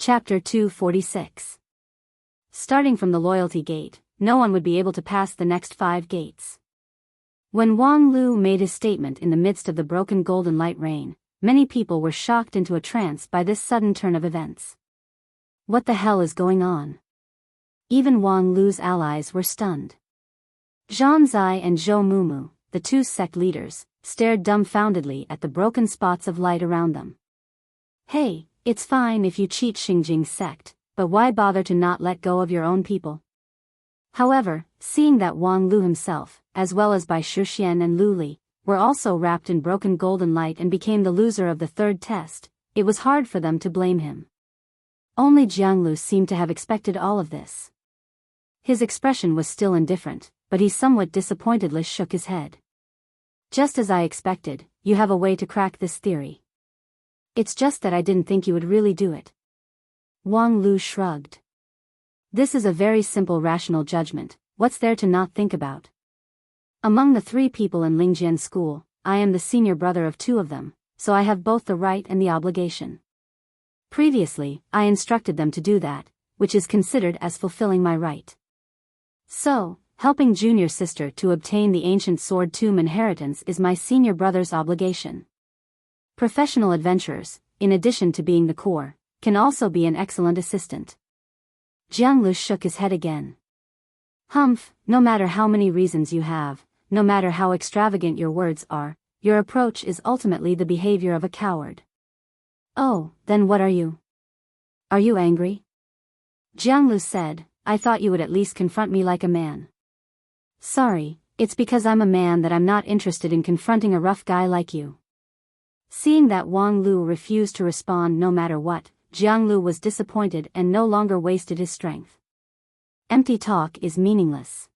Chapter 246. Starting from the loyalty gate, no one would be able to pass the next 5 gates. When Wang Lu made his statement in the midst of the broken golden light rain, many people were shocked into a trance by this sudden turn of events. What the hell is going on? Even Wang Lu's allies were stunned. Zhang Zai and Zhou Mumu, the 2 sect leaders, stared dumbfoundedly at the broken spots of light around them. Hey, it's fine if you cheat Xingjing's sect, but why bother to not let go of your own people? However, seeing that Wang Lu himself, as well as Bai Shixian and Lu Li, were also wrapped in broken golden light and became the loser of the 3rd test, it was hard for them to blame him. Only Jianglu seemed to have expected all of this. His expression was still indifferent, but he somewhat disappointedly shook his head. Just as I expected, you have a way to crack this theory. It's just that I didn't think you would really do it. Wang Lu shrugged. This is a very simple rational judgment, what's there to not think about? Among the 3 people in Lingjian school, I am the senior brother of 2 of them, so I have both the right and the obligation. Previously, I instructed them to do that, which is considered as fulfilling my right. So, helping junior sister to obtain the ancient sword tomb inheritance is my senior brother's obligation. Professional adventurers, in addition to being the core, can also be an excellent assistant. Jianglu shook his head again. Humph, no matter how many reasons you have, no matter how extravagant your words are, your approach is ultimately the behavior of a coward. Oh, then what are you? Are you angry? Jianglu said, I thought you would at least confront me like a man. Sorry, it's because I'm a man that I'm not interested in confronting a rough guy like you. Seeing that Wang Lu refused to respond no matter what, Jianglu was disappointed and no longer wasted his strength. Empty talk is meaningless.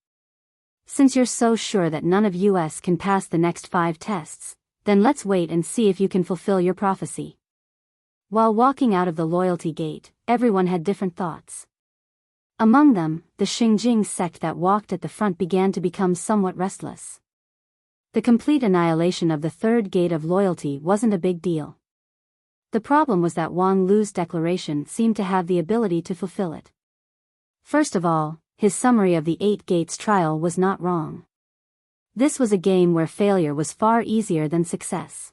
Since you're so sure that none of us can pass the next 5 tests, then let's wait and see if you can fulfill your prophecy. While walking out of the loyalty gate, everyone had different thoughts. Among them, the Xingjing sect that walked at the front began to become somewhat restless. The complete annihilation of the 3rd gate of loyalty wasn't a big deal. The problem was that Wang Lu's declaration seemed to have the ability to fulfill it. First of all, his summary of the 8 gates trial was not wrong. This was a game where failure was far easier than success.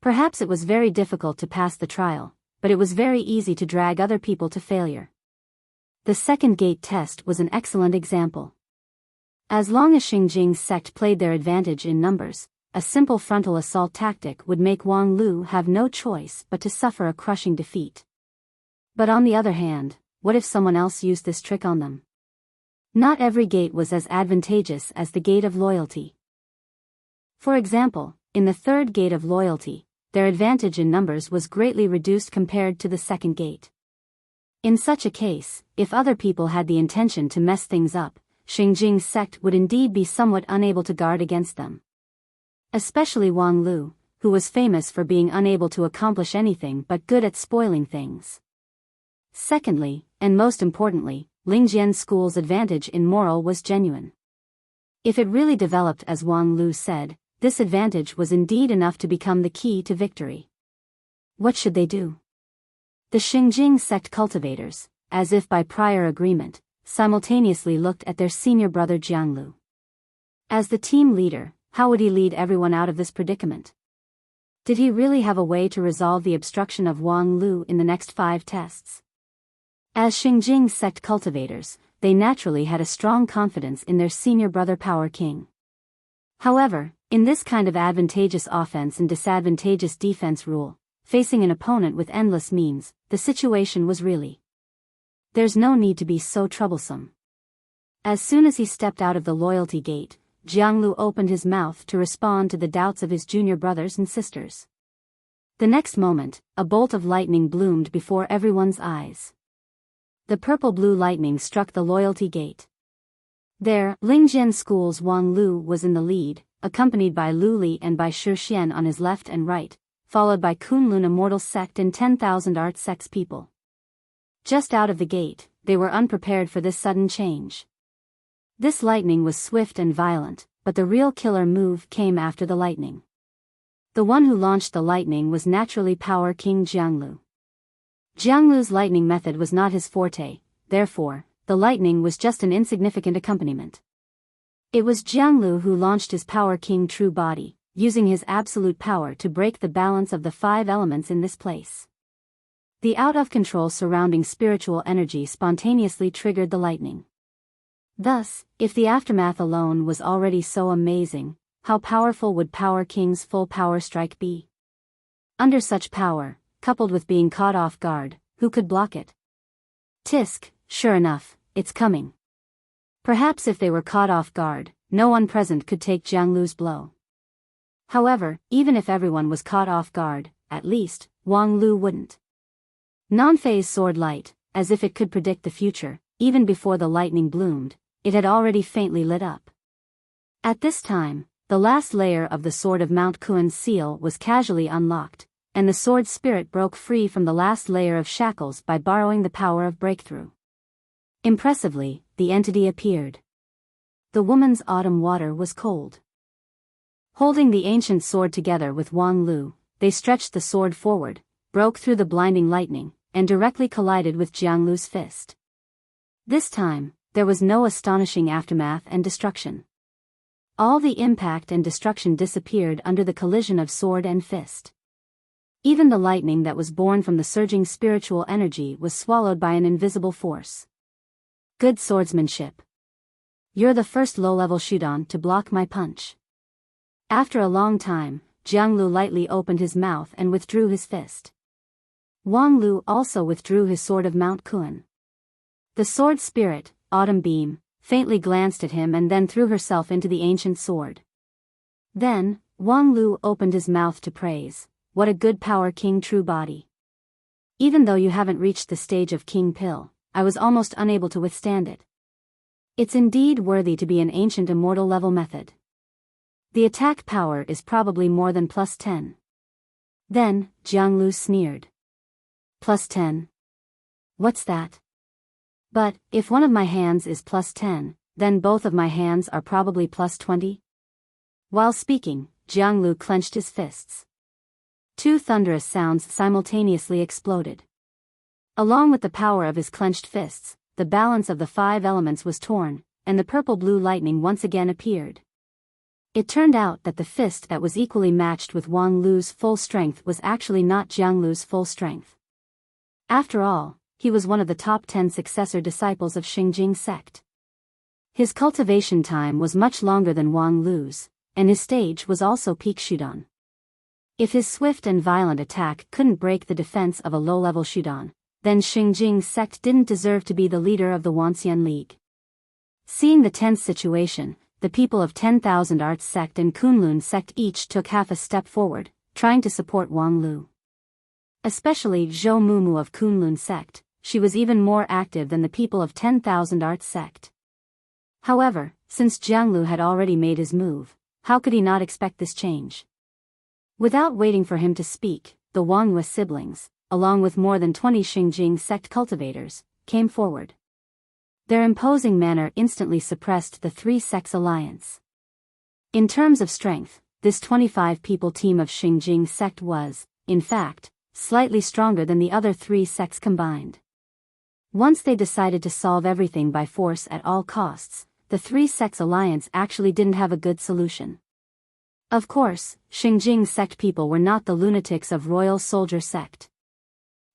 Perhaps it was very difficult to pass the trial, but it was very easy to drag other people to failure. The 2nd gate test was an excellent example. As long as Xingjing's sect played their advantage in numbers, a simple frontal assault tactic would make Wang Lu have no choice but to suffer a crushing defeat. But on the other hand, what if someone else used this trick on them? Not every gate was as advantageous as the gate of loyalty. For example, in the 3rd gate of loyalty, their advantage in numbers was greatly reduced compared to the 2nd gate. In such a case, if other people had the intention to mess things up, Xingjing's sect would indeed be somewhat unable to guard against them. Especially Wang Lu, who was famous for being unable to accomplish anything but good at spoiling things. Secondly, and most importantly, Lingjian School's advantage in moral was genuine. If it really developed as Wang Lu said, this advantage was indeed enough to become the key to victory. What should they do? The Xingjing sect cultivators, as if by prior agreement, simultaneously looked at their senior brother Jianglu. As the team leader, how would he lead everyone out of this predicament? Did he really have a way to resolve the obstruction of Wang Lu in the next 5 tests? As Xingjing sect cultivators, they naturally had a strong confidence in their senior brother Power King. However, in this kind of advantageous offense and disadvantageous defense rule, facing an opponent with endless means, the situation was really. There's no need to be so troublesome. As soon as he stepped out of the loyalty gate, Jianglu opened his mouth to respond to the doubts of his junior brothers and sisters. The next moment, a bolt of lightning bloomed before everyone's eyes. The purple-blue lightning struck the loyalty gate. There, Lingjian School's Wang Lu was in the lead, accompanied by Lu Li and Bai Shixian on his left and right, followed by Kunlun Immortal Sect and 10,000 Art Sect's people. Just out of the gate, they were unprepared for this sudden change. This lightning was swift and violent, but the real killer move came after the lightning. The one who launched the lightning was naturally Power King Jianglu. Jianglu's lightning method was not his forte, therefore, the lightning was just an insignificant accompaniment. It was Jianglu who launched his Power King true body, using his absolute power to break the balance of the 5 elements in this place. The out-of-control surrounding spiritual energy spontaneously triggered the lightning. Thus, if the aftermath alone was already so amazing, how powerful would Power King's full power strike be? Under such power, coupled with being caught off guard, who could block it? Tisk, sure enough, it's coming. Perhaps if they were caught off guard, no one present could take Jianglu's blow. However, even if everyone was caught off guard, at least, Wang Lu wouldn't. Nanfei's sword light, as if it could predict the future, even before the lightning bloomed, it had already faintly lit up. At this time, the last layer of the Sword of Mount Kuan's seal was casually unlocked, and the sword spirit broke free from the last layer of shackles by borrowing the power of breakthrough. Impressively, the entity appeared. The woman's autumn water was cold. Holding the ancient sword together with Wang Lu, they stretched the sword forward, broke through the blinding lightning, and directly collided with Jianglu's fist. This time, there was no astonishing aftermath and destruction. All the impact and destruction disappeared under the collision of sword and fist. Even the lightning that was born from the surging spiritual energy was swallowed by an invisible force. Good swordsmanship. You're the first low-level Shudan to block my punch. After a long time, Jianglu lightly opened his mouth and withdrew his fist. Wang Lu also withdrew his sword of Mount Kuan. The sword spirit, Autumn Beam, faintly glanced at him and then threw herself into the ancient sword. Then, Wang Lu opened his mouth to praise, what a good Power King true body. Even though you haven't reached the stage of King Pill, I was almost unable to withstand it. It's indeed worthy to be an ancient immortal level method. The attack power is probably more than +10. Then, Jianglu sneered. +10? What's that? But, if one of my hands is +10, then both of my hands are probably +20? While speaking, Jianglu clenched his fists. 2 thunderous sounds simultaneously exploded. Along with the power of his clenched fists, the balance of the 5 elements was torn, and the purple-blue lightning once again appeared. It turned out that the fist that was equally matched with Wang Lu's full strength was actually not Jianglu's full strength. After all, he was one of the top 10 successor disciples of Xingjing sect. His cultivation time was much longer than Wang Lu's, and his stage was also peak Shudan. If his swift and violent attack couldn't break the defense of a low-level Shudan, then Xingjing sect didn't deserve to be the leader of the Wanxian League. Seeing the tense situation, the people of 10,000 Arts sect and Kunlun sect each took half a step forward, trying to support Wang Lu. Especially Zhou Mumu of Kunlun sect, she was even more active than the people of 10,000 Arts sect. However, since Jianglu had already made his move, how could he not expect this change? Without waiting for him to speak, the Wangyue siblings, along with more than 20 Xingjing sect cultivators, came forward. Their imposing manner instantly suppressed the 3 sects alliance. In terms of strength, this 25-people team of Xingjing sect was, in fact, slightly stronger than the other 3 sects combined. Once they decided to solve everything by force at all costs, the 3 sects alliance actually didn't have a good solution. Of course, Xingjing sect people were not the lunatics of Royal Soldier sect.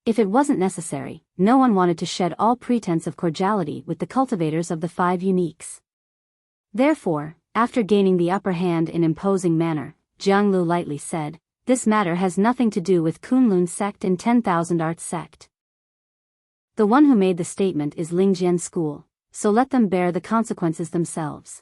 If it wasn't necessary, no one wanted to shed all pretense of cordiality with the cultivators of the 5 uniques. Therefore, after gaining the upper hand in imposing manner, Jianglu lightly said, "This matter has nothing to do with Kunlun sect and 10,000 Arts sect. The one who made the statement is Lingjian school, so let them bear the consequences themselves."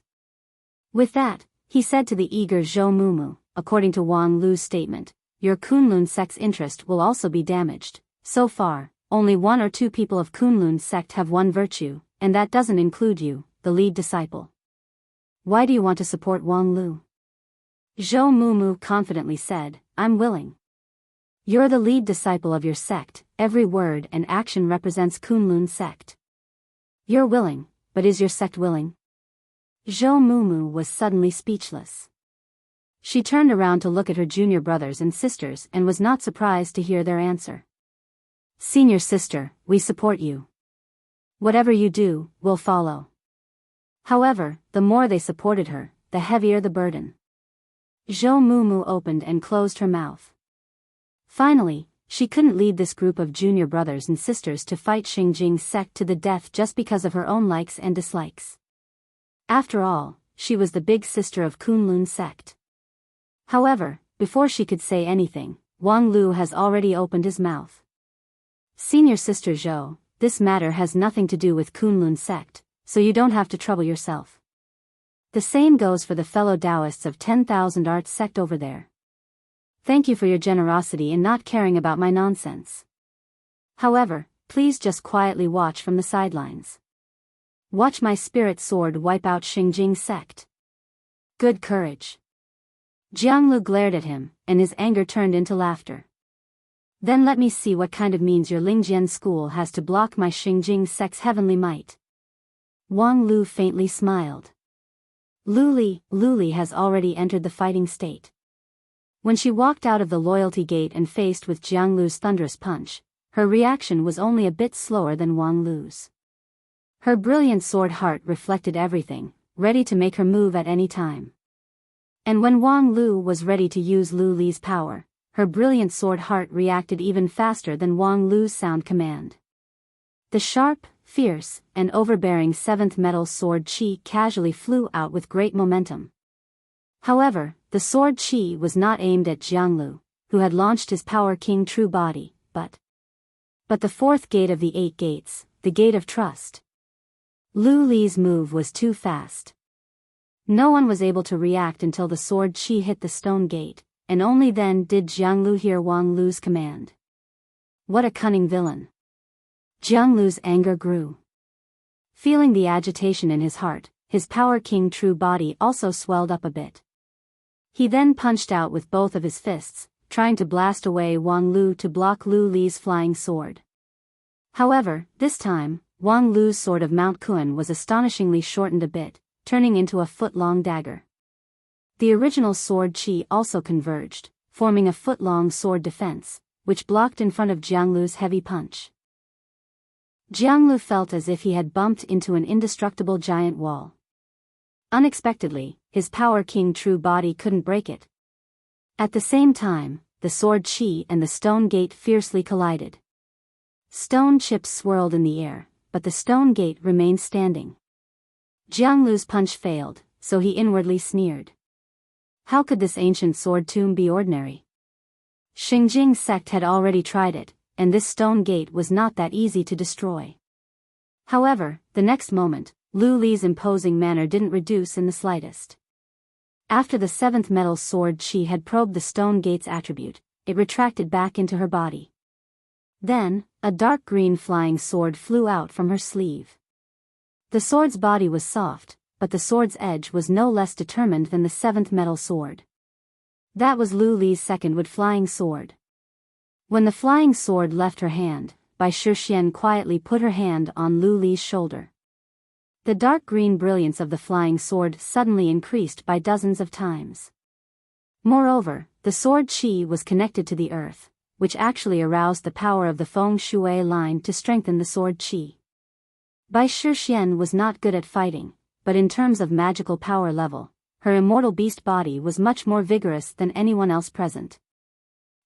With that, he said to the eager Zhou Mumu, according to Wang Lu's statement, "Your Kunlun sect's interest will also be damaged. So far, only 1 or 2 people of Kunlun sect have won virtue, and that doesn't include you, the lead disciple. Why do you want to support Wang Lu?" Zhou Mumu confidently said, "I'm willing. You're the lead disciple of your sect, every word and action represents Kunlun sect. You're willing, but is your sect willing?" Zhou Mumu was suddenly speechless. She turned around to look at her junior brothers and sisters and was not surprised to hear their answer. Senior sister, we support you. Whatever you do, we'll follow. However, the more they supported her, the heavier the burden. Zhou Mumu opened and closed her mouth. Finally, she couldn't lead this group of junior brothers and sisters to fight Xingjing's sect to the death just because of her own likes and dislikes. After all, she was the big sister of Kunlun's sect. However, before she could say anything, Wang Lu has already opened his mouth. Senior sister Zhou, this matter has nothing to do with Kunlun's sect, so you don't have to trouble yourself. The same goes for the fellow Taoists of 10,000 Arts sect over there. Thank you for your generosity in not caring about my nonsense. However, please just quietly watch from the sidelines. Watch my spirit sword wipe out Xingjing's sect. Good courage. Jianglu glared at him, and his anger turned into laughter. Then let me see what kind of means your Lingjian school has to block my Xingjing sect's heavenly might. Wang Lu faintly smiled. Luli has already entered the fighting state. When she walked out of the loyalty gate and faced with Jianglu's thunderous punch, her reaction was only a bit slower than Wang Lu's. Her brilliant sword heart reflected everything, ready to make her move at any time. And when Wang Lu was ready to use Lu Li's power, her brilliant sword heart reacted even faster than Wang Lu's sound command. The sharp, fierce, and overbearing 7th metal sword qi casually flew out with great momentum. However, the sword qi was not aimed at Jianglu, who had launched his power king true body, but the 4th gate of the 8 gates, the gate of trust. Lu Li's move was too fast. No one was able to react until the sword qi hit the stone gate, and only then did Jianglu hear Wang Lu's command. What a cunning villain. Jianglu's anger grew. Feeling the agitation in his heart, his power king true body also swelled up a bit. He then punched out with both of his fists, trying to blast away Wang Lu to block Lu Li's flying sword. However, this time, Wang Lu's sword of Mount Kuan was astonishingly shortened a bit, turning into a foot-long dagger. The original sword qi also converged, forming a foot-long sword defense, which blocked in front of Jianglu's heavy punch. Jianglu felt as if he had bumped into an indestructible giant wall. Unexpectedly, his power king true body couldn't break it. At the same time, the sword qi and the stone gate fiercely collided. Stone chips swirled in the air, but the stone gate remained standing. Jianglu's punch failed, so he inwardly sneered. How could this ancient sword tomb be ordinary? Xingjing's sect had already tried it, and this stone gate was not that easy to destroy. However, the next moment, Lu Li's imposing manner didn't reduce in the slightest. After the 7th metal sword qi had probed the stone gate's attribute, it retracted back into her body. Then, a dark green flying sword flew out from her sleeve. The sword's body was soft, but the sword's edge was no less determined than the 7th metal sword. That was Lu Li's second wood flying sword. When the flying sword left her hand, Bai Shixian quietly put her hand on Lu Li's shoulder. The dark green brilliance of the flying sword suddenly increased by dozens of times. Moreover, the sword qi was connected to the earth, which actually aroused the power of the feng shui line to strengthen the sword qi. Bai Shixian was not good at fighting, but in terms of magical power level, her immortal beast body was much more vigorous than anyone else present.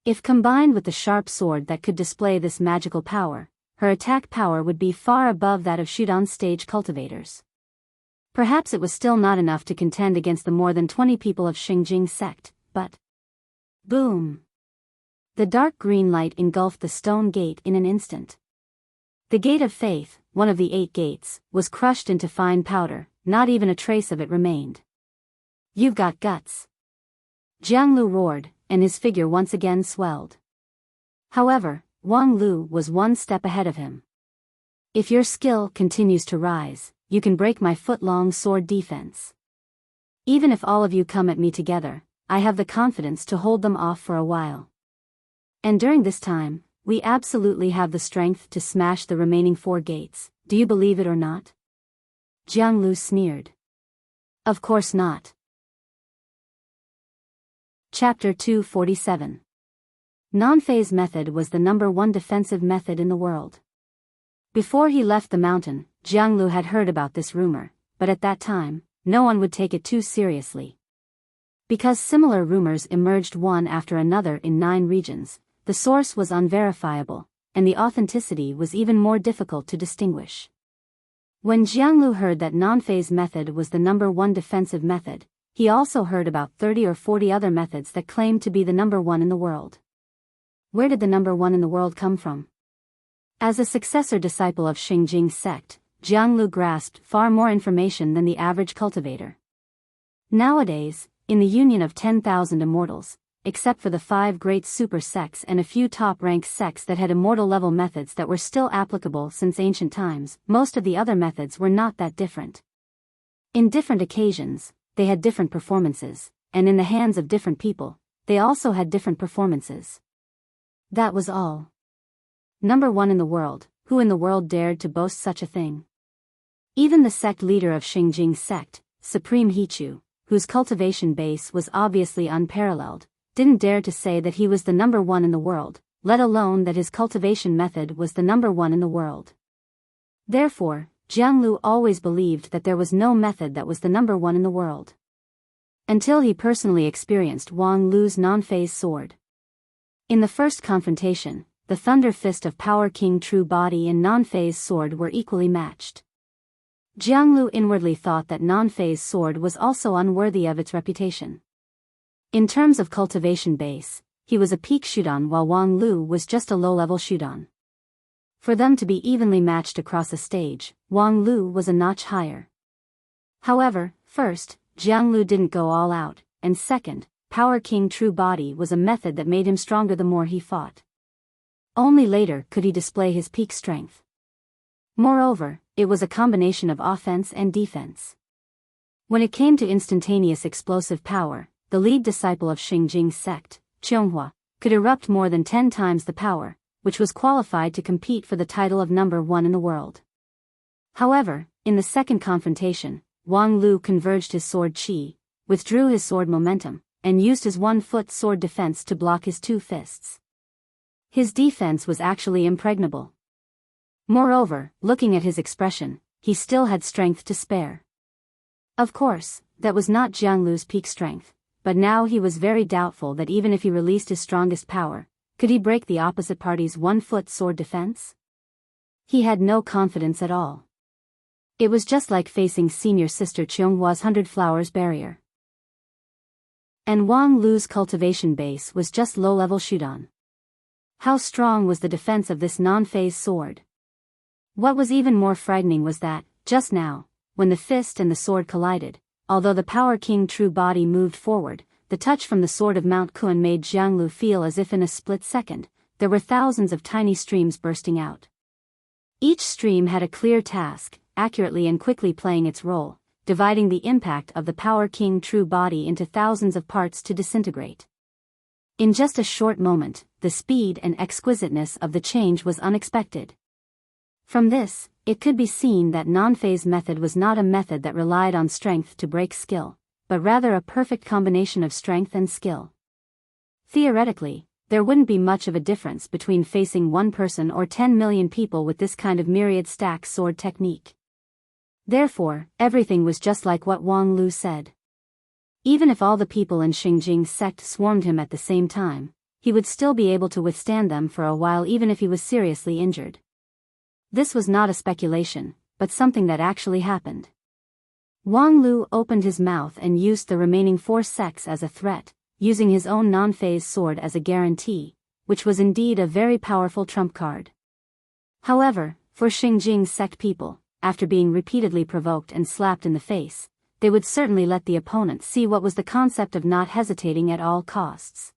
If combined with the sharp sword that could display this magical power, her attack power would be far above that of Shudan stage cultivators. Perhaps it was still not enough to contend against the more than 20 people of Xingjing sect, but... Boom! The dark green light engulfed the stone gate in an instant. The Gate of Faith, one of the 8 gates, was crushed into fine powder, not even a trace of it remained. You've got guts. Jianglu roared, and his figure once again swelled. However, Wang Lu was one step ahead of him. If your skill continues to rise, you can break my foot-long sword defense. Even if all of you come at me together, I have the confidence to hold them off for a while. And during this time, we absolutely have the strength to smash the remaining 4 gates, do you believe it or not? Jianglu sneered. Of course not. Chapter 247. Non-phase method was the #1 defensive method in the world. Before he left the mountain, Jianglu had heard about this rumor, but at that time, no one would take it too seriously. Because similar rumors emerged one after another in 9 regions, the source was unverifiable, and the authenticity was even more difficult to distinguish. When Jianglu heard that non-phase method was the #1 defensive method, he also heard about 30 or 40 other methods that claimed to be the #1 in the world. Where did the #1 in the world come from? As a successor disciple of Xingjing sect, Jianglu grasped far more information than the average cultivator. Nowadays, in the union of 10,000 immortals, except for the 5 great super sects and a few top-ranked sects that had immortal-level methods that were still applicable since ancient times, most of the other methods were not that different. In different occasions, they had different performances, and in the hands of different people, they also had different performances. That was all. #1 in the world, who in the world dared to boast such a thing? Even the sect leader of Xingjing sect, Supreme Hichu, whose cultivation base was obviously unparalleled, didn't dare to say that he was the #1 in the world, let alone that his cultivation method was the #1 in the world. Therefore, Jianglu always believed that there was no method that was the #1 in the world. Until he personally experienced Wang Lu's non-phase sword. In the first confrontation, the Thunder Fist of Power King True Body and non-phase sword were equally matched. Jianglu inwardly thought that non-phase sword was also unworthy of its reputation. In terms of cultivation base, he was a peak Shudan while Wang Lu was just a low-level Shudan. For them to be evenly matched across a stage, Wang Lu was a notch higher. However, first, Jianglu didn't go all out, and second, Power King True Body was a method that made him stronger the more he fought. Only later could he display his peak strength. Moreover, it was a combination of offense and defense. When it came to instantaneous explosive power, the lead disciple of Xingjing sect, Qianghua, could erupt more than 10 times the power, which was qualified to compete for the title of #1 in the world. However, in the second confrontation, Wang Lu converged his sword chi, withdrew his sword momentum, and used his 1-foot sword defense to block his 2 fists. His defense was actually impregnable. Moreover, looking at his expression, he still had strength to spare. Of course, that was not Jianglu's peak strength, but now he was very doubtful that even if he released his strongest power, could he break the opposite party's 1-foot sword defense? He had no confidence at all. It was just like facing senior sister Qionghua's 100 flowers barrier. And Wang Lu's cultivation base was just low-level Shudan. How strong was the defense of this non-phase sword? What was even more frightening was that, just now, when the fist and the sword collided, although the Power King True Body moved forward, the touch from the sword of Mount Kun made Jianglu feel as if in a split second, there were thousands of tiny streams bursting out. Each stream had a clear task, accurately and quickly playing its role, dividing the impact of the Power King True Body into thousands of parts to disintegrate. In just a short moment, the speed and exquisiteness of the change was unexpected. From this, it could be seen that non-phase method was not a method that relied on strength to break skill, but rather a perfect combination of strength and skill. Theoretically, there wouldn't be much of a difference between facing one person or 10 million people with this kind of myriad stack sword technique. Therefore, everything was just like what Wang Lu said. Even if all the people in Xingjing sect swarmed him at the same time, he would still be able to withstand them for a while even if he was seriously injured. This was not a speculation, but something that actually happened. Wang Lu opened his mouth and used the remaining 4 sects as a threat, using his own non-phase sword as a guarantee, which was indeed a very powerful trump card. However, for Xingjing sect people, after being repeatedly provoked and slapped in the face, they would certainly let the opponent see what was the concept of not hesitating at all costs.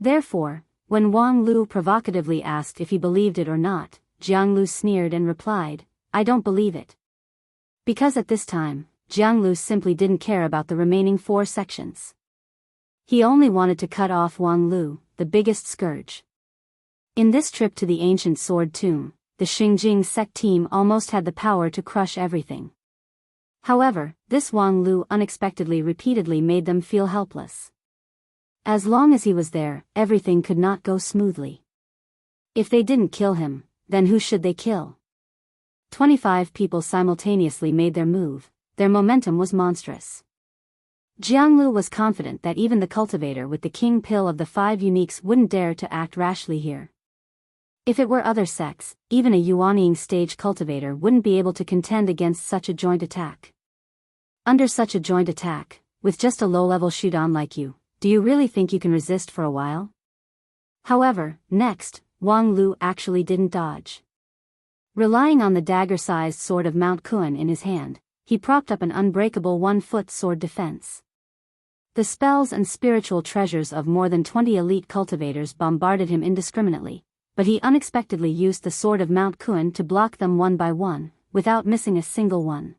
Therefore, when Wang Lu provocatively asked if he believed it or not, Jianglu sneered and replied, "I don't believe it." Because at this time, Jianglu simply didn't care about the remaining 4 sections. He only wanted to cut off Wang Lu, the biggest scourge. In this trip to the ancient sword tomb, the Xingjing sect team almost had the power to crush everything. However, this Wang Lu unexpectedly repeatedly made them feel helpless. As long as he was there, everything could not go smoothly. If they didn't kill him, then who should they kill? 25 people simultaneously made their move. Their momentum was monstrous. Jianglu was confident that even the cultivator with the king pill of the 5 uniques wouldn't dare to act rashly here. If it were other sects, even a Yuanying stage cultivator wouldn't be able to contend against such a joint attack. Under such a joint attack, with just a low-level Shudan like you, do you really think you can resist for a while? However, next, Wang Lu actually didn't dodge. Relying on the dagger-sized sword of Mount Kuan in his hand, he propped up an unbreakable 1-foot sword defense. The spells and spiritual treasures of more than 20 elite cultivators bombarded him indiscriminately, but he unexpectedly used the sword of Mount Kuan to block them one by one, without missing a single one.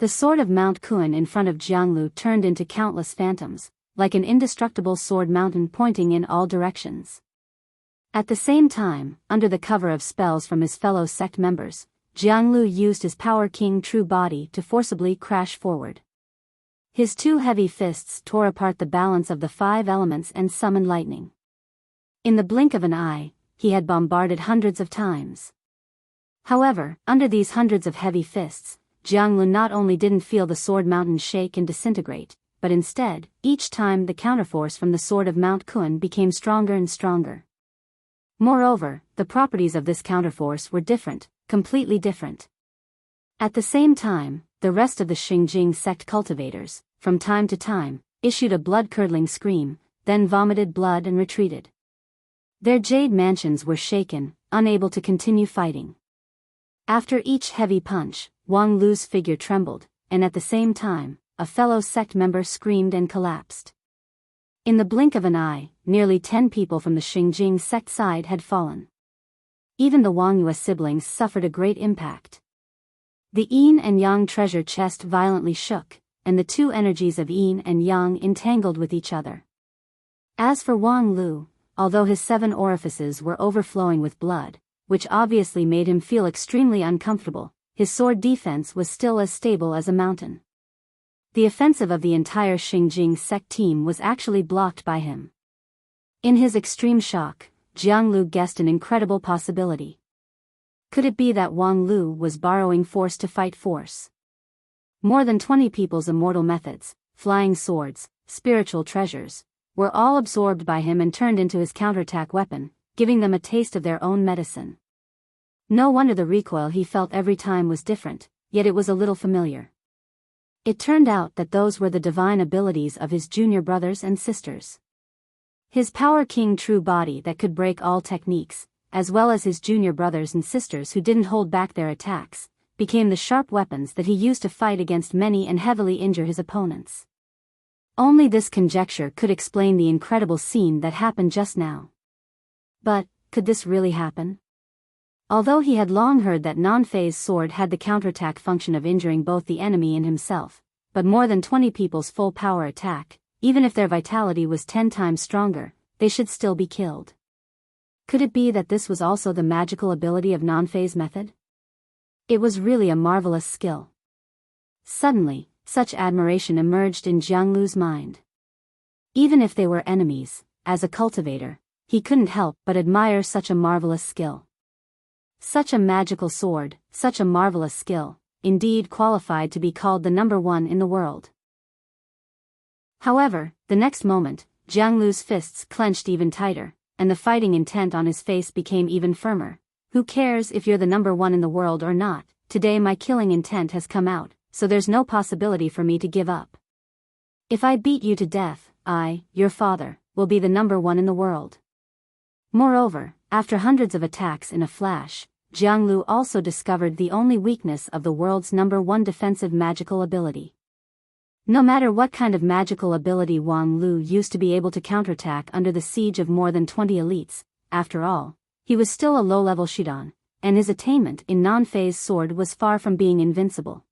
The sword of Mount Kuan in front of Jianglu turned into countless phantoms, like an indestructible sword mountain pointing in all directions. At the same time, under the cover of spells from his fellow sect members, Jianglu used his Power King True Body to forcibly crash forward. His 2 heavy fists tore apart the balance of the 5 elements and summoned lightning. In the blink of an eye, he had bombarded hundreds of times. However, under these hundreds of heavy fists, Jianglu not only didn't feel the sword mountain shake and disintegrate, but instead, each time the counterforce from the sword of Mount Kuan became stronger and stronger. Moreover, the properties of this counterforce were different, completely different. At the same time, the rest of the Xingjing sect cultivators, from time to time, issued a blood-curdling scream, then vomited blood and retreated. Their jade mansions were shaken, unable to continue fighting. After each heavy punch, Wang Lu's figure trembled, and at the same time, a fellow sect member screamed and collapsed. In the blink of an eye, nearly 10 people from the Xingjing sect side had fallen. Even the Wang Yue siblings suffered a great impact. The yin and yang treasure chest violently shook, and the 2 energies of yin and yang entangled with each other. As for Wang Lu, although his 7 orifices were overflowing with blood, which obviously made him feel extremely uncomfortable, his sword defense was still as stable as a mountain. The offensive of the entire Xingjing sect team was actually blocked by him. In his extreme shock, Jianglu guessed an incredible possibility. Could it be that Wang Lu was borrowing force to fight force? More than 20 people's immortal methods, flying swords, spiritual treasures, were all absorbed by him and turned into his counterattack weapon, giving them a taste of their own medicine. No wonder the recoil he felt every time was different, yet it was a little familiar. It turned out that those were the divine abilities of his junior brothers and sisters. His Power King True Body that could break all techniques, as well as his junior brothers and sisters who didn't hold back their attacks, became the sharp weapons that he used to fight against many and heavily injure his opponents. Only this conjecture could explain the incredible scene that happened just now. But, could this really happen? Although he had long heard that non-phase sword had the counterattack function of injuring both the enemy and himself, but more than 20 people's full power attack, even if their vitality was 10 times stronger, they should still be killed. Could it be that this was also the magical ability of non-phase method? It was really a marvelous skill. Suddenly, such admiration emerged in Jianglu's mind. Even if they were enemies, as a cultivator, he couldn't help but admire such a marvelous skill. Such a magical sword, such a marvelous skill, indeed qualified to be called the number 1 in the world. However, the next moment, Jianglu's fists clenched even tighter, and the fighting intent on his face became even firmer. Who cares if you're the number 1 in the world or not? Today my killing intent has come out, so there's no possibility for me to give up. If I beat you to death, I, your father, will be the number 1 in the world. Moreover, after hundreds of attacks in a flash, Jianglu also discovered the only weakness of the world's number 1 defensive magical ability. No matter what kind of magical ability Wang Lu used to be able to counterattack under the siege of more than 20 elites, after all, he was still a low-level Shidan, and his attainment in non-phase sword was far from being invincible.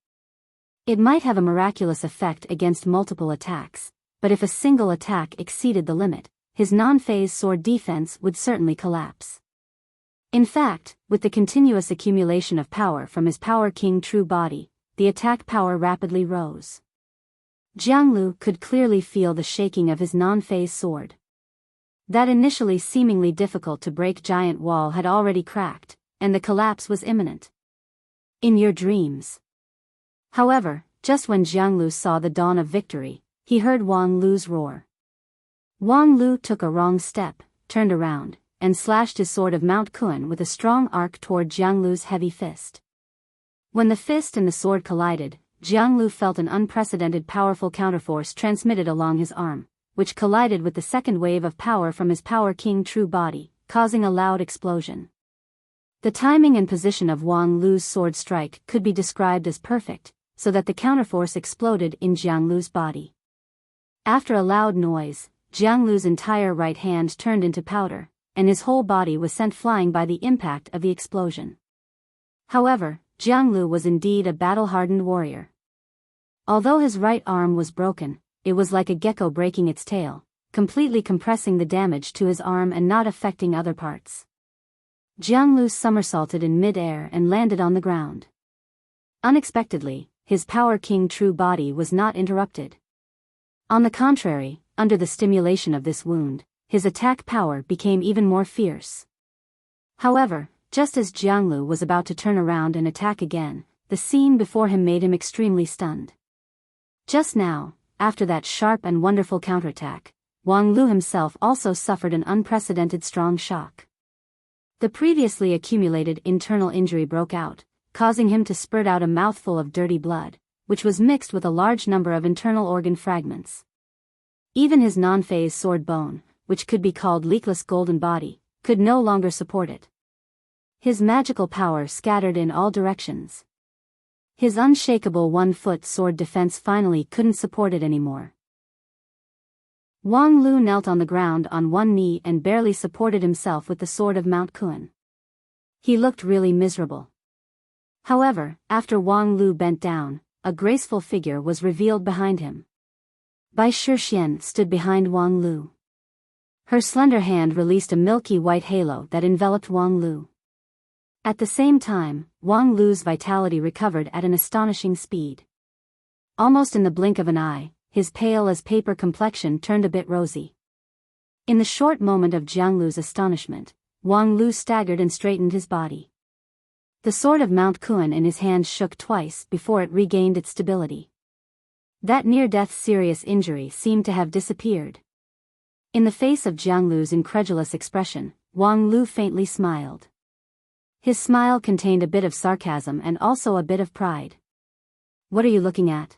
It might have a miraculous effect against multiple attacks, but if a single attack exceeded the limit, his non-phase sword defense would certainly collapse. In fact, with the continuous accumulation of power from his Power King True Body, the attack power rapidly rose. Jianglu could clearly feel the shaking of his non-phase sword. That initially seemingly difficult to break giant wall had already cracked, and the collapse was imminent. In your dreams. However, just when Jianglu saw the dawn of victory, he heard Wang Lu's roar. Wang Lu took a wrong step, turned around, and slashed his sword of Mount Kun with a strong arc toward Jianglu's heavy fist. When the fist and the sword collided, Jianglu felt an unprecedented powerful counterforce transmitted along his arm, which collided with the second wave of power from his Power King true body, causing a loud explosion. The timing and position of Wang Lu's sword strike could be described as perfect, so that the counterforce exploded in Jianglu's body. After a loud noise, Jianglu's entire right hand turned into powder, and his whole body was sent flying by the impact of the explosion. However, Jianglu was indeed a battle-hardened warrior. Although his right arm was broken, it was like a gecko breaking its tail, completely compressing the damage to his arm and not affecting other parts. Jianglu somersaulted in mid-air and landed on the ground. Unexpectedly, his Power King true body was not interrupted. On the contrary, under the stimulation of this wound, his attack power became even more fierce. However, just as Jianglu was about to turn around and attack again, the scene before him made him extremely stunned. Just now, after that sharp and wonderful counterattack, Wang Lu himself also suffered an unprecedented strong shock. The previously accumulated internal injury broke out, causing him to spurt out a mouthful of dirty blood, which was mixed with a large number of internal organ fragments. Even his non-phase sword bone, which could be called leakless golden body, could no longer support it. His magical power scattered in all directions. His unshakable one-foot sword defense finally couldn't support it anymore. Wang Lu knelt on the ground on one knee and barely supported himself with the sword of Mount Kun. He looked really miserable. However, after Wang Lu bent down, a graceful figure was revealed behind him. Bai Shixian stood behind Wang Lu. Her slender hand released a milky white halo that enveloped Wang Lu. At the same time, Wang Lu's vitality recovered at an astonishing speed. Almost in the blink of an eye, his pale-as-paper complexion turned a bit rosy. In the short moment of Jianglu's astonishment, Wang Lu staggered and straightened his body. The sword of Mount Kun in his hand shook twice before it regained its stability. That near-death serious injury seemed to have disappeared. In the face of Jianglu's incredulous expression, Wang Lu faintly smiled. His smile contained a bit of sarcasm and also a bit of pride. What are you looking at?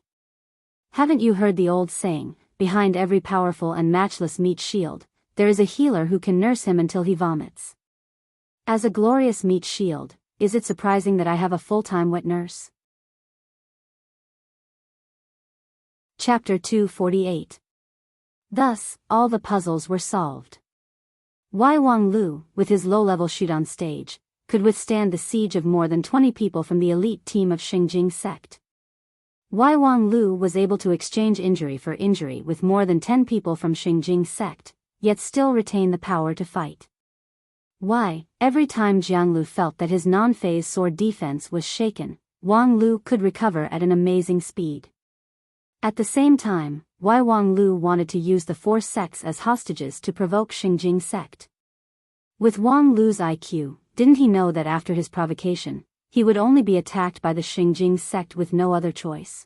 Haven't you heard the old saying, behind every powerful and matchless meat shield, there is a healer who can nurse him until he vomits? As a glorious meat shield, is it surprising that I have a full-time wet nurse? Chapter 248. Thus, all the puzzles were solved. Why Wang Lu, with his low-level shoot on stage, could withstand the siege of more than 20 people from the elite team of Xingjing sect. Why Wang Lu was able to exchange injury for injury with more than 10 people from Xingjing sect, yet still retain the power to fight. Why, every time Jianglu felt that his non-phase sword defense was shaken, Wang Lu could recover at an amazing speed. At the same time, why Wang Lu wanted to use the 4 sects as hostages to provoke Xingjing sect. With Wang Lu's IQ, didn't he know that after his provocation, he would only be attacked by the Xingjing sect with no other choice?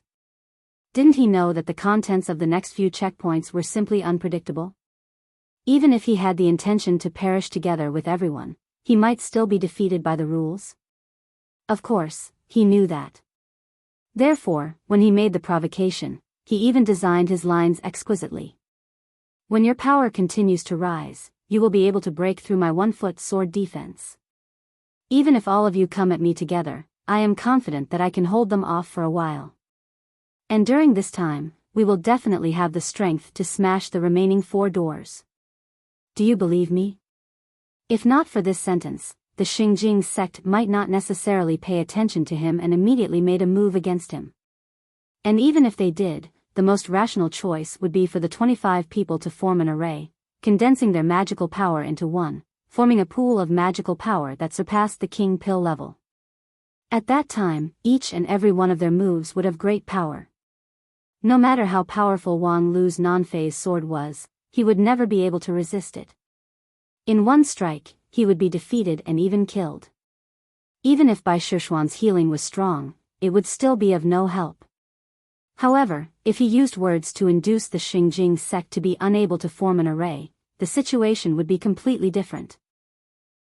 Didn't he know that the contents of the next few checkpoints were simply unpredictable? Even if he had the intention to perish together with everyone, he might still be defeated by the rules. Of course, he knew that. Therefore, when he made the provocation, he even designed his lines exquisitely. When your power continues to rise, you will be able to break through my one-foot sword defense. Even if all of you come at me together, I am confident that I can hold them off for a while. And during this time, we will definitely have the strength to smash the remaining 4 doors. Do you believe me? If not for this sentence, the Xingjing sect might not necessarily pay attention to him and immediately made a move against him. And even if they did, the most rational choice would be for the 25 people to form an array, condensing their magical power into one, forming a pool of magical power that surpassed the King Pill level. At that time, each and every one of their moves would have great power. No matter how powerful Wang Lu's non-phase sword was, he would never be able to resist it. In one strike, he would be defeated and even killed. Even if Bai Shishuan's healing was strong, it would still be of no help. However, if he used words to induce the Xingjing sect to be unable to form an array, the situation would be completely different.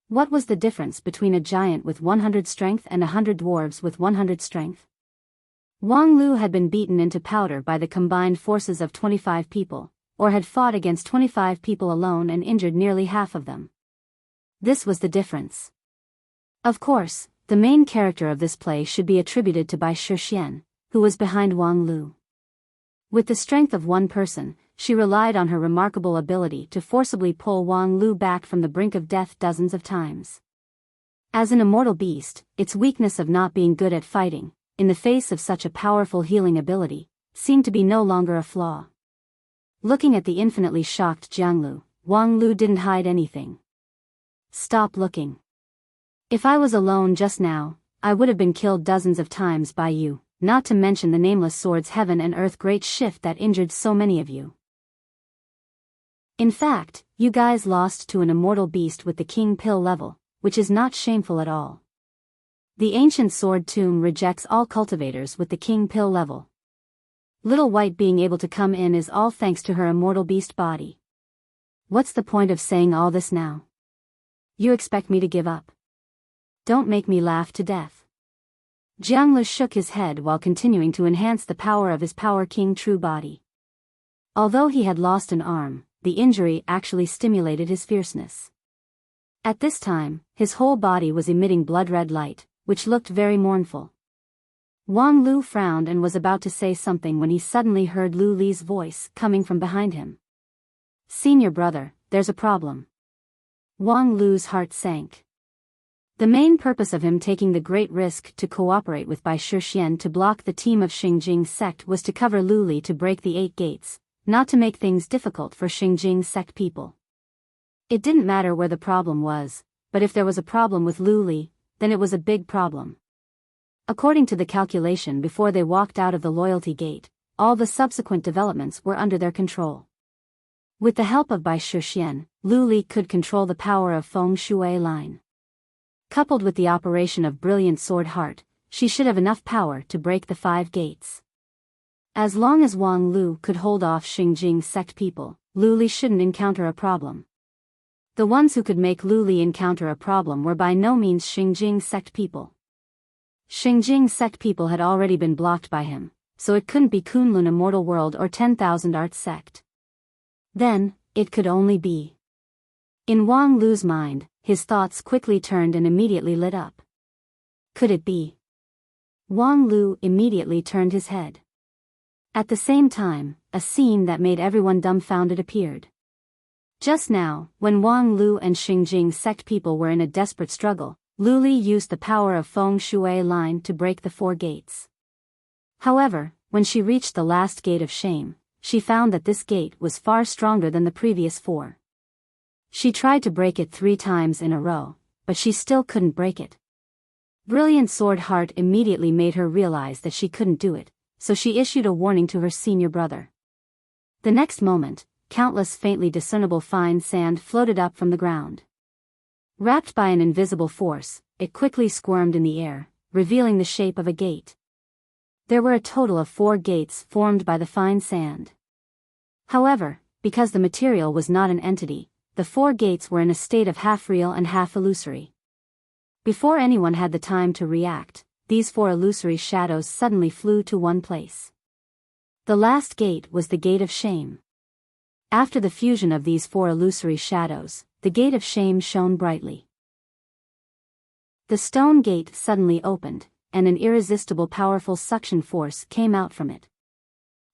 What was the difference between a giant with 100 strength and 100 dwarves with 100 strength? Wang Lu had been beaten into powder by the combined forces of 25 people, or had fought against 25 people alone and injured nearly half of them. This was the difference. Of course, the main character of this play should be attributed to Bai Shixian, who was behind Wang Lu. With the strength of one person, she relied on her remarkable ability to forcibly pull Wang Lu back from the brink of death dozens of times. As an immortal beast, its weakness of not being good at fighting, in the face of such a powerful healing ability, seemed to be no longer a flaw. Looking at the infinitely shocked Jianglu, Wang Lu didn't hide anything. Stop looking. If I was alone just now, I would have been killed dozens of times by you, not to mention the nameless sword's heaven and earth great shift that injured so many of you. In fact, you guys lost to an immortal beast with the king pill level, which is not shameful at all. The ancient sword tomb rejects all cultivators with the king pill level. Little White being able to come in is all thanks to her immortal beast body. What's the point of saying all this now? You expect me to give up? Don't make me laugh to death. Jianglu shook his head while continuing to enhance the power of his Power King true body. Although he had lost an arm, the injury actually stimulated his fierceness. At this time, his whole body was emitting blood-red light, which looked very mournful. Wang Lu frowned and was about to say something when he suddenly heard Lu Li's voice coming from behind him. "Senior brother, there's a problem." Wang Lu's heart sank. The main purpose of him taking the great risk to cooperate with Bai Shixian to block the team of Xingjing sect was to cover Lu Li to break the 8 gates, not to make things difficult for Xingjing sect people. It didn't matter where the problem was, but if there was a problem with Lu Li, then it was a big problem. According to the calculation before they walked out of the loyalty gate, all the subsequent developments were under their control. With the help of Bai Shixian, Lu Li could control the power of Feng Shui line. Coupled with the operation of Brilliant Sword Heart, she should have enough power to break the 5 gates. As long as Wang Lu could hold off Xingjing sect people, Lu Li shouldn't encounter a problem. The ones who could make Lu Li encounter a problem were by no means Xingjing sect people. Xingjing sect people had already been blocked by him, so it couldn't be Kunlun Immortal World or 10,000 Art sect. Then, it could only be. In Wang Lu's mind, his thoughts quickly turned and immediately lit up. Could it be? Wang Lu immediately turned his head. At the same time, a scene that made everyone dumbfounded appeared. Just now, when Wang Lu and Xingjing sect people were in a desperate struggle, Lu Li used the power of Feng Shui line to break the 4 gates. However, when she reached the last gate of shame, she found that this gate was far stronger than the previous 4. She tried to break it 3 times in a row, but she still couldn't break it. Brilliant Sword Heart immediately made her realize that she couldn't do it, so she issued a warning to her senior brother. The next moment, countless faintly discernible fine sand floated up from the ground. Wrapped by an invisible force, it quickly squirmed in the air, revealing the shape of a gate. There were a total of 4 gates formed by the fine sand. However, because the material was not an entity, the 4 gates were in a state of half real and half illusory. Before anyone had the time to react, these 4 illusory shadows suddenly flew to one place. The last gate was the Gate of Shame. After the fusion of these 4 illusory shadows, the Gate of Shame shone brightly. The stone gate suddenly opened, and an irresistible powerful suction force came out from it.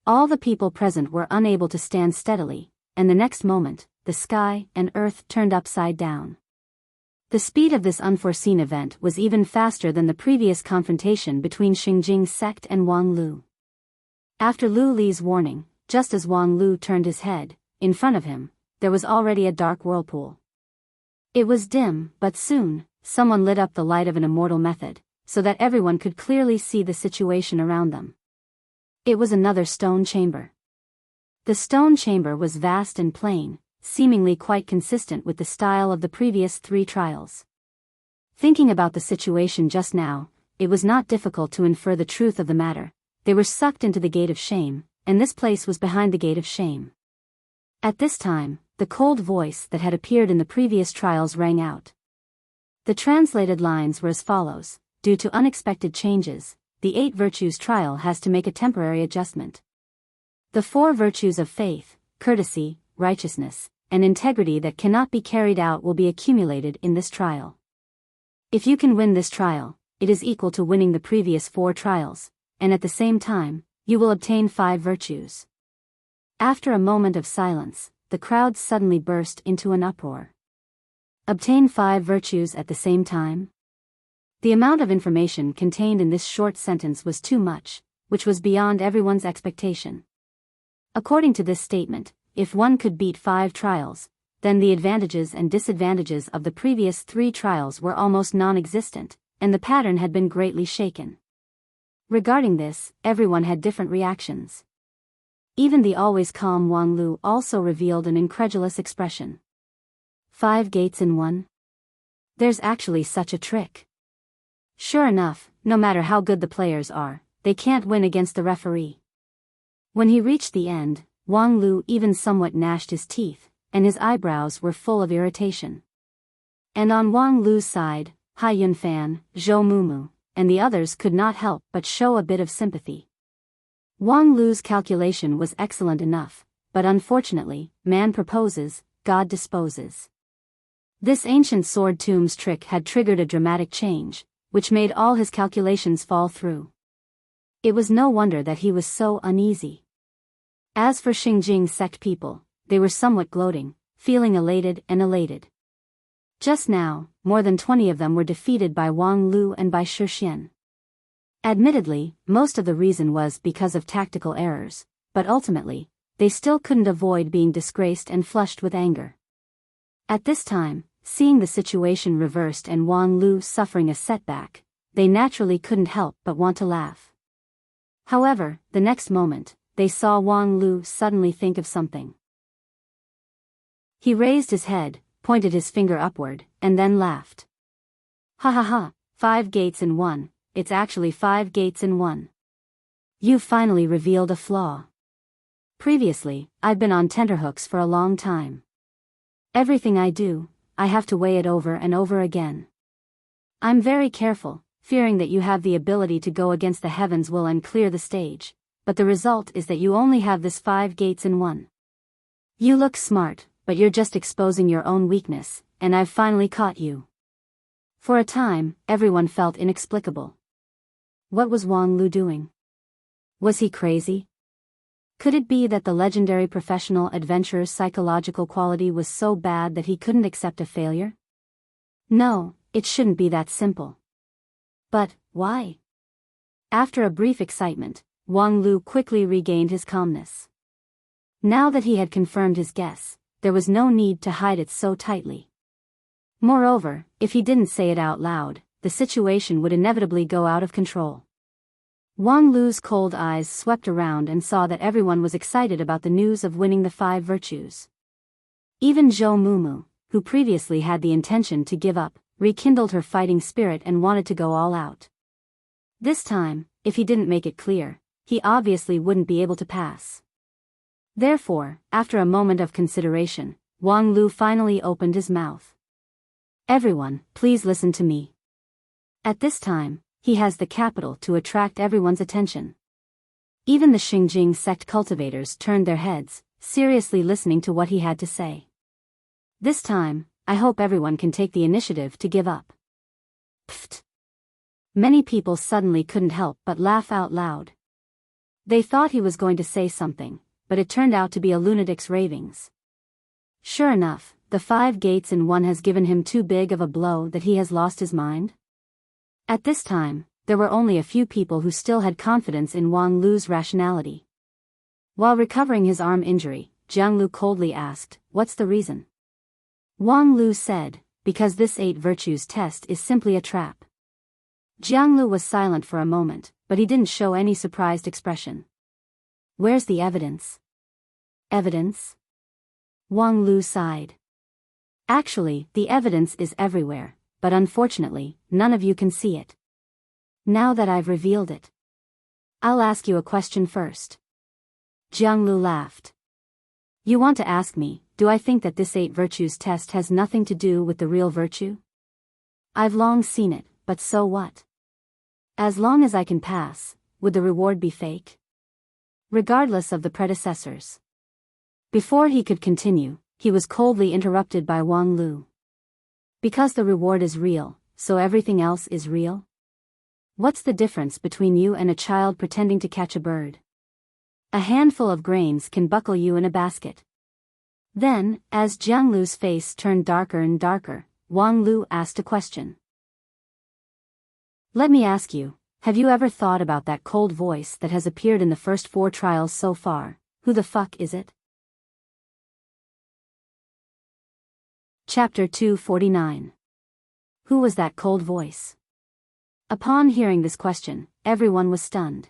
All the people present were unable to stand steadily, and the next moment, the sky and earth turned upside down. The speed of this unforeseen event was even faster than the previous confrontation between Xingjing sect and Wang Lu. After Lu Li's warning, just as Wang Lu turned his head, in front of him, there was already a dark whirlpool. It was dim, but soon, someone lit up the light of an immortal method, so that everyone could clearly see the situation around them. It was another stone chamber. The stone chamber was vast and plain, seemingly quite consistent with the style of the previous 3 trials. Thinking about the situation just now, it was not difficult to infer the truth of the matter. They were sucked into the gate of shame, and this place was behind the gate of shame. At this time, the cold voice that had appeared in the previous trials rang out. The translated lines were as follows: due to unexpected changes, the 8 virtues trial has to make a temporary adjustment. The 4 virtues of faith, courtesy, righteousness, and integrity that cannot be carried out will be accumulated in this trial. If you can win this trial, it is equal to winning the previous 4 trials, and at the same time, you will obtain 5 virtues. After a moment of silence, the crowd suddenly burst into an uproar. Obtain 5 virtues at the same time? The amount of information contained in this short sentence was too much, which was beyond everyone's expectation. According to this statement, if one could beat 5 trials, then the advantages and disadvantages of the previous 3 trials were almost non-existent, and the pattern had been greatly shaken. Regarding this, everyone had different reactions. Even the always calm Wang Lu also revealed an incredulous expression. 5 gates in one? There's actually such a trick. Sure enough, no matter how good the players are, they can't win against the referee. When he reached the end, Wang Lu even somewhat gnashed his teeth, and his eyebrows were full of irritation. And on Wang Lu's side, Hai Yunfan, Zhou Mumu, and the others could not help but show a bit of sympathy. Wang Lu's calculation was excellent enough, but unfortunately, man proposes, God disposes. This ancient sword tomb's trick had triggered a dramatic change, which made all his calculations fall through. It was no wonder that he was so uneasy. As for Xingjing sect people, they were somewhat gloating, feeling elated. Just now, more than 20 of them were defeated by Wang Lu and by Shi Xian. Admittedly, most of the reason was because of tactical errors, but ultimately, they still couldn't avoid being disgraced and flushed with anger. At this time, seeing the situation reversed and Wang Lu suffering a setback, they naturally couldn't help but want to laugh. However, the next moment, they saw Wang Lu suddenly think of something. He raised his head, pointed his finger upward, and then laughed. Ha ha ha, 5 gates in one, it's actually 5 gates in one. You've finally revealed a flaw. Previously, I've been on tenterhooks for a long time. Everything I do, I have to weigh it over and over again. I'm very careful, fearing that you have the ability to go against the heavens' will and clear the stage, but the result is that you only have this 5 gates in one. You look smart, but you're just exposing your own weakness, and I've finally caught you. For a time, everyone felt inexplicable. What was Wang Lu doing? Was he crazy? Could it be that the legendary professional adventurer's psychological quality was so bad that he couldn't accept a failure? No, it shouldn't be that simple. But, why? After a brief excitement, Wang Lu quickly regained his calmness. Now that he had confirmed his guess, there was no need to hide it so tightly. Moreover, if he didn't say it out loud, the situation would inevitably go out of control. Wang Lu's cold eyes swept around and saw that everyone was excited about the news of winning the 5 virtues. Even Zhou Mumu, who previously had the intention to give up, rekindled her fighting spirit and wanted to go all out. This time, if he didn't make it clear, he obviously wouldn't be able to pass. Therefore, after a moment of consideration, Wang Lu finally opened his mouth. Everyone, please listen to me. At this time, he has the capital to attract everyone's attention. Even the Xingjing sect cultivators turned their heads, seriously listening to what he had to say. This time, I hope everyone can take the initiative to give up. Pfft. Many people suddenly couldn't help but laugh out loud. They thought he was going to say something, but it turned out to be a lunatic's ravings. Sure enough, the 5 gates in one has given him too big of a blow that he has lost his mind. At this time, there were only a few people who still had confidence in Wang Lu's rationality. While recovering his arm injury, Jiang Lu coldly asked, "What's the reason?" Wang Lu said, "Because this 8 virtues test is simply a trap." Jiang Lu was silent for a moment, but he didn't show any surprised expression. Where's the evidence? Evidence? Wang Lu sighed. Actually, the evidence is everywhere, but unfortunately, none of you can see it. Now that I've revealed it, I'll ask you a question first. Jiang Lu laughed. You want to ask me, do I think that this 8 virtues test has nothing to do with the real virtue? I've long seen it, but so what? As long as I can pass, would the reward be fake? Regardless of the predecessors. Before he could continue, he was coldly interrupted by Wang Lu. Because the reward is real, so everything else is real? What's the difference between you and a child pretending to catch a bird? A handful of grains can buckle you in a basket. Then, as Jiang Lu's face turned darker and darker, Wang Lu asked a question. Let me ask you, have you ever thought about that cold voice that has appeared in the first 4 trials so far? Who the fuck is it? Chapter 249. Who was that cold voice? Upon hearing this question, everyone was stunned.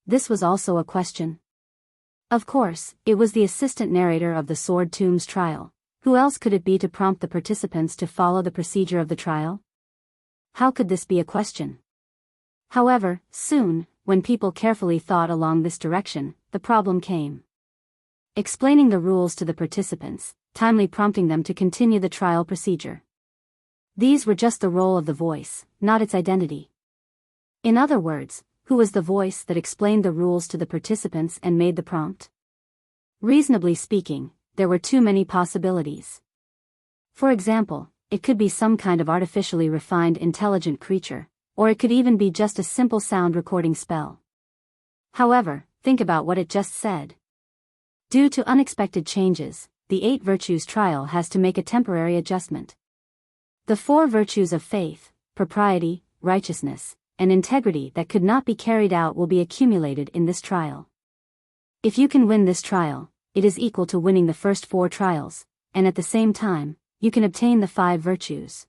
This was also a question. Of course, it was the assistant narrator of the Sword Tomb's trial. Who else could it be to prompt the participants to follow the procedure of the trial? How could this be a question? However, soon, when people carefully thought along this direction, the problem came. Explaining the rules to the participants, timely prompting them to continue the trial procedure. These were just the role of the voice, not its identity. In other words, who was the voice that explained the rules to the participants and made the prompt? Reasonably speaking, there were too many possibilities. For example, it could be some kind of artificially refined intelligent creature, or it could even be just a simple sound recording spell. However, think about what it just said. Due to unexpected changes, the 8 virtues trial has to make a temporary adjustment. The 4 virtues of faith, propriety, righteousness, and integrity that could not be carried out will be accumulated in this trial. If you can win this trial, it is equal to winning the first 4 trials, and at the same time, you can obtain the 5 virtues.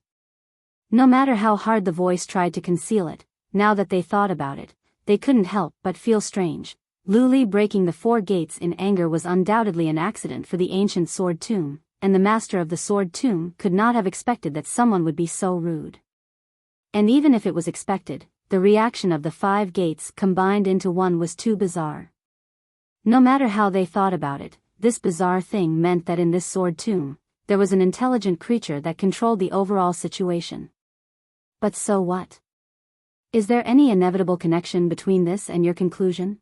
No matter how hard the voice tried to conceal it, now that they thought about it, they couldn't help but feel strange. Lu Li breaking the 4 gates in anger was undoubtedly an accident for the ancient Sword Tomb, and the master of the Sword Tomb could not have expected that someone would be so rude. And even if it was expected, the reaction of the 5 gates combined into one was too bizarre. No matter how they thought about it, this bizarre thing meant that in this Sword Tomb, there was an intelligent creature that controlled the overall situation. But so what? Is there any inevitable connection between this and your conclusion?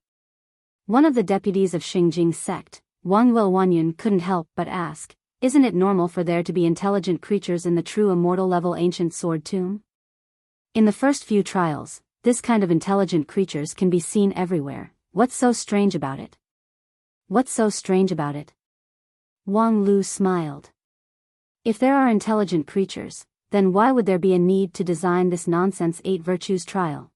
One of the deputies of Xingjing's sect, Wang Wilwanyun, couldn't help but ask, isn't it normal for there to be intelligent creatures in the true immortal level ancient Sword Tomb? In the first few trials, this kind of intelligent creatures can be seen everywhere. What's so strange about it? What's so strange about it? Wang Lu smiled. If there are intelligent creatures, then why would there be a need to design this nonsense 8 virtues trial?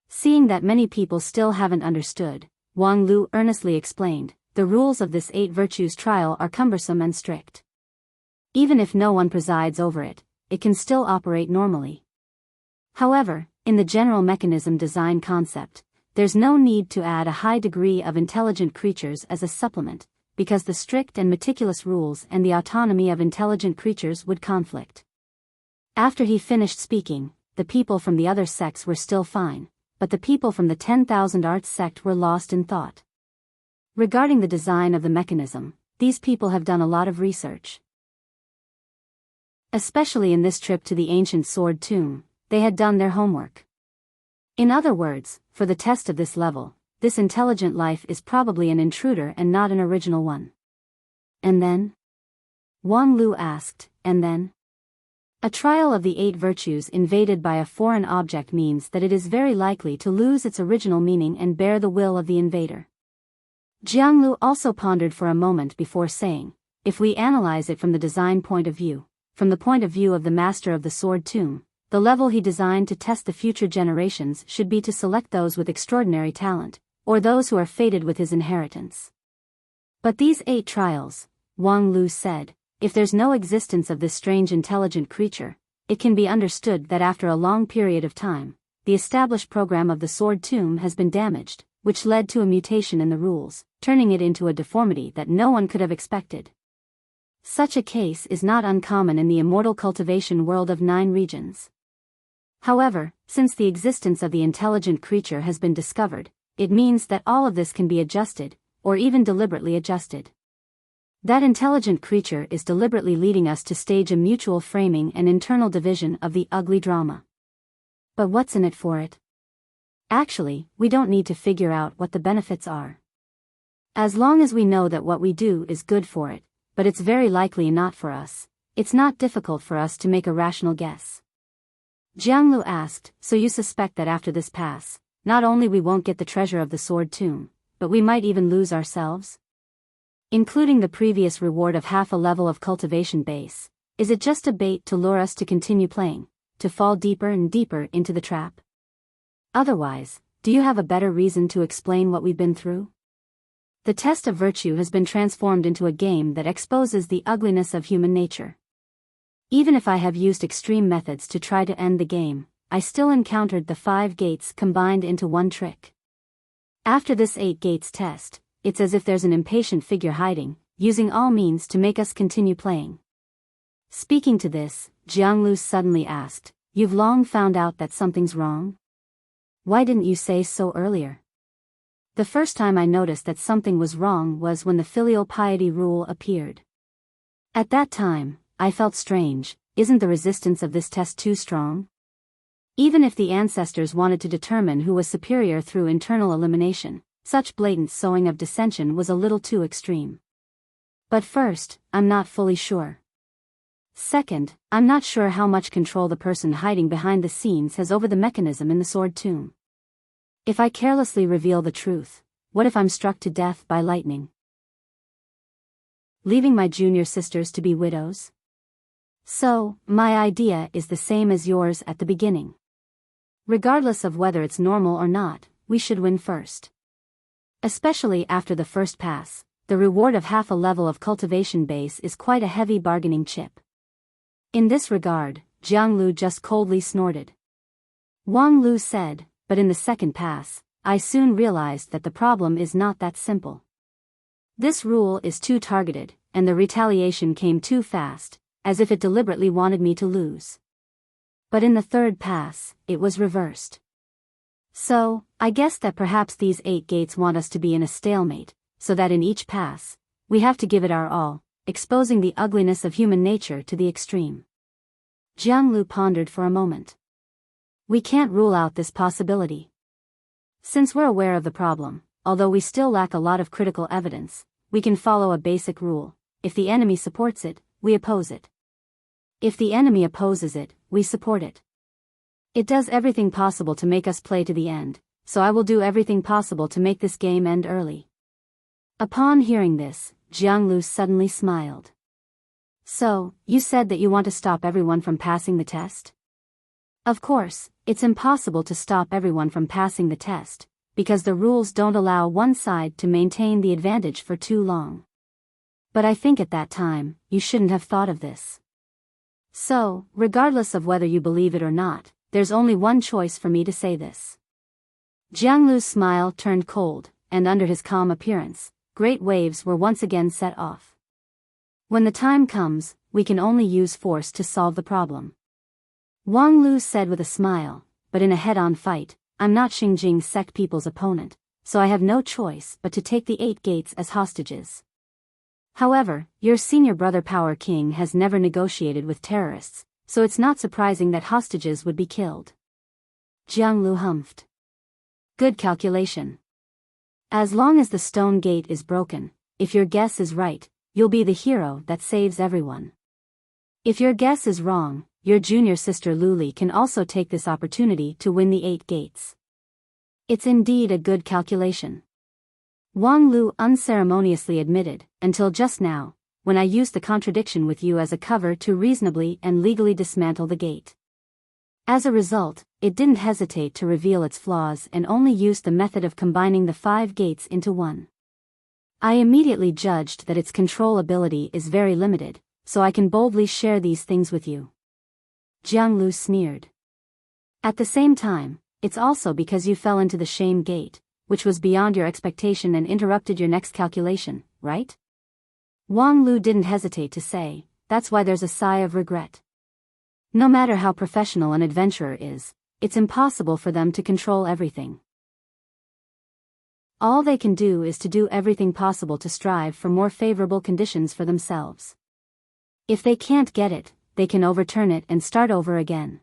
Seeing that many people still haven't understood, Wang Lu earnestly explained, the rules of this 8 virtues trial are cumbersome and strict. Even if no one presides over it, it can still operate normally. However, in the general mechanism design concept, there's no need to add a high degree of intelligent creatures as a supplement, because the strict and meticulous rules and the autonomy of intelligent creatures would conflict. After he finished speaking, the people from the other sects were still fine, but the people from the 10,000 Arts sect were lost in thought. Regarding the design of the mechanism, these people have done a lot of research. Especially in this trip to the ancient Sword Tomb, they had done their homework. In other words, for the test of this level, this intelligent life is probably an intruder and not an original one. And then? Wang Lu asked, and then? A trial of the 8 virtues invaded by a foreign object means that it is very likely to lose its original meaning and bear the will of the invader. Jiang Lu also pondered for a moment before saying, if we analyze it from the design point of view, from the point of view of the master of the Sword Tomb, the level he designed to test the future generations should be to select those with extraordinary talent, or those who are fated with his inheritance. But these 8 trials, Wang Lu said, if there's no existence of this strange intelligent creature, it can be understood that after a long period of time, the established program of the Sword Tomb has been damaged, which led to a mutation in the rules, turning it into a deformity that no one could have expected. Such a case is not uncommon in the immortal cultivation world of 9 regions. However, since the existence of the intelligent creature has been discovered, it means that all of this can be adjusted, or even deliberately adjusted. That intelligent creature is deliberately leading us to stage a mutual framing and internal division of the ugly drama. But what's in it for it? Actually, we don't need to figure out what the benefits are. As long as we know that what we do is good for it, but it's very likely not for us, it's not difficult for us to make a rational guess. Jianglu asked, so you suspect that after this pass, not only we won't get the treasure of the sword tomb, but we might even lose ourselves? Including the previous reward of half a level of cultivation base, is it just a bait to lure us to continue playing, to fall deeper and deeper into the trap? Otherwise, do you have a better reason to explain what we've been through? The test of virtue has been transformed into a game that exposes the ugliness of human nature. Even if I have used extreme methods to try to end the game, I still encountered the 5 gates combined into one trick. After this 8 gates test, it's as if there's an impatient figure hiding, using all means to make us continue playing. Speaking to this, Jianglu suddenly asked, "You've long found out that something's wrong? Why didn't you say so earlier?" The first time I noticed that something was wrong was when the filial piety rule appeared. At that time, I felt strange. Isn't the resistance of this test too strong? Even if the ancestors wanted to determine who was superior through internal elimination, such blatant sowing of dissension was a little too extreme. But first, I'm not fully sure. Second, I'm not sure how much control the person hiding behind the scenes has over the mechanism in the sword tomb. If I carelessly reveal the truth, what if I'm struck to death by lightning? Leaving my junior sisters to be widows? So, my idea is the same as yours at the beginning. Regardless of whether it's normal or not, we should win first. Especially after the first pass, the reward of half a level of cultivation base is quite a heavy bargaining chip. In this regard, Jianglu just coldly snorted. Wang Lu said, but in the second pass, I soon realized that the problem is not that simple. This rule is too targeted, and the retaliation came too fast, as if it deliberately wanted me to lose. But in the third pass, it was reversed. So, I guess that perhaps these 8 gates want us to be in a stalemate, so that in each pass, we have to give it our all, exposing the ugliness of human nature to the extreme. Jianglu pondered for a moment. We can't rule out this possibility. Since we're aware of the problem, although we still lack a lot of critical evidence, we can follow a basic rule: if the enemy supports it, we oppose it. If the enemy opposes it, we support it. It does everything possible to make us play to the end, so I will do everything possible to make this game end early. Upon hearing this, Jianglu suddenly smiled. So, you said that you want to stop everyone from passing the test? Of course, it's impossible to stop everyone from passing the test, because the rules don't allow one side to maintain the advantage for too long. But I think at that time, you shouldn't have thought of this. So, regardless of whether you believe it or not, there's only one choice for me to say this. Jianglu's smile turned cold, and under his calm appearance, great waves were once again set off. When the time comes, we can only use force to solve the problem. Wang Lu said with a smile, but in a head-on fight, I'm not Xingjing sect people's opponent, so I have no choice but to take the 8 gates as hostages. However, your senior brother Power King has never negotiated with terrorists, so it's not surprising that hostages would be killed. Jianglu humphed. Good calculation. As long as the stone gate is broken, if your guess is right, you'll be the hero that saves everyone. If your guess is wrong, your junior sister Luli can also take this opportunity to win the 8 gates. It's indeed a good calculation. Wang Lu unceremoniously admitted, until just now, when I used the contradiction with you as a cover to reasonably and legally dismantle the gate. As a result, it didn't hesitate to reveal its flaws and only used the method of combining the 5 gates into one. I immediately judged that its control ability is very limited, so I can boldly share these things with you. Jianglu sneered. At the same time, it's also because you fell into the shame gate, which was beyond your expectation and interrupted your next calculation, right? Wang Lu didn't hesitate to say, that's why there's a sigh of regret. No matter how professional an adventurer is, it's impossible for them to control everything. All they can do is to do everything possible to strive for more favorable conditions for themselves. If they can't get it, they can overturn it and start over again.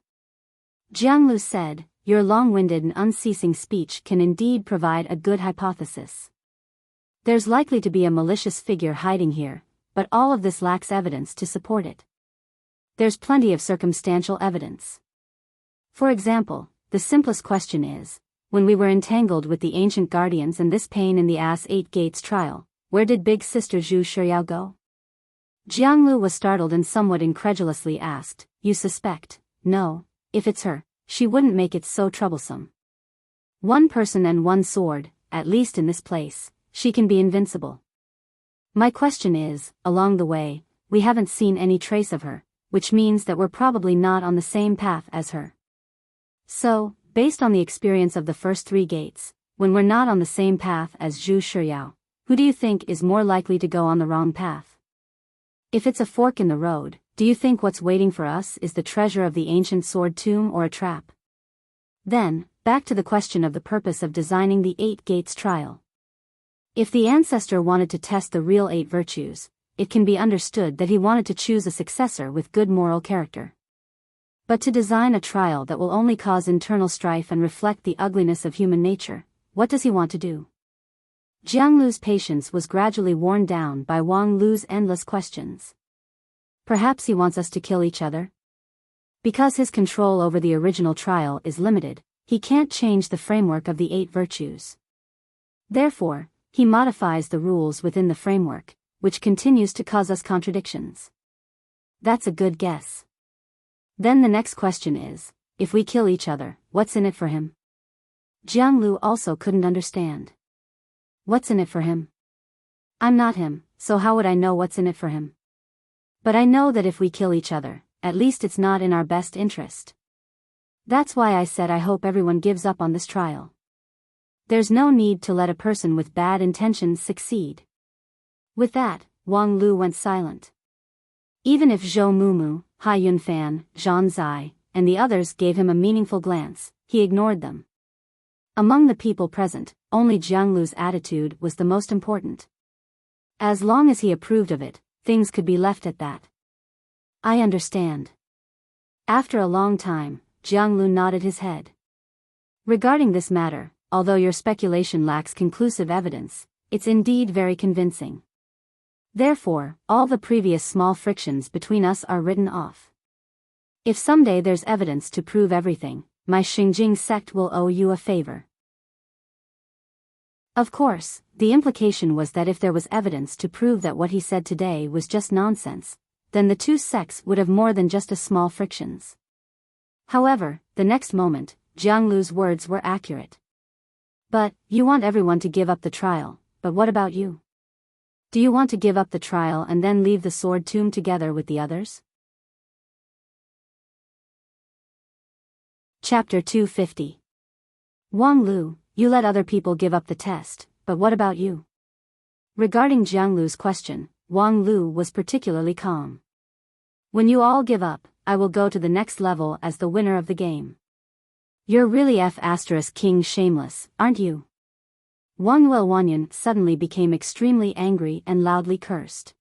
Jiang Lu said, your long-winded and unceasing speech can indeed provide a good hypothesis. There's likely to be a malicious figure hiding here, but all of this lacks evidence to support it. There's plenty of circumstantial evidence. For example, the simplest question is, when we were entangled with the ancient guardians and this pain in the ass 8 gates trial, where did big sister Zhu Shiyao go? Jiang Lu was startled and somewhat incredulously asked, you suspect? No, if it's her, she wouldn't make it so troublesome. One person and one sword, at least in this place, she can be invincible. My question is, along the way, we haven't seen any trace of her, which means that we're probably not on the same path as her. So, based on the experience of the first 3 gates, when we're not on the same path as Zhu Shiyao, who do you think is more likely to go on the wrong path? If it's a fork in the road, do you think what's waiting for us is the treasure of the ancient sword tomb or a trap? Then, back to the question of the purpose of designing the 8 gates trial. If the ancestor wanted to test the real 8 virtues, it can be understood that he wanted to choose a successor with good moral character. But to design a trial that will only cause internal strife and reflect the ugliness of human nature, what does he want to do? Jiang Lu's patience was gradually worn down by Wang Lu's endless questions. Perhaps he wants us to kill each other? Because his control over the original trial is limited, he can't change the framework of the 8 virtues. Therefore, he modifies the rules within the framework, which continues to cause us contradictions. That's a good guess. Then the next question is, if we kill each other, what's in it for him? Jiang Lu also couldn't understand. What's in it for him? I'm not him, so how would I know what's in it for him? But I know that if we kill each other, at least it's not in our best interest. That's why I said I hope everyone gives up on this trial. There's no need to let a person with bad intentions succeed. With that, Wang Lu went silent. Even if Zhou Mumu, Hai Yunfan, Zhang Zai, and the others gave him a meaningful glance, he ignored them. Among the people present, only Jiang Lu's attitude was the most important. As long as he approved of it, things could be left at that. I understand. After a long time, Jiang Lu nodded his head. Regarding this matter, although your speculation lacks conclusive evidence, it's indeed very convincing. Therefore, all the previous small frictions between us are written off. If someday there's evidence to prove everything, my Xingjing sect will owe you a favor. Of course, the implication was that if there was evidence to prove that what he said today was just nonsense, then the 2 sects would have more than just a small frictions. However, the next moment, Jiang Lu's words were accurate. But, you want everyone to give up the trial, but what about you? Do you want to give up the trial and then leave the sword tomb together with the others? Chapter 250. Wang Lu, you let other people give up the test, but what about you? Regarding Jiang Lu's question, Wang Lu was particularly calm. When you all give up, I will go to the next level as the winner of the game. You're really King shameless, aren't you? Wang Luowanyan suddenly became extremely angry and loudly cursed.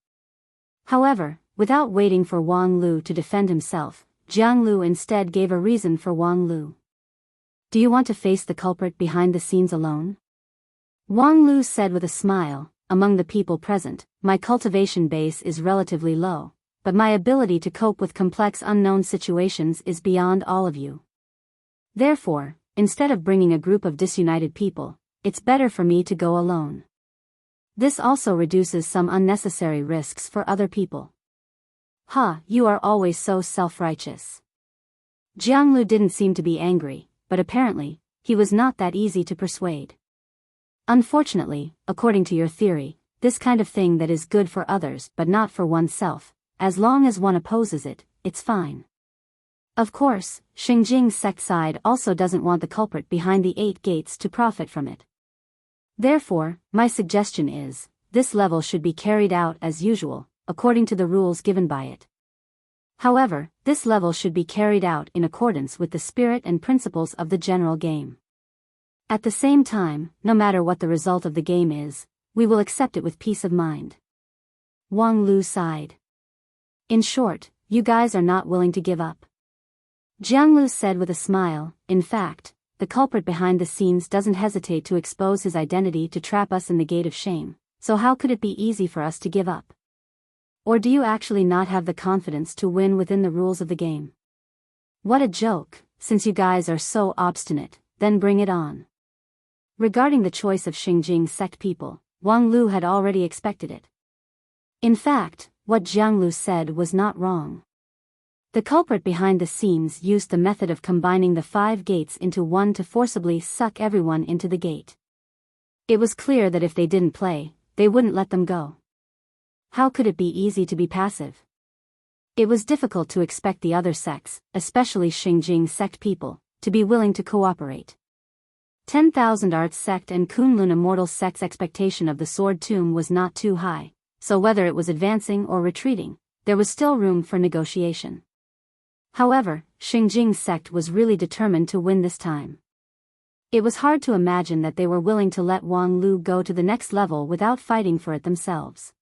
However, without waiting for Wang Lu to defend himself, Jiang Lu instead gave a reason for Wang Lu. Do you want to face the culprit behind the scenes alone? Wang Lu said with a smile, among the people present, my cultivation base is relatively low, but my ability to cope with complex unknown situations is beyond all of you. Therefore, instead of bringing a group of disunited people, it's better for me to go alone. This also reduces some unnecessary risks for other people. You are always so self-righteous. Jiang Lu didn't seem to be angry, but apparently, he was not that easy to persuade. Unfortunately, according to your theory, this kind of thing that is good for others but not for oneself, as long as one opposes it, it's fine. Of course, Xingjing's sect side also doesn't want the culprit behind the 8 gates to profit from it. Therefore, my suggestion is, this level should be carried out as usual, according to the rules given by it. However, this level should be carried out in accordance with the spirit and principles of the general game. At the same time, no matter what the result of the game is, we will accept it with peace of mind. Wang Lu sighed. In short, you guys are not willing to give up. Jiang Lu said with a smile, in fact, the culprit behind the scenes doesn't hesitate to expose his identity to trap us in the gate of shame, so how could it be easy for us to give up? Or do you actually not have the confidence to win within the rules of the game? What a joke, since you guys are so obstinate, then bring it on. Regarding the choice of Xingjing sect people, Wang Lu had already expected it. In fact, what Jiang Lu said was not wrong. The culprit behind the scenes used the method of combining the 5 gates into one to forcibly suck everyone into the gate. It was clear that if they didn't play, they wouldn't let them go. How could it be easy to be passive? It was difficult to expect the other sects, especially Xingjing sect people, to be willing to cooperate. 10,000 Arts sect and Kunlun Immortal sect's expectation of the Sword Tomb was not too high, so whether it was advancing or retreating, there was still room for negotiation. However, Xingjing sect was really determined to win this time. It was hard to imagine that they were willing to let Wang Lu go to the next level without fighting for it themselves.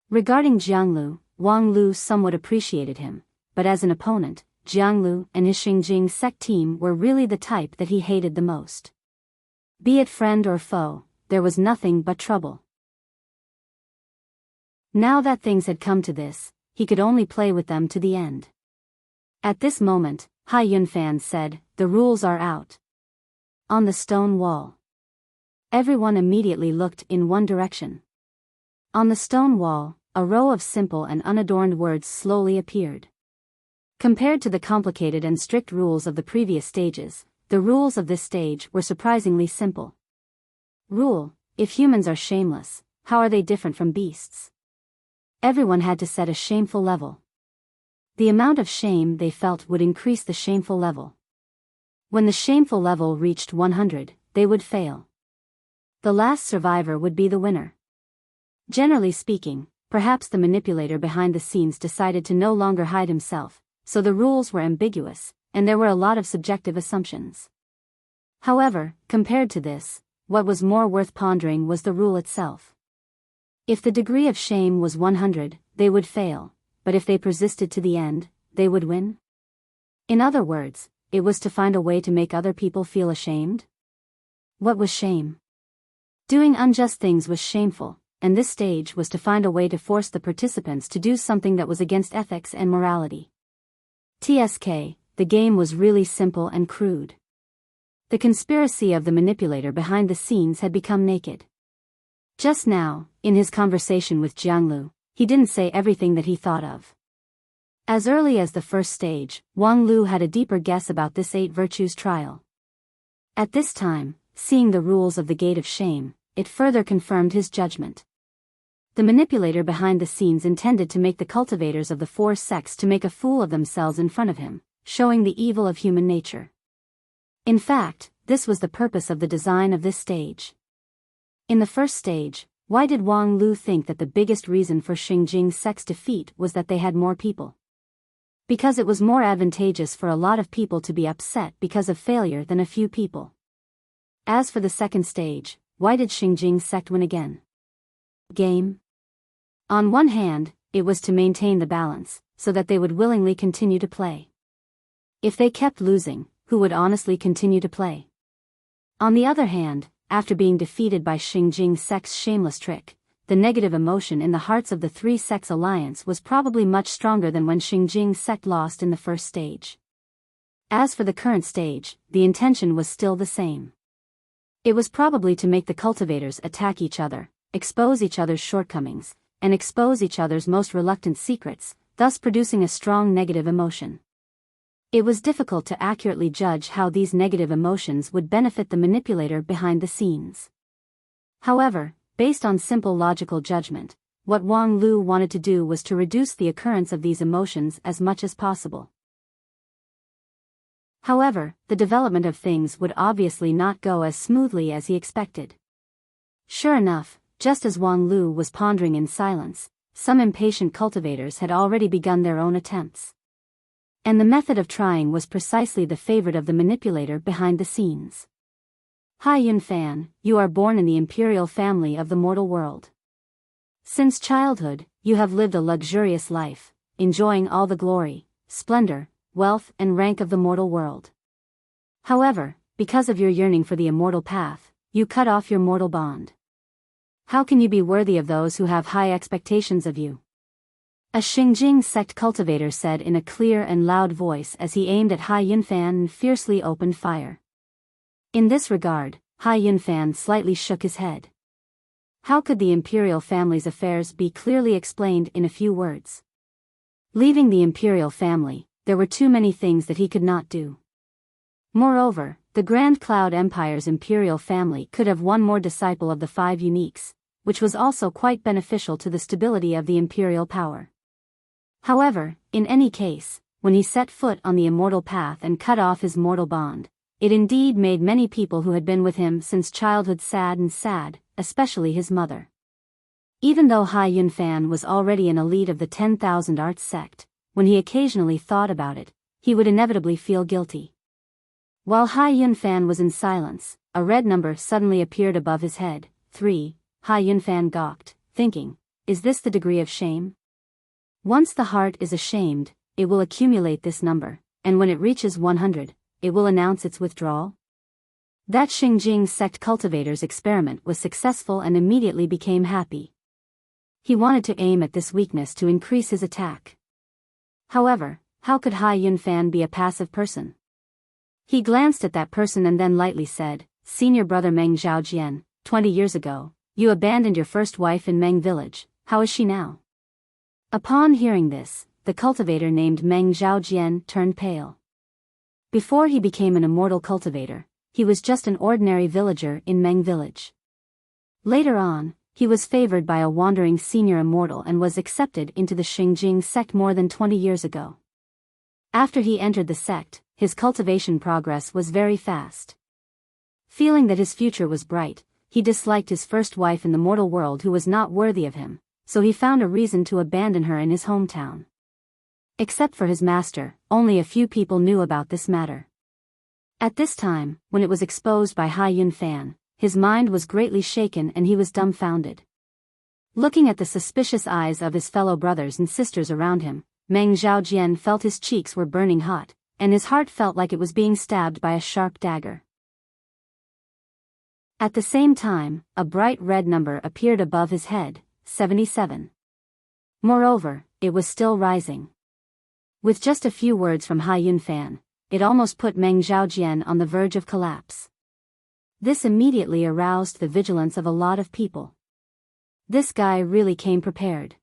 Regarding Jiang Lu, Wang Lu somewhat appreciated him, but as an opponent, Jiang Lu and his Xingjing sect team were really the type that he hated the most. Be it friend or foe, there was nothing but trouble. Now that things had come to this, he could only play with them to the end. At this moment, Hai Yunfan said, "The rules are out." On the stone wall. Everyone immediately looked in one direction. On the stone wall, a row of simple and unadorned words slowly appeared. Compared to the complicated and strict rules of the previous stages, the rules of this stage were surprisingly simple. Rule: if humans are shameless, how are they different from beasts? Everyone had to set a shameful level. The amount of shame they felt would increase the shameful level. When the shameful level reached 100, they would fail. The last survivor would be the winner. Generally speaking, perhaps the manipulator behind the scenes decided to no longer hide himself, so the rules were ambiguous, and there were a lot of subjective assumptions. However, compared to this, what was more worth pondering was the rule itself. If the degree of shame was 100, they would fail, but if they persisted to the end, they would win? In other words, it was to find a way to make other people feel ashamed? What was shame? Doing unjust things was shameful, and this stage was to find a way to force the participants to do something that was against ethics and morality. TSK, the game was really simple and crude. The conspiracy of the manipulator behind the scenes had become naked. Just now, in his conversation with Jiang Lu, he didn't say everything that he thought of. As early as the first stage, Wang Lu had a deeper guess about this 8 virtues trial. At this time, seeing the rules of the Gate of Shame, it further confirmed his judgment. The manipulator behind the scenes intended to make the cultivators of the 4 sects to make a fool of themselves in front of him, showing the evil of human nature. In fact, this was the purpose of the design of this stage. In the first stage, why did Wang Lu think that the biggest reason for Xingjing sect's defeat was that they had more people? Because it was more advantageous for a lot of people to be upset because of failure than a few people. As for the second stage, why did Xingjing sect win again? Game. On one hand, it was to maintain the balance, so that they would willingly continue to play. If they kept losing, who would honestly continue to play? On the other hand, after being defeated by Xingjing sect's shameless trick, the negative emotion in the hearts of the 3 sects alliance was probably much stronger than when Xingjing sect lost in the first stage. As for the current stage, the intention was still the same. It was probably to make the cultivators attack each other, expose each other's shortcomings, and expose each other's most reluctant secrets, thus producing a strong negative emotion. It was difficult to accurately judge how these negative emotions would benefit the manipulator behind the scenes. However, based on simple logical judgment, what Wang Lu wanted to do was to reduce the occurrence of these emotions as much as possible. However, the development of things would obviously not go as smoothly as he expected. Sure enough, just as Wang Lu was pondering in silence, some impatient cultivators had already begun their own attempts. And the method of trying was precisely the favorite of the manipulator behind the scenes. Hai Yunfan, you are born in the imperial family of the mortal world. Since childhood, you have lived a luxurious life, enjoying all the glory, splendor, wealth and rank of the mortal world. However, because of your yearning for the immortal path, you cut off your mortal bond. How can you be worthy of those who have high expectations of you? A Xingjing sect cultivator said in a clear and loud voice as he aimed at Hai Yunfan and fiercely opened fire. In this regard, Hai Yunfan slightly shook his head. How could the imperial family's affairs be clearly explained in a few words? Leaving the imperial family, there were too many things that he could not do. Moreover, the Grand Cloud Empire's imperial family could have one more disciple of the 5 uniques, which was also quite beneficial to the stability of the imperial power. However, in any case, when he set foot on the immortal path and cut off his mortal bond, it indeed made many people who had been with him since childhood sad, especially his mother. Even though Hai Yunfan was already an elite of the 10,000 Arts sect, when he occasionally thought about it, he would inevitably feel guilty. While Hai Yunfan was in silence, a red number suddenly appeared above his head, 3. Hai Yunfan gawked, thinking, is this the degree of shame? Once the heart is ashamed, it will accumulate this number, and when it reaches 100, it will announce its withdrawal. That Xingjing sect cultivator's experiment was successful and immediately became happy. He wanted to aim at this weakness to increase his attack. However, how could Hai Yunfan be a passive person? He glanced at that person and then lightly said, Senior brother Meng Zhaojian, 20 years ago, you abandoned your first wife in Meng village, how is she now? Upon hearing this, the cultivator named Meng Zhaojian turned pale. Before he became an immortal cultivator, he was just an ordinary villager in Meng village. Later on, he was favored by a wandering senior immortal and was accepted into the Xingjing sect more than 20 years ago. After he entered the sect, his cultivation progress was very fast. Feeling that his future was bright, he disliked his first wife in the mortal world who was not worthy of him, so he found a reason to abandon her in his hometown. Except for his master, only a few people knew about this matter. At this time, when it was exposed by Hai Yunfan, his mind was greatly shaken and he was dumbfounded. Looking at the suspicious eyes of his fellow brothers and sisters around him, Meng Zhaojian felt his cheeks were burning hot, and his heart felt like it was being stabbed by a sharp dagger. At the same time, a bright red number appeared above his head, 77. Moreover, it was still rising. With just a few words from Hai Yunfan, it almost put Meng Zhaojian on the verge of collapse. This immediately aroused the vigilance of a lot of people. This guy really came prepared.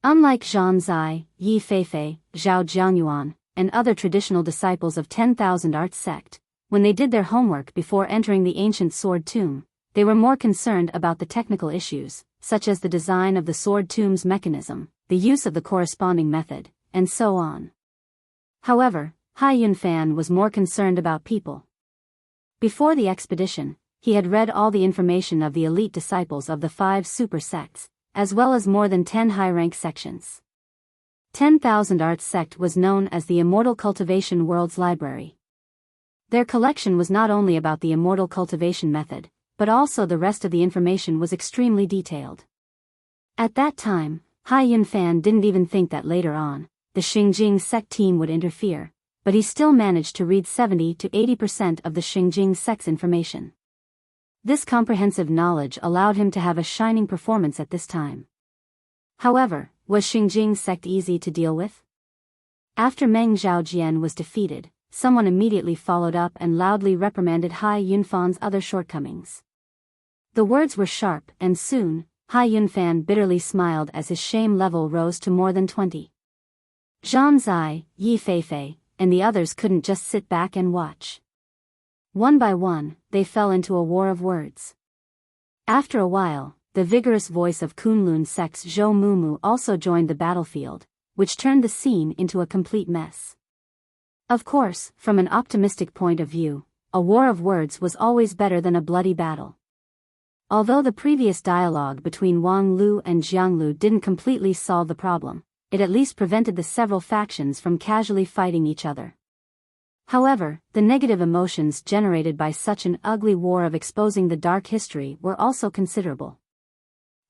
Unlike Zhan Zai, Yi Feifei, Zhao Jiangyuan, and other traditional disciples of 10,000 Arts sect, when they did their homework before entering the ancient sword tomb, they were more concerned about the technical issues, such as the design of the sword tomb's mechanism, the use of the corresponding method, and so on. However, Hai Yunfan was more concerned about people. Before the expedition, he had read all the information of the elite disciples of the 5 super sects, as well as more than 10 high-rank sections. 10,000 Arts sect was known as the Immortal Cultivation World's Library. Their collection was not only about the immortal cultivation method, but also the rest of the information was extremely detailed. At that time, Hai Yunfan didn't even think that later on, the Xingjing sect team would interfere, but he still managed to read 70 to 80% of the Xingjing sect's information. This comprehensive knowledge allowed him to have a shining performance at this time. However, was Xingjing sect easy to deal with? After Meng Zhaojian was defeated, someone immediately followed up and loudly reprimanded Hai Yunfan's other shortcomings. The words were sharp, and soon, Hai Yunfan bitterly smiled as his shame level rose to more than 20. Zhan Zai, Yi Feifei, and the others couldn't just sit back and watch. One by one, they fell into a war of words. After a while, the vigorous voice of Kunlun sect's Zhou Mumu also joined the battlefield, which turned the scene into a complete mess. Of course, from an optimistic point of view, a war of words was always better than a bloody battle. Although the previous dialogue between Wang Lu and Jiang Lu didn't completely solve the problem, it at least prevented the several factions from casually fighting each other. However, the negative emotions generated by such an ugly war of exposing the dark history were also considerable.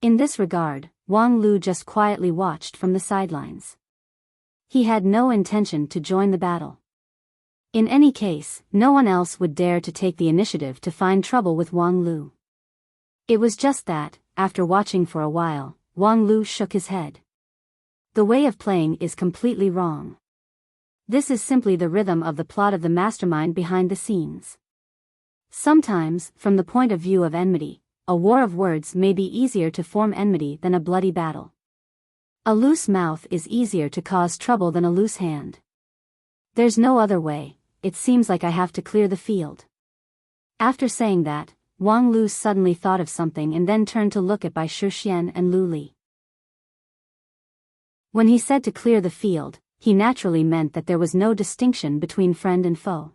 In this regard, Wang Lu just quietly watched from the sidelines. He had no intention to join the battle. In any case, no one else would dare to take the initiative to find trouble with Wang Lu. It was just that, after watching for a while, Wang Lu shook his head. The way of playing is completely wrong. This is simply the rhythm of the plot of the mastermind behind the scenes. Sometimes, from the point of view of enmity, a war of words may be easier to form enmity than a bloody battle. A loose mouth is easier to cause trouble than a loose hand. There's no other way, it seems like I have to clear the field. After saying that, Wang Lu suddenly thought of something and then turned to look at Bai Shixian and Lu Li. When he said to clear the field, he naturally meant that there was no distinction between friend and foe.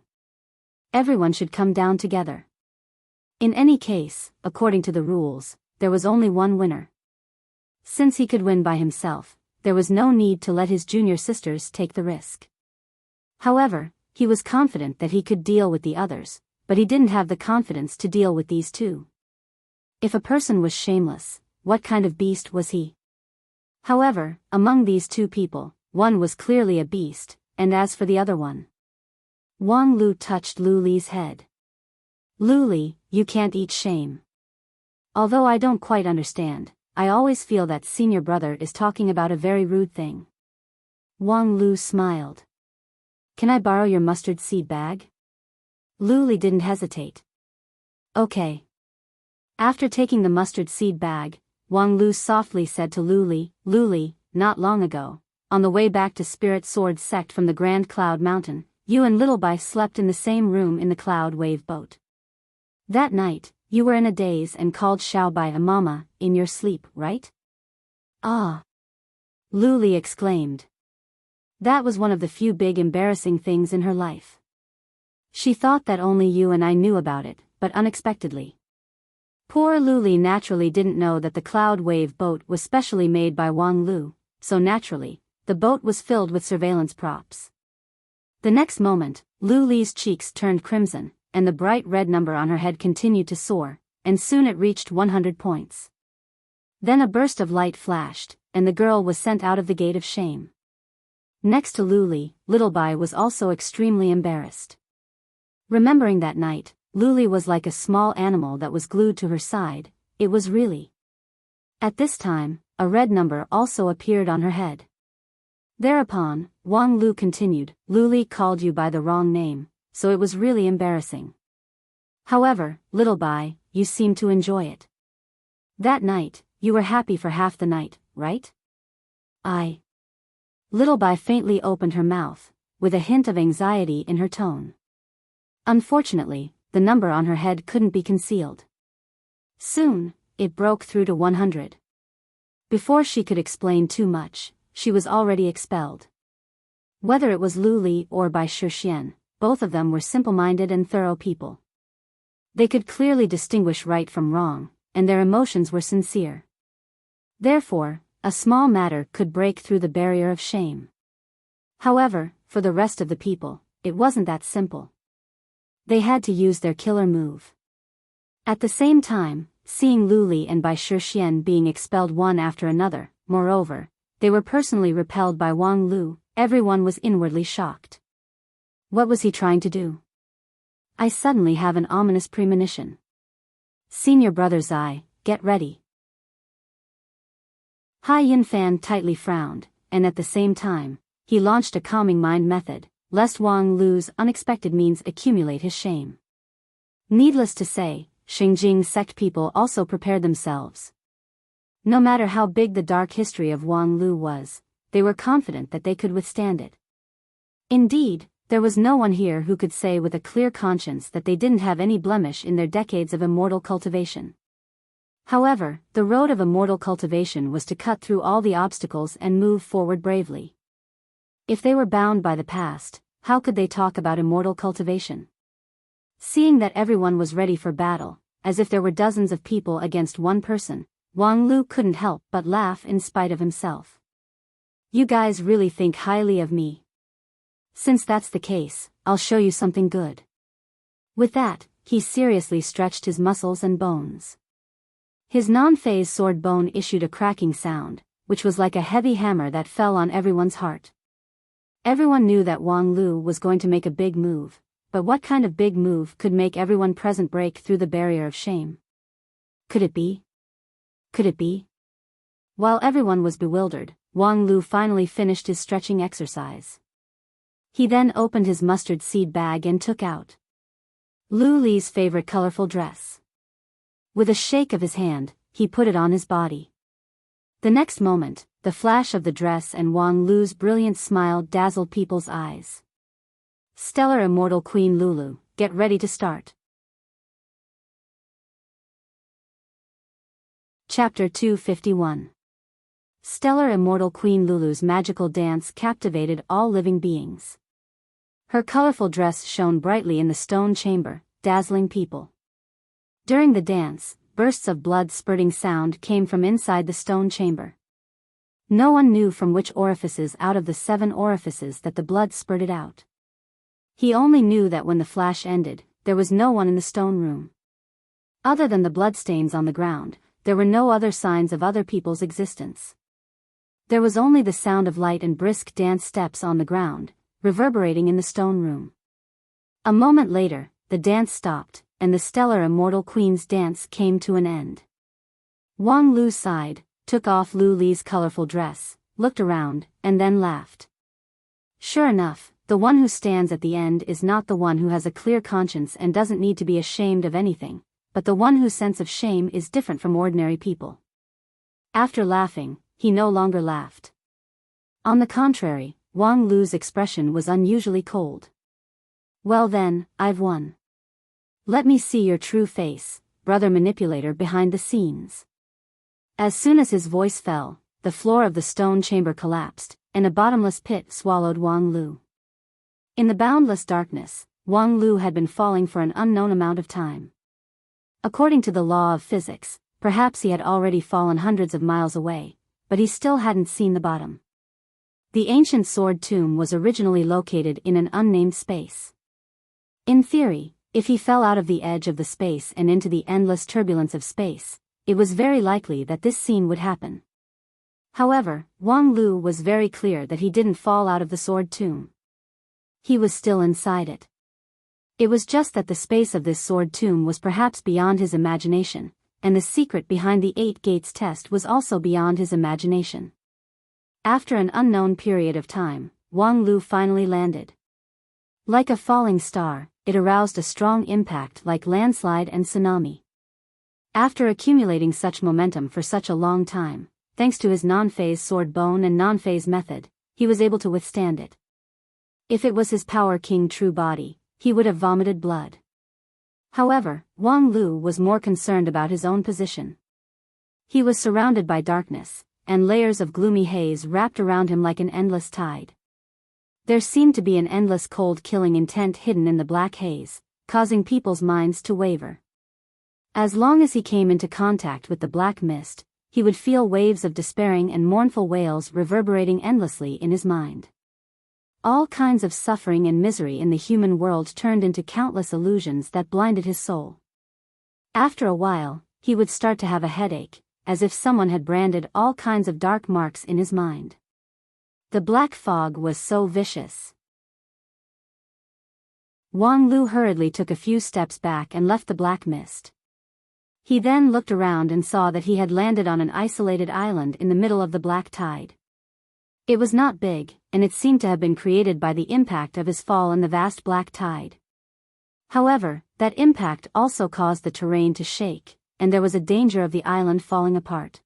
Everyone should come down together. In any case, according to the rules, there was only one winner. Since he could win by himself, there was no need to let his junior sisters take the risk. However, he was confident that he could deal with the others, but he didn't have the confidence to deal with these two. If a person was shameless, what kind of beast was he? However, among these two people, one was clearly a beast, and as for the other one. Wang Lu touched Lu Li's head. Lu Li, you can't eat shame. Although I don't quite understand, I always feel that senior brother is talking about a very rude thing. Wang Lu smiled. Can I borrow your mustard seed bag? Lu Li didn't hesitate. Okay. After taking the mustard seed bag, Wang Lu softly said to Lu Li, not long ago, on the way back to Spirit Sword Sect from the Grand Cloud Mountain, you and Little Bai slept in the same room in the Cloud Wave boat. That night, you were in a daze and called Xiao Bai a mama, in your sleep, right? Ah! Lu Li exclaimed. That was one of the few big embarrassing things in her life. She thought that only you and I knew about it, but unexpectedly. Poor Lu Li naturally didn't know that the Cloud Wave boat was specially made by Wang Lu, so naturally, the boat was filled with surveillance props. The next moment, Lu Li's cheeks turned crimson, and the bright red number on her head continued to soar, and soon it reached 100 points. Then a burst of light flashed, and the girl was sent out of the gate of shame. Next to Lu Li, Little Bai was also extremely embarrassed. Remembering that night, Lu Li was like a small animal that was glued to her side, it was really. At this time, a red number also appeared on her head. Thereupon, Wang Lu continued, Lu Li called you by the wrong name, so it was really embarrassing. However, Little Bai, you seemed to enjoy it. That night, you were happy for half the night, right? Little Bai faintly opened her mouth, with a hint of anxiety in her tone. Unfortunately, the number on her head couldn't be concealed. Soon, it broke through to 100. Before she could explain too much, she was already expelled. Whether it was Lu Li or Bai Shixian, both of them were simple-minded and thorough people. They could clearly distinguish right from wrong, and their emotions were sincere. Therefore, a small matter could break through the barrier of shame. However, for the rest of the people, it wasn't that simple. They had to use their killer move. At the same time, seeing Lu Li and Bai Shixian being expelled one after another, moreover, they were personally repelled by Wang Lu, everyone was inwardly shocked. What was he trying to do? I suddenly have an ominous premonition. Senior brother's eye, get ready. Hai Yinfan tightly frowned, and at the same time, he launched a calming mind method, lest Wang Lu's unexpected means accumulate his shame. Needless to say, Xingjing sect people also prepared themselves. No matter how big the dark history of Wang Lu was, they were confident that they could withstand it. Indeed, there was no one here who could say with a clear conscience that they didn't have any blemish in their decades of immortal cultivation. However, the road of immortal cultivation was to cut through all the obstacles and move forward bravely. If they were bound by the past, how could they talk about immortal cultivation? Seeing that everyone was ready for battle, as if there were dozens of people against one person, Wang Lu couldn't help but laugh in spite of himself. You guys really think highly of me. Since that's the case, I'll show you something good. With that, he seriously stretched his muscles and bones. His non-phase sword bone issued a cracking sound, which was like a heavy hammer that fell on everyone's heart. Everyone knew that Wang Lu was going to make a big move, but what kind of big move could make everyone present break through the barrier of shame? Could it be? Could it be? While everyone was bewildered, Wang Lu finally finished his stretching exercise. He then opened his mustard seed bag and took out Lu Li's favorite colorful dress. With a shake of his hand, he put it on his body. The next moment, the flash of the dress and Wang Lu's brilliant smile dazzled people's eyes. Stellar Immortal Queen Lulu, get ready to start. Chapter 251. Stellar Immortal Queen Lulu's magical dance captivated all living beings. Her colorful dress shone brightly in the stone chamber, dazzling people. During the dance, bursts of blood-spurting sound came from inside the stone chamber. No one knew from which orifices out of the 7 orifices that the blood spurted out. He only knew that when the flash ended, there was no one in the stone room. Other than the bloodstains on the ground, there were no other signs of other people's existence. There was only the sound of light and brisk dance steps on the ground, reverberating in the stone room. A moment later, the dance stopped, and the Stellar Immortal Queen's dance came to an end. Wang Lu sighed, took off Lu Li's colorful dress, looked around, and then laughed. Sure enough, the one who stands at the end is not the one who has a clear conscience and doesn't need to be ashamed of anything, but the one whose sense of shame is different from ordinary people. After laughing, he no longer laughed. On the contrary, Wang Lu's expression was unusually cold. Well then, I've won. Let me see your true face, brother manipulator behind the scenes. As soon as his voice fell, the floor of the stone chamber collapsed, and a bottomless pit swallowed Wang Lu. In the boundless darkness, Wang Lu had been falling for an unknown amount of time. According to the law of physics, perhaps he had already fallen hundreds of miles away, but he still hadn't seen the bottom. The ancient sword tomb was originally located in an unnamed space. In theory, if he fell out of the edge of the space and into the endless turbulence of space, it was very likely that this scene would happen. However, Wang Lu was very clear that he didn't fall out of the sword tomb. He was still inside it. It was just that the space of this sword tomb was perhaps beyond his imagination, and the secret behind the 8 gates test was also beyond his imagination. After an unknown period of time, Wang Lu finally landed. Like a falling star, it aroused a strong impact like landslide and tsunami. After accumulating such momentum for such a long time, thanks to his non-phase sword bone and non-phase method, he was able to withstand it. If it was his Power King true body, he would have vomited blood. However, Wang Lu was more concerned about his own position. He was surrounded by darkness, and layers of gloomy haze wrapped around him like an endless tide. There seemed to be an endless cold killing intent hidden in the black haze, causing people's minds to waver. As long as he came into contact with the black mist, he would feel waves of despairing and mournful wails reverberating endlessly in his mind. All kinds of suffering and misery in the human world turned into countless illusions that blinded his soul. After a while, he would start to have a headache, as if someone had branded all kinds of dark marks in his mind. The black fog was so vicious. Wang Lu hurriedly took a few steps back and left the black mist. He then looked around and saw that he had landed on an isolated island in the middle of the black tide. It was not big, and it seemed to have been created by the impact of his fall in the vast black tide. However, that impact also caused the terrain to shake, and there was a danger of the island falling apart.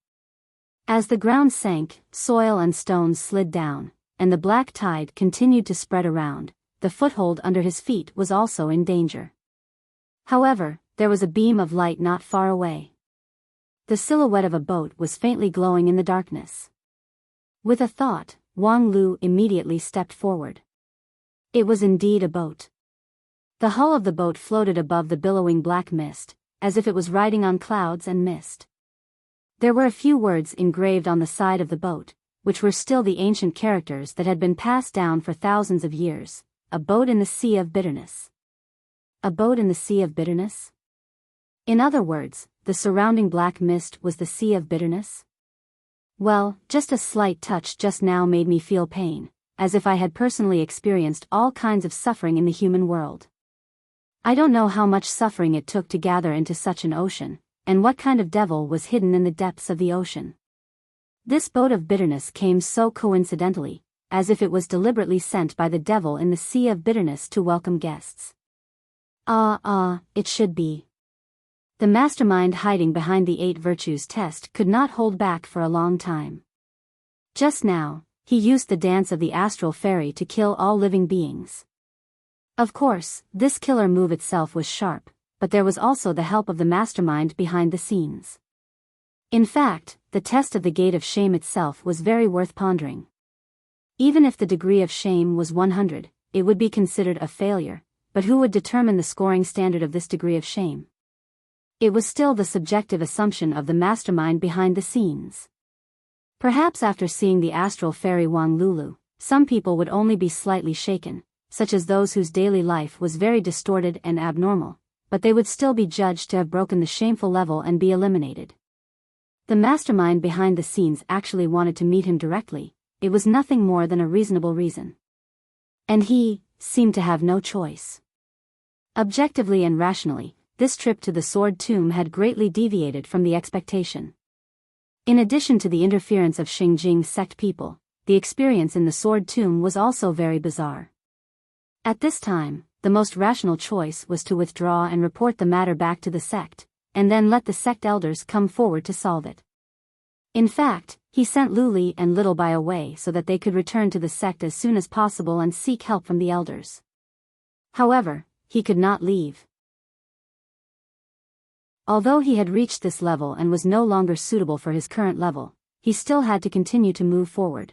As the ground sank, soil and stones slid down, and the black tide continued to spread around, the foothold under his feet was also in danger. However, there was a beam of light not far away. The silhouette of a boat was faintly glowing in the darkness. With a thought, Wang Lu immediately stepped forward. It was indeed a boat. The hull of the boat floated above the billowing black mist, as if it was riding on clouds and mist. There were a few words engraved on the side of the boat, which were still the ancient characters that had been passed down for thousands of years: a boat in the sea of bitterness. A boat in the sea of bitterness? In other words, the surrounding black mist was the sea of bitterness? Well, just a slight touch just now made me feel pain, as if I had personally experienced all kinds of suffering in the human world. I don't know how much suffering it took to gather into such an ocean, and what kind of devil was hidden in the depths of the ocean. This boat of bitterness came so coincidentally, as if it was deliberately sent by the devil in the sea of bitterness to welcome guests. It should be. The mastermind hiding behind the 8 virtues test could not hold back for a long time. Just now, he used the dance of the astral fairy to kill all living beings. Of course, this killer move itself was sharp, but there was also the help of the mastermind behind the scenes. In fact, the test of the gate of shame itself was very worth pondering. Even if the degree of shame was 100, it would be considered a failure, but who would determine the scoring standard of this degree of shame? It was still the subjective assumption of the mastermind behind the scenes. Perhaps after seeing the astral fairy Wang Lulu, some people would only be slightly shaken, such as those whose daily life was very distorted and abnormal, but they would still be judged to have broken the shameful level and be eliminated. The mastermind behind the scenes actually wanted to meet him directly. It was nothing more than a reasonable reason. And he seemed to have no choice. Objectively and rationally, this trip to the Sword Tomb had greatly deviated from the expectation. In addition to the interference of Xingjing sect people, the experience in the Sword Tomb was also very bizarre. At this time, the most rational choice was to withdraw and report the matter back to the sect, and then let the sect elders come forward to solve it. In fact, he sent Luli and Little Bai away so that they could return to the sect as soon as possible and seek help from the elders. However, he could not leave. Although he had reached this level and was no longer suitable for his current level, he still had to continue to move forward.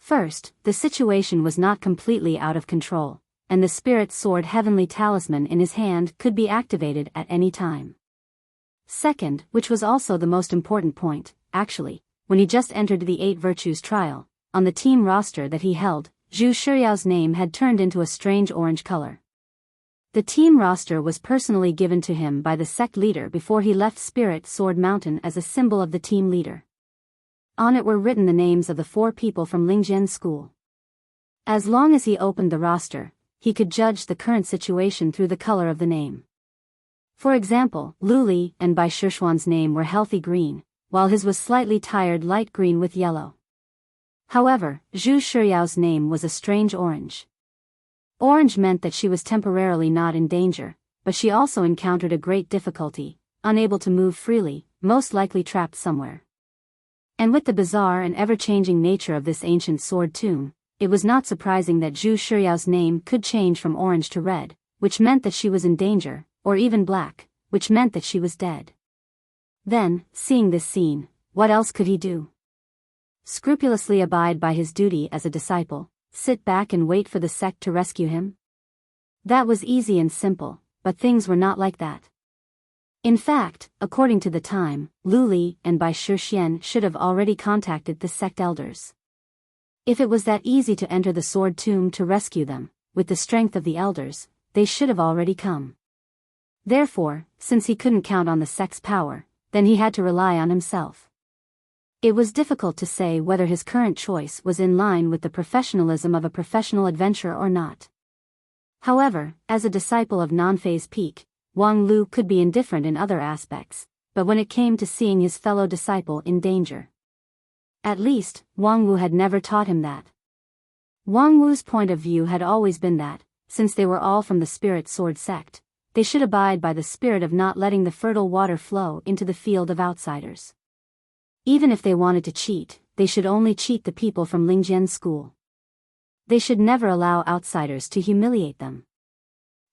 First, the situation was not completely out of control, and the spirit sword heavenly talisman in his hand could be activated at any time. Second, which was also the most important point, actually, when he just entered the 8 virtues trial, on the team roster that he held, Zhu Shiyao's name had turned into a strange orange color. The team roster was personally given to him by the sect leader before he left Spirit Sword Mountain as a symbol of the team leader. On it were written the names of the 4 people from Lingjian school. As long as he opened the roster, he could judge the current situation through the color of the name. For example, Luli and Bai Shishuan's name were healthy green, while his was slightly tired light green with yellow. However, Zhu Shiyao's name was a strange orange. Orange meant that she was temporarily not in danger, but she also encountered a great difficulty, unable to move freely, most likely trapped somewhere. And with the bizarre and ever-changing nature of this ancient sword tomb, it was not surprising that Zhu Shiyao's name could change from orange to red, which meant that she was in danger, or even black, which meant that she was dead. Then, seeing this scene, what else could he do? Scrupulously abide by his duty as a disciple, sit back and wait for the sect to rescue him? That was easy and simple, but things were not like that. In fact, according to the time, Luli and Bai Shixian should have already contacted the sect elders. If it was that easy to enter the sword tomb to rescue them, with the strength of the elders, they should have already come. Therefore, since he couldn't count on the sect's power, then he had to rely on himself. It was difficult to say whether his current choice was in line with the professionalism of a professional adventurer or not. However, as a disciple of Non-Phase Peak, Wang Lu could be indifferent in other aspects, but when it came to seeing his fellow disciple in danger. At least, Wang Wu had never taught him that. Wang Wu's point of view had always been that, since they were all from the Spirit Sword sect, they should abide by the spirit of not letting the fertile water flow into the field of outsiders. Even if they wanted to cheat, they should only cheat the people from Lingjian school. They should never allow outsiders to humiliate them.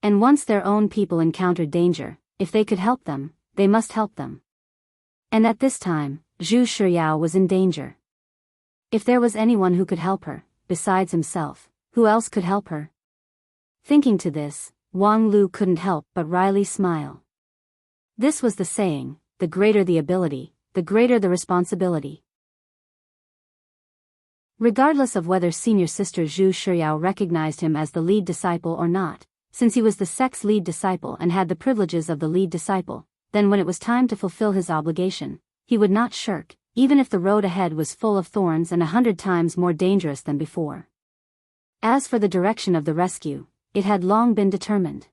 And once their own people encountered danger, if they could help them, they must help them. And at this time, Zhu Shiyao was in danger. If there was anyone who could help her, besides himself, who else could help her? Thinking to this, Wang Lu couldn't help but wryly smile. This was the saying, the greater the ability, the greater the responsibility. Regardless of whether senior sister Zhu Shiyao recognized him as the lead disciple or not, since he was the sect's lead disciple and had the privileges of the lead disciple, then when it was time to fulfill his obligation, he would not shirk, even if the road ahead was full of thorns and 100 times more dangerous than before. As for the direction of the rescue, it had long been determined.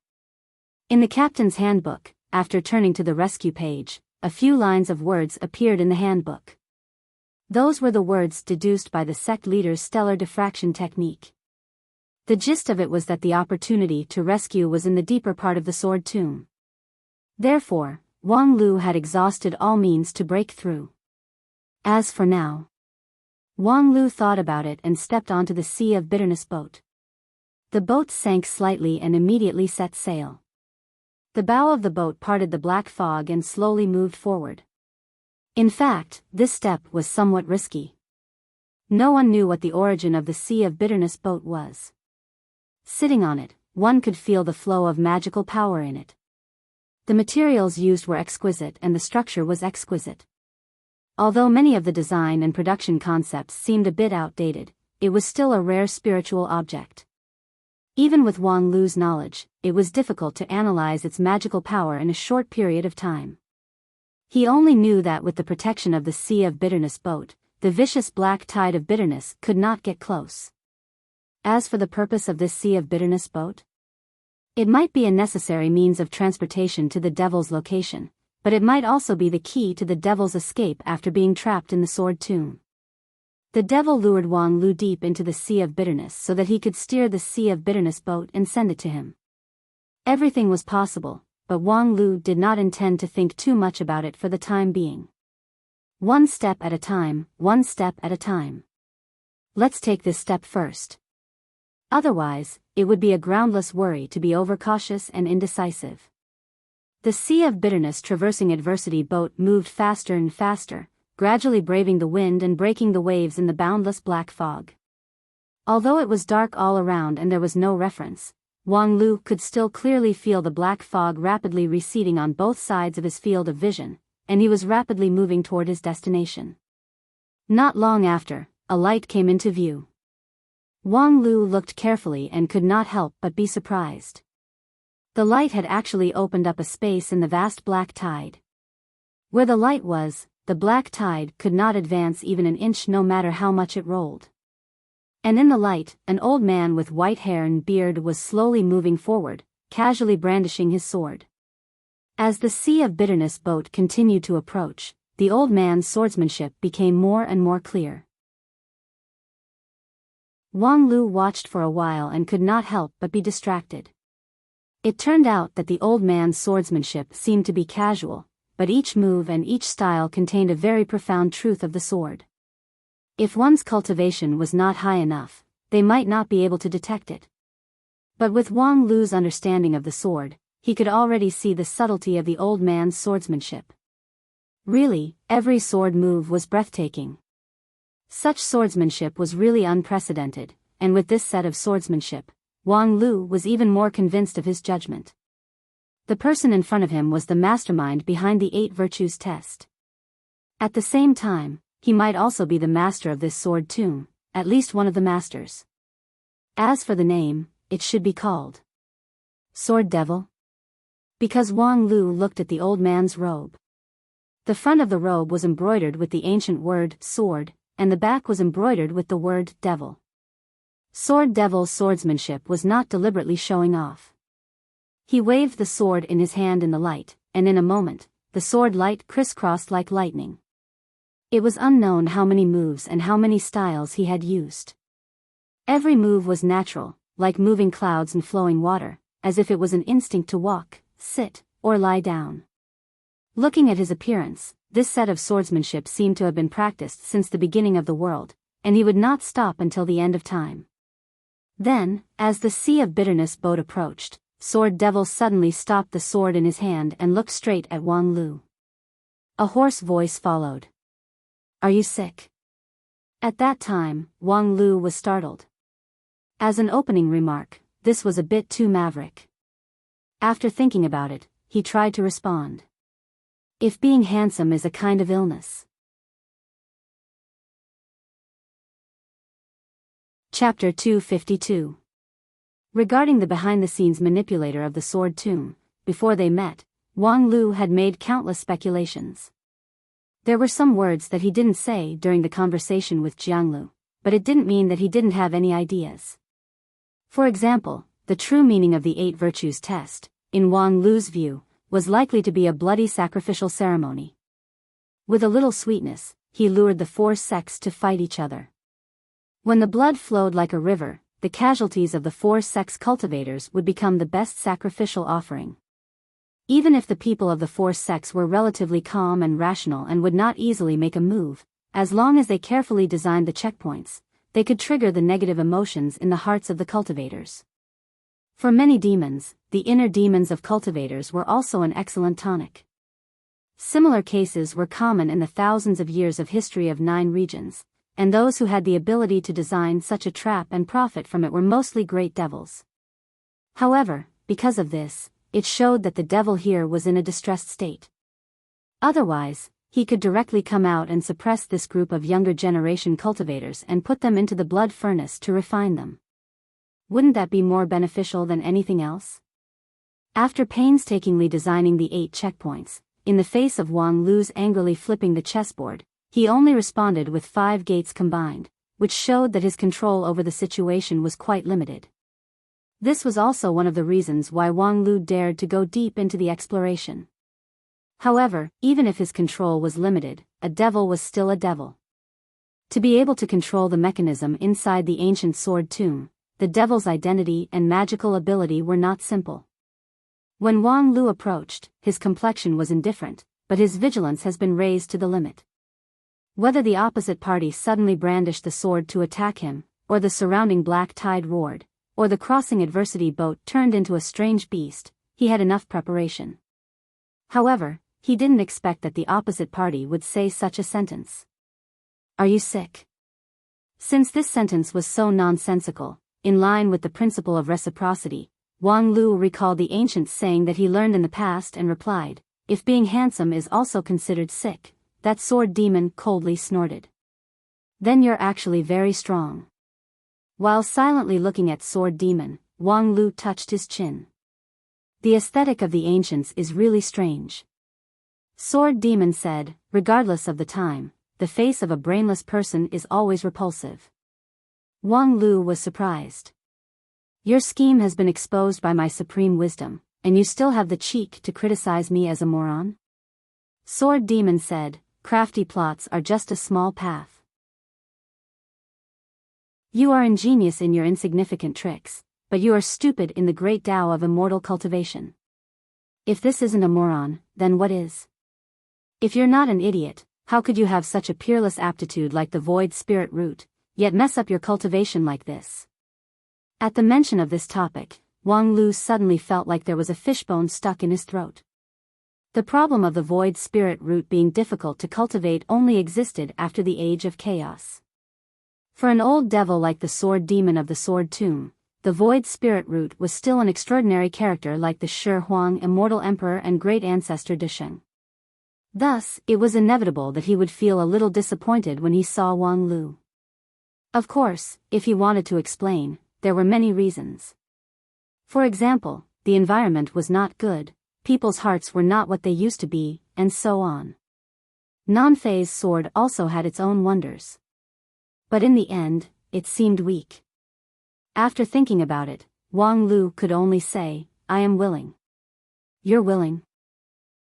In the captain's handbook, after turning to the rescue page, a few lines of words appeared in the handbook. Those were the words deduced by the sect leader's stellar diffraction technique. The gist of it was that the opportunity to rescue was in the deeper part of the sword tomb. Therefore, Wang Lu had exhausted all means to break through. As for now, Wang Lu thought about it and stepped onto the Sea of Bitterness boat. The boat sank slightly and immediately set sail. The bow of the boat parted the black fog and slowly moved forward. In fact, this step was somewhat risky. No one knew what the origin of the Sea of Bitterness boat was. Sitting on it, one could feel the flow of magical power in it. The materials used were exquisite and the structure was exquisite. Although many of the design and production concepts seemed a bit outdated, it was still a rare spiritual object. Even with Wang Lu's knowledge, it was difficult to analyze its magical power in a short period of time. He only knew that with the protection of the Sea of Bitterness boat, the vicious black tide of bitterness could not get close. As for the purpose of this Sea of Bitterness boat, it might be a necessary means of transportation to the devil's location, but it might also be the key to the devil's escape after being trapped in the sword tomb. The devil lured Wang Lu deep into the Sea of Bitterness so that he could steer the Sea of Bitterness boat and send it to him. Everything was possible, but Wang Lu did not intend to think too much about it for the time being. One step at a time, one step at a time. Let's take this step first. Otherwise, it would be a groundless worry to be overcautious and indecisive. The Sea of Bitterness traversing adversity boat moved faster and faster, gradually braving the wind and breaking the waves in the boundless black fog. Although it was dark all around and there was no reference, Wang Lu could still clearly feel the black fog rapidly receding on both sides of his field of vision, and he was rapidly moving toward his destination. Not long after, a light came into view. Wang Lu looked carefully and could not help but be surprised. The light had actually opened up a space in the vast black tide. Where the light was, the black tide could not advance even an inch no matter how much it rolled. And in the light, an old man with white hair and beard was slowly moving forward, casually brandishing his sword. As the Sea of Bitterness boat continued to approach, the old man's swordsmanship became more and more clear. Wang Lu watched for a while and could not help but be distracted. It turned out that the old man's swordsmanship seemed to be casual, but each move and each style contained a very profound truth of the sword. If one's cultivation was not high enough, they might not be able to detect it. But with Wang Lu's understanding of the sword, he could already see the subtlety of the old man's swordsmanship. Really, every sword move was breathtaking. Such swordsmanship was really unprecedented, and with this set of swordsmanship, Wang Lu was even more convinced of his judgment. The person in front of him was the mastermind behind the 8 virtues test. At the same time, he might also be the master of this sword tomb, at least one of the masters. As for the name, it should be called Sword Devil. Because Wang Lu looked at the old man's robe. The front of the robe was embroidered with the ancient word sword, and the back was embroidered with the word devil. Sword Devil's swordsmanship was not deliberately showing off. He waved the sword in his hand in the light, and in a moment, the sword light crisscrossed like lightning. It was unknown how many moves and how many styles he had used. Every move was natural, like moving clouds and flowing water, as if it was an instinct to walk, sit, or lie down. Looking at his appearance, this set of swordsmanship seemed to have been practiced since the beginning of the world, and he would not stop until the end of time. Then, as the Sea of Bitterness boat approached, Sword Devil suddenly stopped the sword in his hand and looked straight at Wang Lu. A hoarse voice followed. "Are you sick?" At that time, Wang Lu was startled. As an opening remark, this was a bit too maverick. After thinking about it, he tried to respond. If being handsome is a kind of illness. Chapter 252. Regarding the behind-the-scenes manipulator of the Sword Tomb, before they met, Wang Lu had made countless speculations. There were some words that he didn't say during the conversation with Jianglu, but it didn't mean that he didn't have any ideas. For example, the true meaning of the 8 virtues test, in Wang Lu's view, was likely to be a bloody sacrificial ceremony. With a little sweetness, he lured the 4 sects to fight each other. When the blood flowed like a river, the casualties of the 4 sects cultivators would become the best sacrificial offering. Even if the people of the 4 sects were relatively calm and rational and would not easily make a move, as long as they carefully designed the checkpoints, they could trigger the negative emotions in the hearts of the cultivators. For many demons, the inner demons of cultivators were also an excellent tonic. Similar cases were common in the thousands of years of history of 9 regions, and those who had the ability to design such a trap and profit from it were mostly great devils. However, because of this, it showed that the devil here was in a distressed state. Otherwise, he could directly come out and suppress this group of younger generation cultivators and put them into the blood furnace to refine them. Wouldn't that be more beneficial than anything else? After painstakingly designing the 8 checkpoints, in the face of Wang Lu's angrily flipping the chessboard, he only responded with 5 gates combined, which showed that his control over the situation was quite limited. This was also one of the reasons why Wang Lu dared to go deep into the exploration. However, even if his control was limited, a devil was still a devil. To be able to control the mechanism inside the ancient sword tomb, the devil's identity and magical ability were not simple. When Wang Lu approached, his complexion was indifferent, but his vigilance has been raised to the limit. Whether the opposite party suddenly brandished the sword to attack him, or the surrounding black tide roared, or the crossing adversity boat turned into a strange beast, he had enough preparation. However, he didn't expect that the opposite party would say such a sentence. Are you sick? Since this sentence was so nonsensical, in line with the principle of reciprocity, Wang Lu recalled the ancient saying that he learned in the past and replied, if being handsome is also considered sick. That sword demon coldly snorted. Then you're actually very strong. While silently looking at sword demon, Wang Lu touched his chin. The aesthetic of the ancients is really strange. Sword demon said, regardless of the time, the face of a brainless person is always repulsive. Wang Lu was surprised. Your scheme has been exposed by my supreme wisdom, and you still have the cheek to criticize me as a moron? Sword demon said, crafty plots are just a small path. You are ingenious in your insignificant tricks, but you are stupid in the great Tao of immortal cultivation. If this isn't a moron, then what is? If you're not an idiot, how could you have such a peerless aptitude like the void spirit root, yet mess up your cultivation like this? At the mention of this topic, Wang Lu suddenly felt like there was a fishbone stuck in his throat. The problem of the void spirit root being difficult to cultivate only existed after the age of chaos. For an old devil like the sword demon of the sword tomb, the void spirit root was still an extraordinary character like the Shi Huang immortal emperor and great ancestor Desheng. Thus, it was inevitable that he would feel a little disappointed when he saw Wang Lu. Of course, if he wanted to explain, there were many reasons. For example, the environment was not good. People's hearts were not what they used to be, and so on. Nanfei's sword also had its own wonders. But in the end, it seemed weak. After thinking about it, Wang Lu could only say, I am willing. You're willing?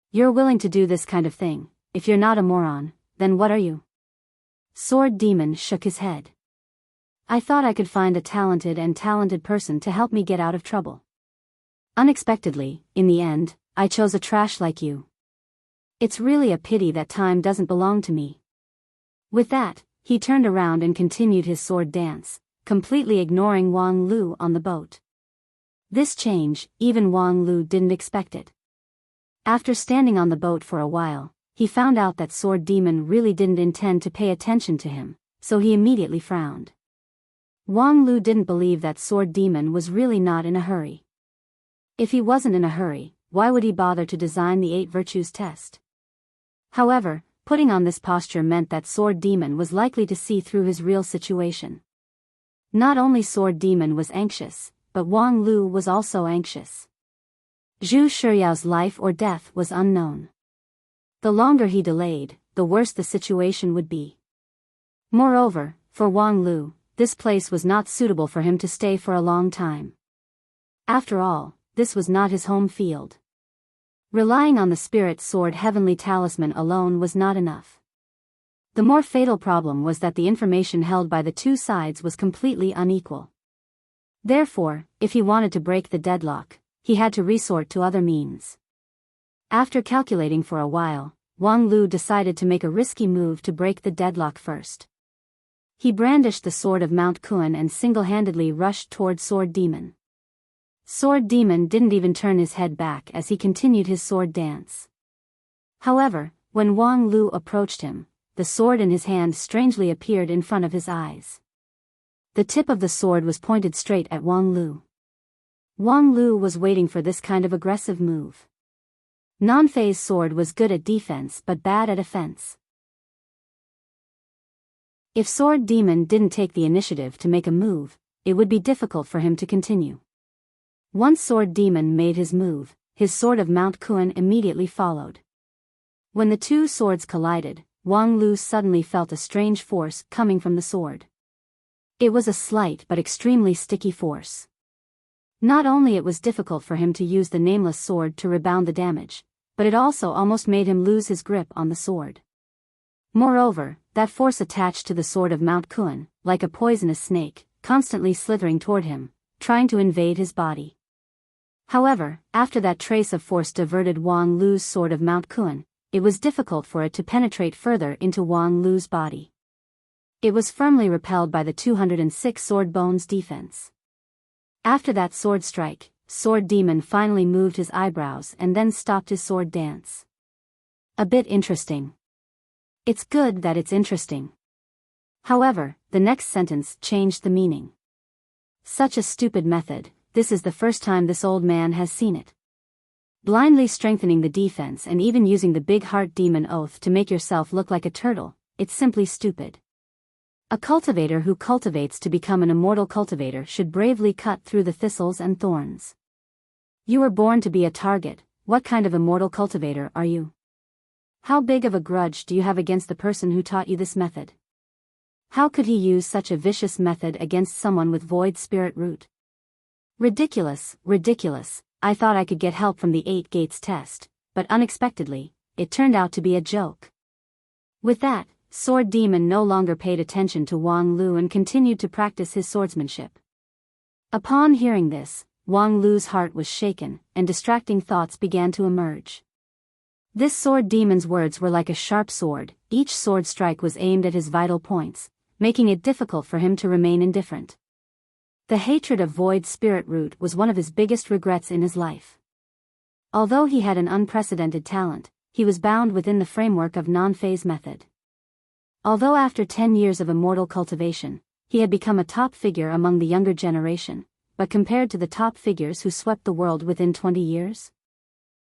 You're willing to do this kind of thing. If you're not a moron, then what are you? Sword demon shook his head. I thought I could find a talented person to help me get out of trouble. Unexpectedly, in the end, I chose a trash like you. It's really a pity that time doesn't belong to me. With that, he turned around and continued his sword dance, completely ignoring Wang Lu on the boat. This change, even Wang Lu didn't expect it. After standing on the boat for a while, he found out that sword demon really didn't intend to pay attention to him, so he immediately frowned. Wang Lu didn't believe that sword demon was really not in a hurry. If he wasn't in a hurry, why would he bother to design the 8 virtues test? However, putting on this posture meant that Sword Demon was likely to see through his real situation. Not only Sword Demon was anxious, but Wang Lu was also anxious. Zhu Shiyao's life or death was unknown. The longer he delayed, the worse the situation would be. Moreover, for Wang Lu, this place was not suitable for him to stay for a long time. After all, this was not his home field. Relying on the spirit sword heavenly talisman alone was not enough. The more fatal problem was that the information held by the two sides was completely unequal. Therefore, if he wanted to break the deadlock, he had to resort to other means. After calculating for a while, Wang Lu decided to make a risky move to break the deadlock first. He brandished the sword of Mount Kuan and single-handedly rushed toward Sword Demon. Sword Demon didn't even turn his head back as he continued his sword dance. However, when Wang Lu approached him, the sword in his hand strangely appeared in front of his eyes. The tip of the sword was pointed straight at Wang Lu. Wang Lu was waiting for this kind of aggressive move. Nanfei's sword was good at defense but bad at offense. If Sword Demon didn't take the initiative to make a move, it would be difficult for him to continue. Once Sword Demon made his move, his sword of Mount Kuan immediately followed. When the two swords collided, Wang Lu suddenly felt a strange force coming from the sword. It was a slight but extremely sticky force. Not only it was difficult for him to use the nameless sword to rebound the damage, but it also almost made him lose his grip on the sword. Moreover, that force attached to the sword of Mount Kuan, like a poisonous snake, constantly slithering toward him, trying to invade his body. However, after that trace of force diverted Wang Lu's sword of Mount Kuan, it was difficult for it to penetrate further into Wang Lu's body. It was firmly repelled by the 206 sword bone's defense. After that sword strike, Sword Demon finally moved his eyebrows and then stopped his sword dance. A bit interesting. It's good that it's interesting. However, the next sentence changed the meaning. Such a stupid method, this is the first time this old man has seen it. Blindly strengthening the defense and even using the big heart demon oath to make yourself look like a turtle, it's simply stupid. A cultivator who cultivates to become an immortal cultivator should bravely cut through the thistles and thorns. You were born to be a target. What kind of immortal cultivator are you? How big of a grudge do you have against the person who taught you this method? How could he use such a vicious method against someone with void spirit root? Ridiculous, ridiculous. I thought I could get help from the 8 gates test, but unexpectedly, it turned out to be a joke. With that, Sword Demon no longer paid attention to Wang Lu and continued to practice his swordsmanship. Upon hearing this, Wang Lu's heart was shaken, and distracting thoughts began to emerge. This Sword Demon's words were like a sharp sword. Each sword strike was aimed at his vital points, making it difficult for him to remain indifferent. The hatred of void spirit root was one of his biggest regrets in his life. Although he had an unprecedented talent, he was bound within the framework of Nanfei's method. Although after 10 years of immortal cultivation, he had become a top figure among the younger generation, but compared to the top figures who swept the world within 20 years?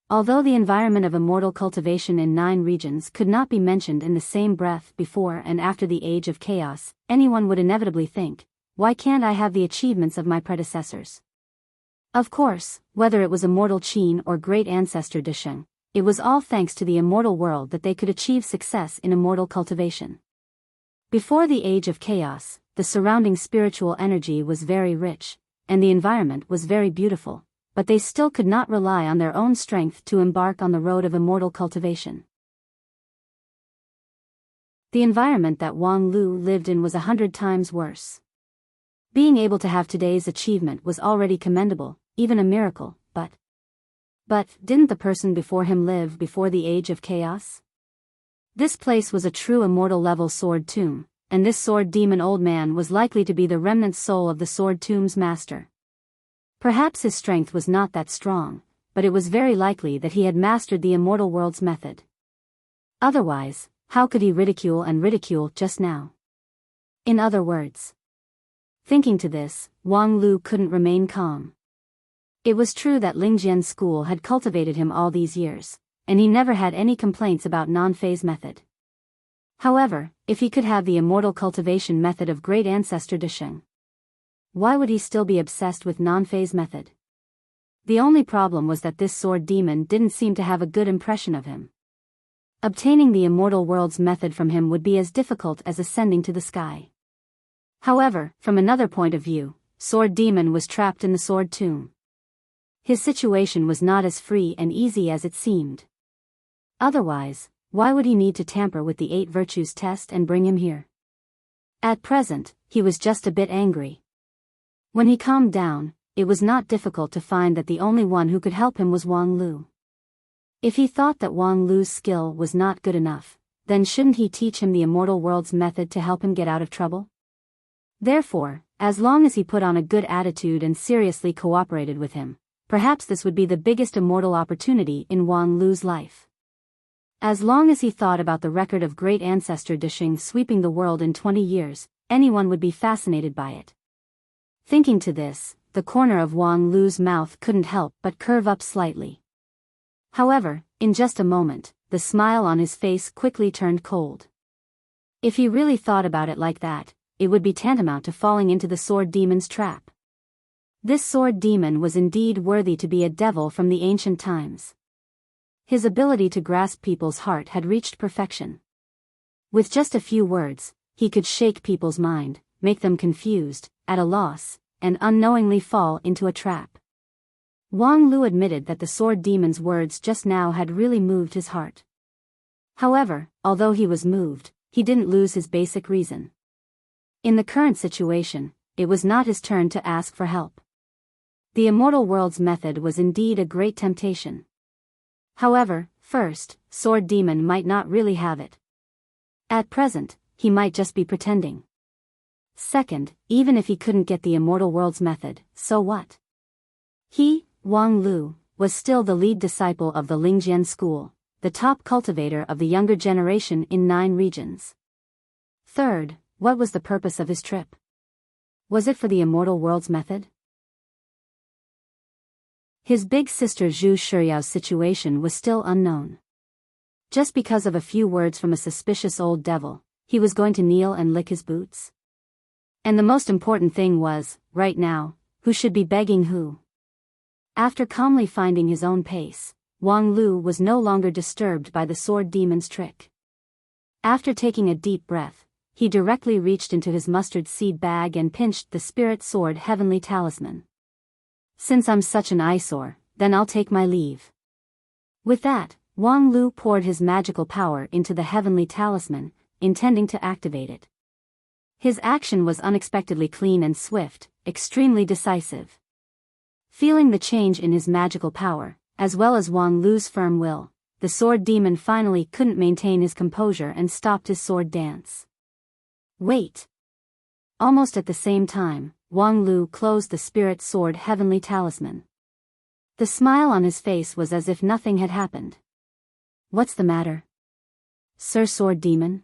Although the environment of immortal cultivation in 9 regions could not be mentioned in the same breath before and after the Age of Chaos, anyone would inevitably think, why can't I have the achievements of my predecessors? Of course, whether it was Immortal Qin or Great Ancestor Desheng, it was all thanks to the immortal world that they could achieve success in immortal cultivation. Before the Age of Chaos, the surrounding spiritual energy was very rich, and the environment was very beautiful, but they still could not rely on their own strength to embark on the road of immortal cultivation. The environment that Wang Lu lived in was 100 times worse. Being able to have today's achievement was already commendable, even a miracle, but didn't the person before him live before the Age of Chaos? This place was a true immortal level sword tomb, and this sword demon old man was likely to be the remnant soul of the sword tomb's master. Perhaps his strength was not that strong, but it was very likely that he had mastered the immortal world's method. Otherwise, how could he ridicule just now? In other words, thinking to this, Wang Lu couldn't remain calm. It was true that Lingjian's school had cultivated him all these years, and he never had any complaints about non-phase method. However, if he could have the immortal cultivation method of great ancestor Disheng, why would he still be obsessed with non-phase method? The only problem was that this sword demon didn't seem to have a good impression of him. Obtaining the immortal world's method from him would be as difficult as ascending to the sky. However, from another point of view, Sword Demon was trapped in the sword tomb. His situation was not as free and easy as it seemed. Otherwise, why would he need to tamper with the 8 virtues test and bring him here? At present, he was just a bit angry. When he calmed down, it was not difficult to find that the only one who could help him was Wang Lu. If he thought that Wang Lu's skill was not good enough, then shouldn't he teach him the immortal world's method to help him get out of trouble? Therefore, as long as he put on a good attitude and seriously cooperated with him, perhaps this would be the biggest immortal opportunity in Wang Lu's life. As long as he thought about the record of great ancestor Disheng sweeping the world in 20 years, anyone would be fascinated by it. Thinking to this, the corner of Wang Lu's mouth couldn't help but curve up slightly. However, in just a moment, the smile on his face quickly turned cold. If he really thought about it like that, it would be tantamount to falling into the sword demon's trap. This sword demon was indeed worthy to be a devil from the ancient times. His ability to grasp people's heart had reached perfection. With just a few words, he could shake people's mind, make them confused, at a loss, and unknowingly fall into a trap. Wang Lu admitted that the sword demon's words just now had really moved his heart. However, although he was moved, he didn't lose his basic reason. In the current situation, it was not his turn to ask for help. The immortal world's method was indeed a great temptation. However, first, Sword Demon might not really have it. At present, he might just be pretending. Second, even if he couldn't get the immortal world's method, so what? He, Wang Lu, was still the lead disciple of the Lingjian school, the top cultivator of the younger generation in 9 regions. Third, what was the purpose of his trip? Was it for the immortal world's method? His big sister Zhu Shiyao's situation was still unknown. Just because of a few words from a suspicious old devil, he was going to kneel and lick his boots? And the most important thing was, right now, who should be begging who? After calmly finding his own pace, Wang Lu was no longer disturbed by the sword demon's trick. After taking a deep breath, he directly reached into his mustard seed bag and pinched the spirit sword heavenly talisman. Since I'm such an eyesore, then I'll take my leave. With that, Wang Lu poured his magical power into the heavenly talisman, intending to activate it. His action was unexpectedly clean and swift, extremely decisive. Feeling the change in his magical power, as well as Wang Lu's firm will, the sword demon finally couldn't maintain his composure and stopped his sword dance. Wait! Almost at the same time, Wang Lu closed the spirit sword heavenly talisman. The smile on his face was as if nothing had happened. What's the matter, Sir Sword Demon?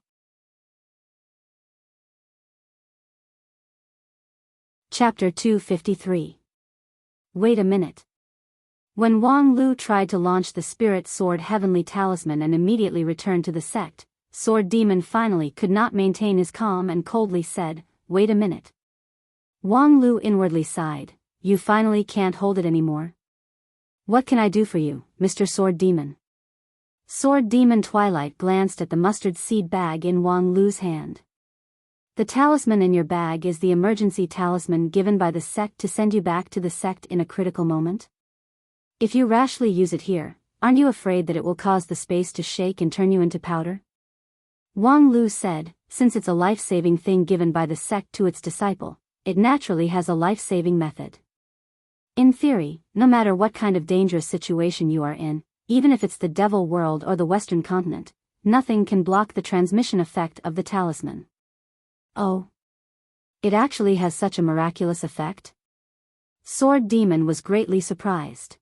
Chapter 253. Wait a minute. When Wang Lu tried to launch the spirit sword heavenly talisman and immediately returned to the sect, Sword Demon finally could not maintain his calm and coldly said, "Wait a minute." Wang Lu inwardly sighed, "You finally can't hold it anymore? What can I do for you, Mr. Sword Demon?" Sword Demon Twilight glanced at the mustard seed bag in Wang Lu's hand. "The talisman in your bag is the emergency talisman given by the sect to send you back to the sect in a critical moment. If you rashly use it here, aren't you afraid that it will cause the space to shake and turn you into powder?" Wang Lu said, "Since it's a life-saving thing given by the sect to its disciple, it naturally has a life-saving method. In theory, no matter what kind of dangerous situation you are in, even if it's the devil world or the Western continent, nothing can block the transmission effect of the talisman." "Oh. It actually has such a miraculous effect?" Sword Demon was greatly surprised.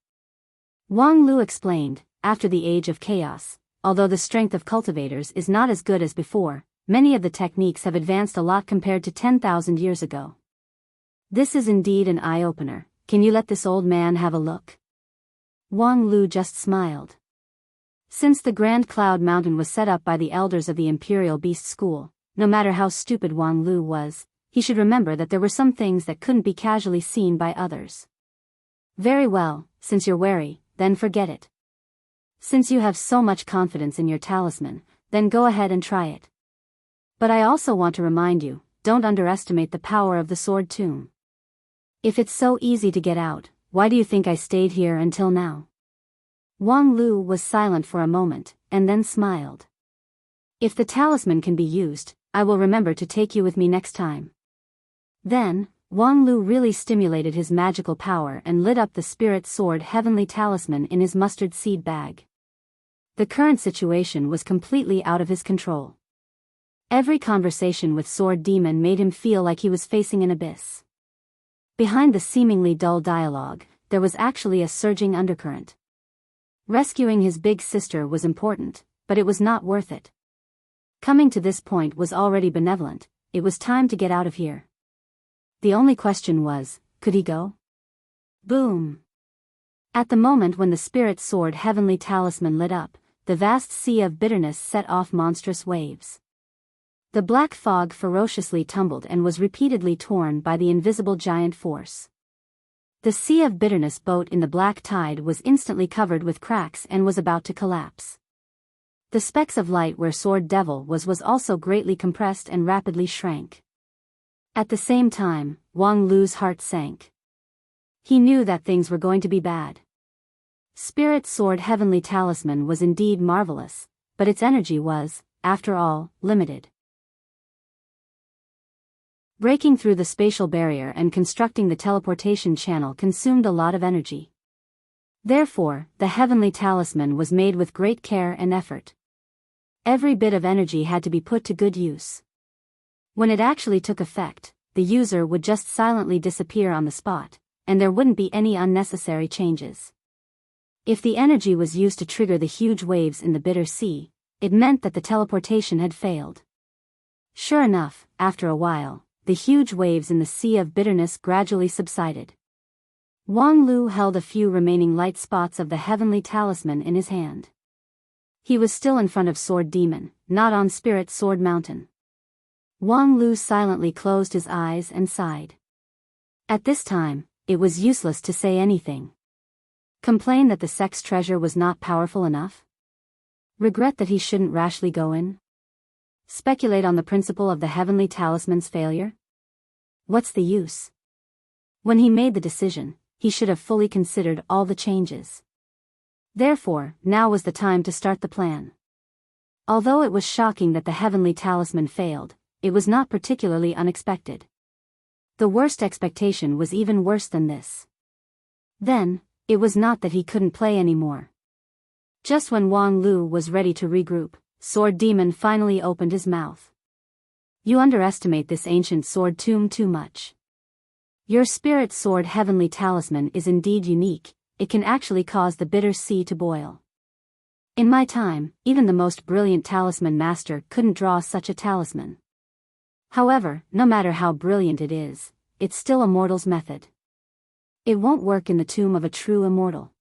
Wang Lu explained, "After the age of chaos, although the strength of cultivators is not as good as before, many of the techniques have advanced a lot compared to 10,000 years ago. This is indeed an eye-opener. Can you let this old man have a look?" Wang Lu just smiled. Since the Grand Cloud Mountain was set up by the elders of the Imperial Beast School, no matter how stupid Wang Lu was, he should remember that there were some things that couldn't be casually seen by others. Very well, since you're wary, then forget it. Since you have so much confidence in your talisman, then go ahead and try it. But I also want to remind you, don't underestimate the power of the sword tomb. If it's so easy to get out, why do you think I stayed here until now? Wang Lu was silent for a moment, and then smiled. If the talisman can be used, I will remember to take you with me next time. Then, Wang Lu really stimulated his magical power and lit up the spirit sword heavenly talisman in his mustard seed bag. The current situation was completely out of his control. Every conversation with Sword Demon made him feel like he was facing an abyss. Behind the seemingly dull dialogue, there was actually a surging undercurrent. Rescuing his big sister was important, but it was not worth it. Coming to this point was already benevolent, it was time to get out of here. The only question was, could he go? Boom! At the moment when the spirit sword heavenly talisman lit up, the vast sea of bitterness set off monstrous waves. The black fog ferociously tumbled and was repeatedly torn by the invisible giant force. The sea of bitterness boat in the black tide was instantly covered with cracks and was about to collapse. The specks of light where Sword Devil was also greatly compressed and rapidly shrank. At the same time, Wang Lu's heart sank. He knew that things were going to be bad. Spirit Sword Heavenly Talisman was indeed marvelous, but its energy was, after all, limited. Breaking through the spatial barrier and constructing the teleportation channel consumed a lot of energy. Therefore, the Heavenly Talisman was made with great care and effort. Every bit of energy had to be put to good use. When it actually took effect, the user would just silently disappear on the spot, and there wouldn't be any unnecessary changes. If the energy was used to trigger the huge waves in the bitter sea, it meant that the teleportation had failed. Sure enough, after a while, the huge waves in the sea of bitterness gradually subsided. Wang Lu held a few remaining light spots of the heavenly talisman in his hand. He was still in front of Sword Demon, not on Spirit Sword Mountain. Wang Lu silently closed his eyes and sighed. At this time, it was useless to say anything. Complain that the sex treasure was not powerful enough? Regret that he shouldn't rashly go in? Speculate on the principle of the heavenly talisman's failure? What's the use? When he made the decision, he should have fully considered all the changes. Therefore, now was the time to start the plan. Although it was shocking that the heavenly talisman failed, it was not particularly unexpected. The worst expectation was even worse than this. Then, it was not that he couldn't play anymore. Just when Wang Lu was ready to regroup, Sword Demon finally opened his mouth. You underestimate this ancient sword tomb too much. Your spirit sword heavenly talisman is indeed unique, it can actually cause the bitter sea to boil. In my time, even the most brilliant talisman master couldn't draw such a talisman. However, no matter how brilliant it is, it's still a mortal's method. It won't work in the tomb of a true immortal.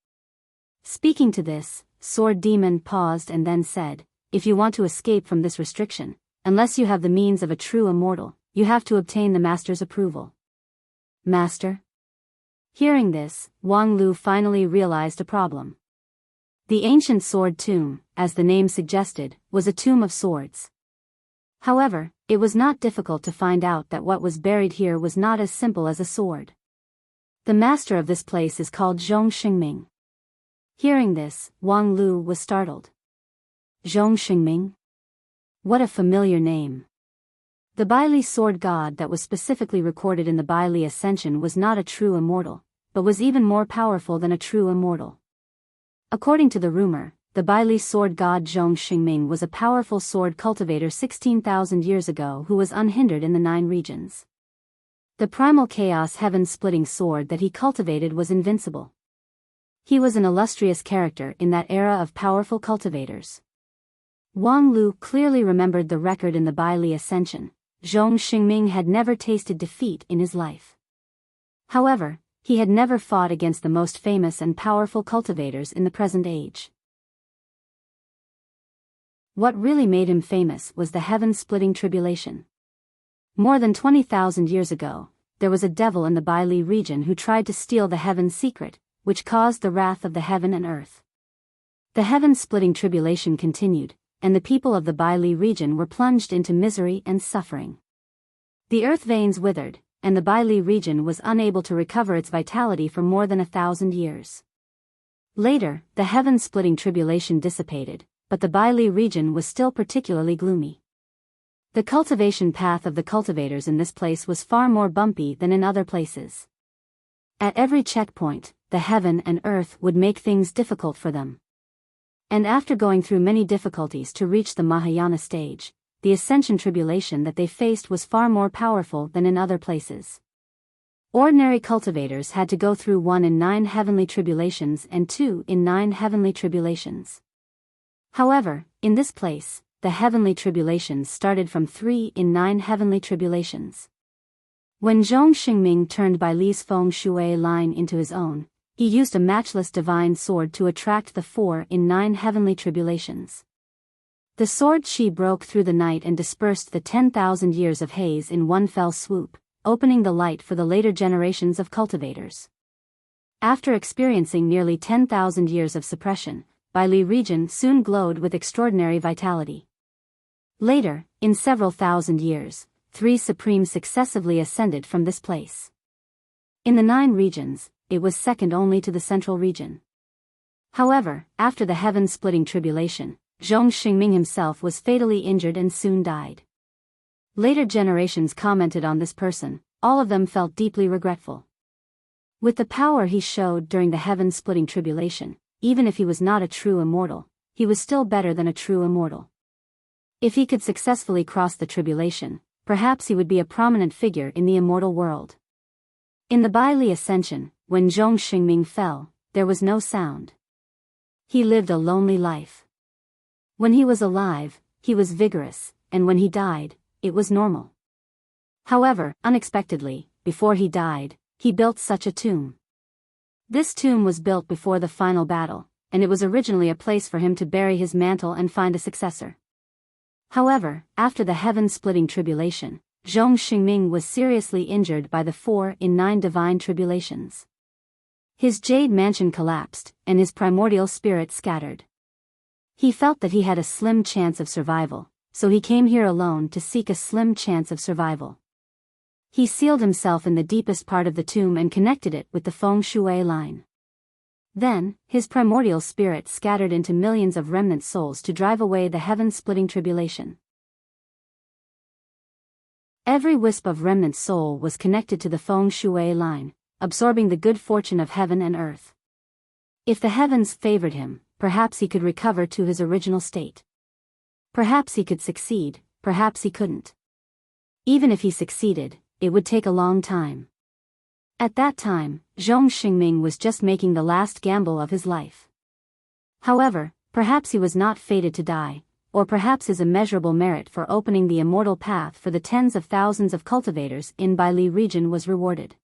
Speaking to this, Sword Demon paused and then said, if you want to escape from this restriction, unless you have the means of a true immortal, you have to obtain the master's approval. Master? Hearing this, Wang Lu finally realized a problem. The ancient sword tomb, as the name suggested, was a tomb of swords. However, it was not difficult to find out that what was buried here was not as simple as a sword. The master of this place is called Zhong Xingming. Hearing this, Wang Lu was startled. Zhong Xingming? What a familiar name. The Biyao sword god that was specifically recorded in the Biyao Ascension was not a true immortal, but was even more powerful than a true immortal. According to the rumor, the Biyao sword god Zhong Xingming was a powerful sword cultivator 16,000 years ago who was unhindered in the 9 regions. The primal chaos heaven-splitting sword that he cultivated was invincible. He was an illustrious character in that era of powerful cultivators. Wang Lu clearly remembered the record in the Biyao Ascension. Zhong Xingming had never tasted defeat in his life. However, he had never fought against the most famous and powerful cultivators in the present age. What really made him famous was the heaven-splitting tribulation. More than 20,000 years ago, there was a devil in the Biyao region who tried to steal the heaven's secret, which caused the wrath of the heaven and earth. The heaven-splitting tribulation continued, and the people of the Biyao region were plunged into misery and suffering. The earth veins withered, and the Biyao region was unable to recover its vitality for more than 1,000 years. Later, the heaven-splitting tribulation dissipated, but the Biyao region was still particularly gloomy. The cultivation path of the cultivators in this place was far more bumpy than in other places. At every checkpoint, the heaven and earth would make things difficult for them. And after going through many difficulties to reach the Mahayana stage, the ascension tribulation that they faced was far more powerful than in other places. Ordinary cultivators had to go through 1 in 9 heavenly tribulations and 2 in 9 heavenly tribulations. However, in this place, the heavenly tribulations started from 3 in 9 heavenly tribulations. When Zhong Xingming turned Bai Li's feng shui line into his own, he used a matchless divine sword to attract the 4 in 9 heavenly tribulations. The sword chi broke through the night and dispersed the 10,000 years of haze in one fell swoop, opening the light for the later generations of cultivators. After experiencing nearly 10,000 years of suppression, Biyao region soon glowed with extraordinary vitality. Later, in several thousand years, 3 supremes successively ascended from this place. In the 9 regions, it was second only to the central region. However, after the heaven-splitting tribulation, Zhong Xingming himself was fatally injured and soon died. Later generations commented on this person, all of them felt deeply regretful. With the power he showed during the heaven-splitting tribulation, even if he was not a true immortal, he was still better than a true immortal. If he could successfully cross the tribulation, perhaps he would be a prominent figure in the immortal world. In the Biyao ascension, when Zhong Xingming fell, there was no sound. He lived a lonely life. When he was alive, he was vigorous, and when he died, it was normal. However, unexpectedly, before he died, he built such a tomb. This tomb was built before the final battle, and it was originally a place for him to bury his mantle and find a successor. However, after the heaven-splitting tribulation, Zhong Xingming was seriously injured by the 4 in 9 divine tribulations. His jade mansion collapsed, and his primordial spirit scattered. He felt that he had a slim chance of survival, so he came here alone to seek a slim chance of survival. He sealed himself in the deepest part of the tomb and connected it with the feng shui line. Then, his primordial spirit scattered into millions of remnant souls to drive away the heaven-splitting tribulation. Every wisp of remnant soul was connected to the feng shui line, absorbing the good fortune of heaven and earth. If the heavens favored him, perhaps he could recover to his original state. Perhaps he could succeed, perhaps he couldn't. Even if he succeeded, it would take a long time. At that time, Zhong Xingming was just making the last gamble of his life. However, perhaps he was not fated to die, or perhaps his immeasurable merit for opening the immortal path for the tens of thousands of cultivators in Biyao region was rewarded.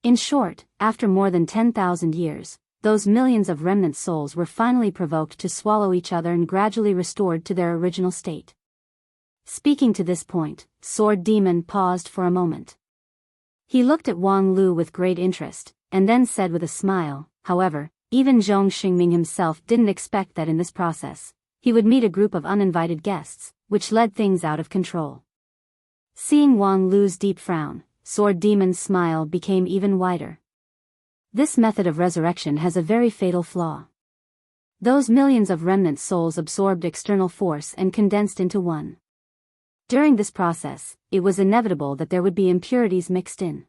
In short, after more than 10,000 years, those millions of remnant souls were finally provoked to swallow each other and gradually restored to their original state. Speaking to this point, Sword Demon paused for a moment. He looked at Wang Lu with great interest, and then said with a smile, however, even Zhong Xingming himself didn't expect that in this process, he would meet a group of uninvited guests, which led things out of control. Seeing Wang Lu's deep frown, Sword Demon's smile became even wider. This method of resurrection has a very fatal flaw. Those millions of remnant souls absorbed external force and condensed into one. During this process, it was inevitable that there would be impurities mixed in.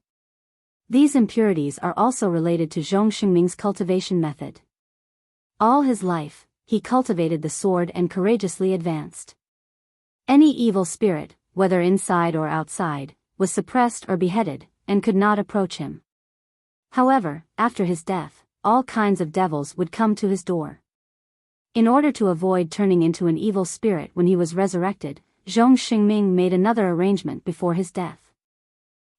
These impurities are also related to Zhong Xingming's cultivation method. All his life, he cultivated the sword and courageously advanced. Any evil spirit, whether inside or outside, was suppressed or beheaded, and could not approach him. However, after his death, all kinds of devils would come to his door. In order to avoid turning into an evil spirit when he was resurrected, Zhong Xingming made another arrangement before his death.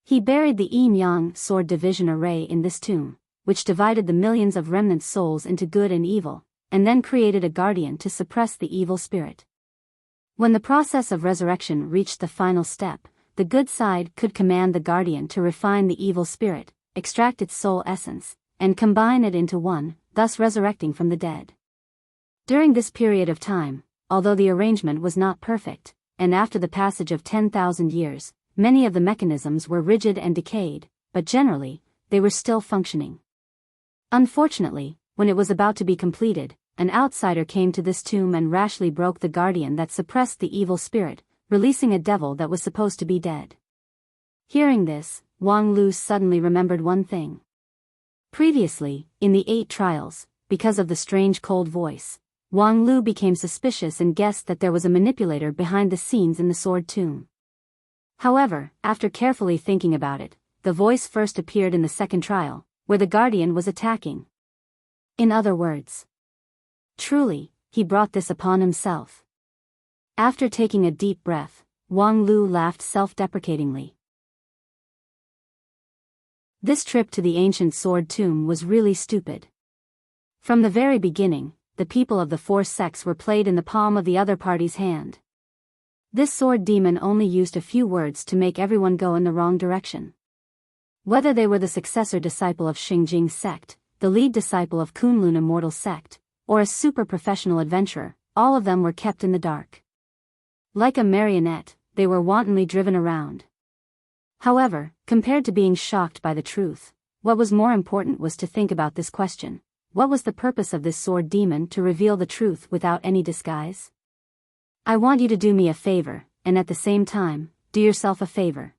He buried the yin-yang sword division array in this tomb, which divided the millions of remnant souls into good and evil, and then created a guardian to suppress the evil spirit. When the process of resurrection reached the final step, the good side could command the guardian to refine the evil spirit, extract its soul essence, and combine it into one, thus resurrecting from the dead. During this period of time, although the arrangement was not perfect, and after the passage of 10,000 years, many of the mechanisms were rigid and decayed, but generally, they were still functioning. Unfortunately, when it was about to be completed, an outsider came to this tomb and rashly broke the guardian that suppressed the evil spirit, releasing a devil that was supposed to be dead. Hearing this, Wang Lu suddenly remembered one thing. Previously, in the 8 trials, because of the strange cold voice, Wang Lu became suspicious and guessed that there was a manipulator behind the scenes in the sword tomb. However, after carefully thinking about it, the voice first appeared in the second trial, where the guardian was attacking. In other words, truly, he brought this upon himself. After taking a deep breath, Wang Lu laughed self-deprecatingly. This trip to the ancient sword tomb was really stupid. From the very beginning, the people of the 4 sects were played in the palm of the other party's hand. This sword demon only used a few words to make everyone go in the wrong direction. Whether they were the successor disciple of Xingjing sect, the lead disciple of Kunlun immortal sect, or a super-professional adventurer, all of them were kept in the dark. Like a marionette, they were wantonly driven around. However, compared to being shocked by the truth, what was more important was to think about this question. What was the purpose of this sword demon to reveal the truth without any disguise? I want you to do me a favor, and at the same time, do yourself a favor.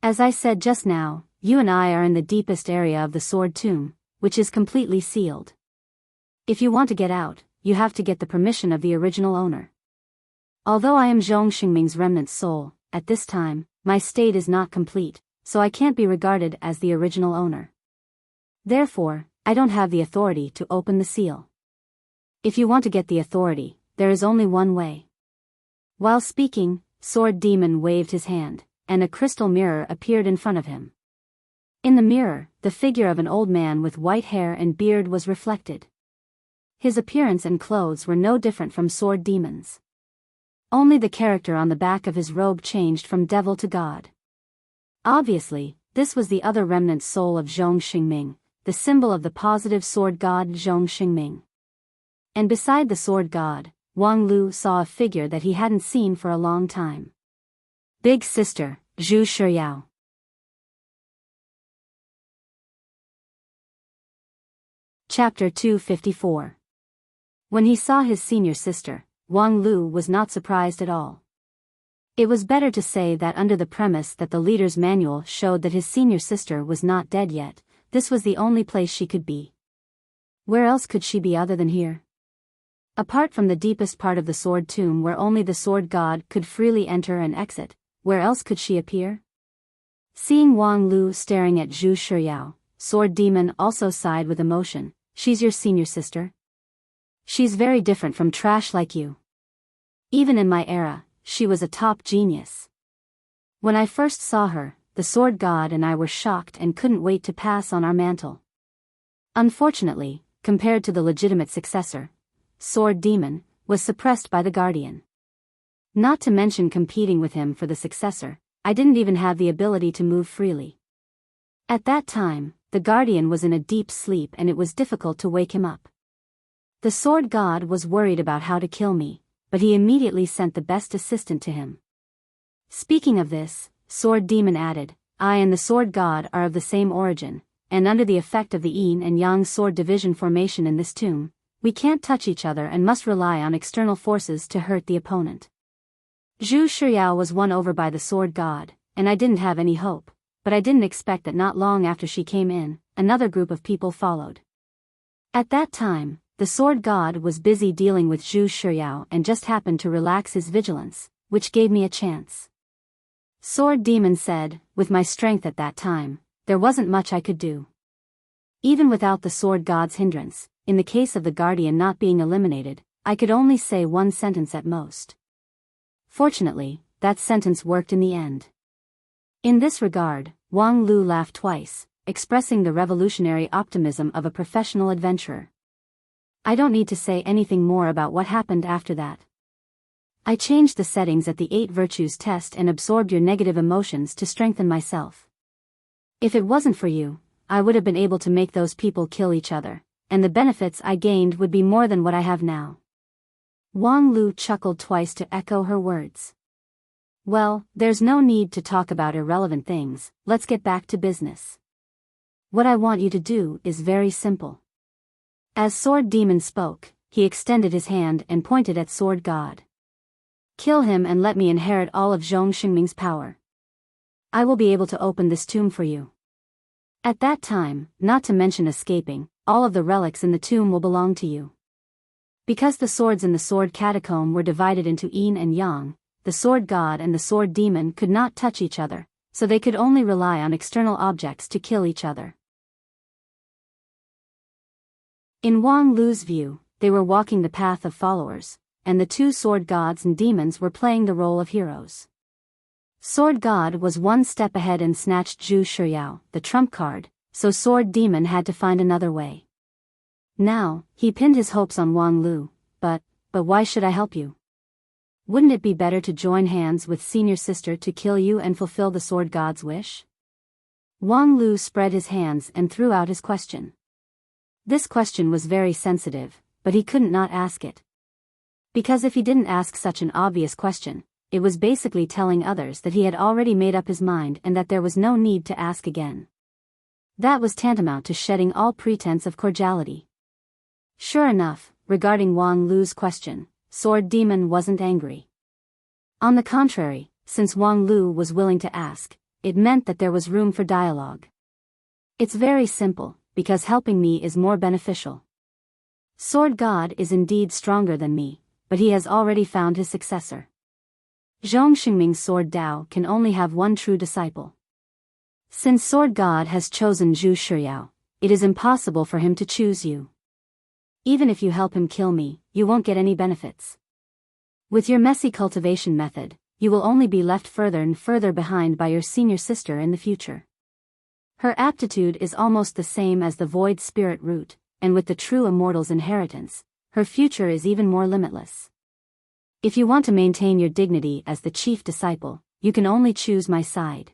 As I said just now, you and I are in the deepest area of the sword tomb, which is completely sealed. If you want to get out, you have to get the permission of the original owner. Although I am Zhong Xingming's remnant soul, at this time, my state is not complete, so I can't be regarded as the original owner. Therefore, I don't have the authority to open the seal. If you want to get the authority, there is only one way. While speaking, Sword Demon waved his hand, and a crystal mirror appeared in front of him. In the mirror, the figure of an old man with white hair and beard was reflected. His appearance and clothes were no different from Sword Demon's. Only the character on the back of his robe changed from devil to god. Obviously, this was the other remnant soul of Zhong Xingming, the symbol of the positive sword god Zhong Xingming. And beside the sword god, Wang Lu saw a figure that he hadn't seen for a long time. Big sister, Zhu Shiyao. Chapter 254. When he saw his senior sister, Wang Lu was not surprised at all. It was better to say that under the premise that the leader's manual showed that his senior sister was not dead yet, this was the only place she could be. Where else could she be other than here? Apart from the deepest part of the sword tomb where only the sword god could freely enter and exit, where else could she appear? Seeing Wang Lu staring at Zhu Shiyao, Sword Demon also sighed with emotion. She's your senior sister? She's very different from trash like you. Even in my era, she was a top genius. When I first saw her, the sword god and I were shocked and couldn't wait to pass on our mantle. Unfortunately, compared to the legitimate successor, Sword Demon was suppressed by the guardian. Not to mention competing with him for the successor, I didn't even have the ability to move freely. At that time, the guardian was in a deep sleep and it was difficult to wake him up. The sword god was worried about how to kill me, but he immediately sent the best assistant to him. Speaking of this, Sword Demon added, I and the sword god are of the same origin, and under the effect of the yin and yang sword division formation in this tomb, we can't touch each other and must rely on external forces to hurt the opponent. Zhu Shiyao was won over by the sword god, and I didn't have any hope, but I didn't expect that not long after she came in, another group of people followed. At that time, the sword god was busy dealing with Zhu Shiyao and just happened to relax his vigilance, which gave me a chance. Sword Demon said, with my strength at that time, there wasn't much I could do. Even without the sword god's hindrance, in the case of the guardian not being eliminated, I could only say one sentence at most. Fortunately, that sentence worked in the end. In this regard, Wang Lu laughed twice, expressing the revolutionary optimism of a professional adventurer. I don't need to say anything more about what happened after that. I changed the settings at the 8 virtues test and absorbed your negative emotions to strengthen myself. If it wasn't for you, I would have been able to make those people kill each other, and the benefits I gained would be more than what I have now. Wang Lu chuckled twice to echo her words. Well, there's no need to talk about irrelevant things, let's get back to business. What I want you to do is very simple. As Sword Demon spoke, he extended his hand and pointed at Sword God. Kill him and let me inherit all of Zhong Xingming's power. I will be able to open this tomb for you. At that time, not to mention escaping, all of the relics in the tomb will belong to you. Because the swords in the sword catacomb were divided into yin and yang, the sword god and the sword demon could not touch each other, so they could only rely on external objects to kill each other. In Wang Lu's view, they were walking the path of followers, and the two sword gods and demons were playing the role of heroes. Sword God was one step ahead and snatched Zhu Shiyao, the trump card, so Sword Demon had to find another way. Now, he pinned his hopes on Wang Lu, but why should I help you? Wouldn't it be better to join hands with Senior Sister to kill you and fulfill the Sword God's wish? Wang Lu spread his hands and threw out his question. This question was very sensitive, but he couldn't not ask it. Because if he didn't ask such an obvious question, it was basically telling others that he had already made up his mind and that there was no need to ask again. That was tantamount to shedding all pretense of cordiality. Sure enough, regarding Wang Lu's question, Sword Demon wasn't angry. On the contrary, since Wang Lu was willing to ask, it meant that there was room for dialogue. It's very simple, because helping me is more beneficial. Sword God is indeed stronger than me, but he has already found his successor. Zhong Xingming's Sword Dao can only have one true disciple. Since Sword God has chosen Zhu Shiyao, it is impossible for him to choose you. Even if you help him kill me, you won't get any benefits. With your messy cultivation method, you will only be left further and further behind by your senior sister in the future. Her aptitude is almost the same as the void spirit root, and with the true immortal's inheritance, her future is even more limitless. If you want to maintain your dignity as the chief disciple, you can only choose my side.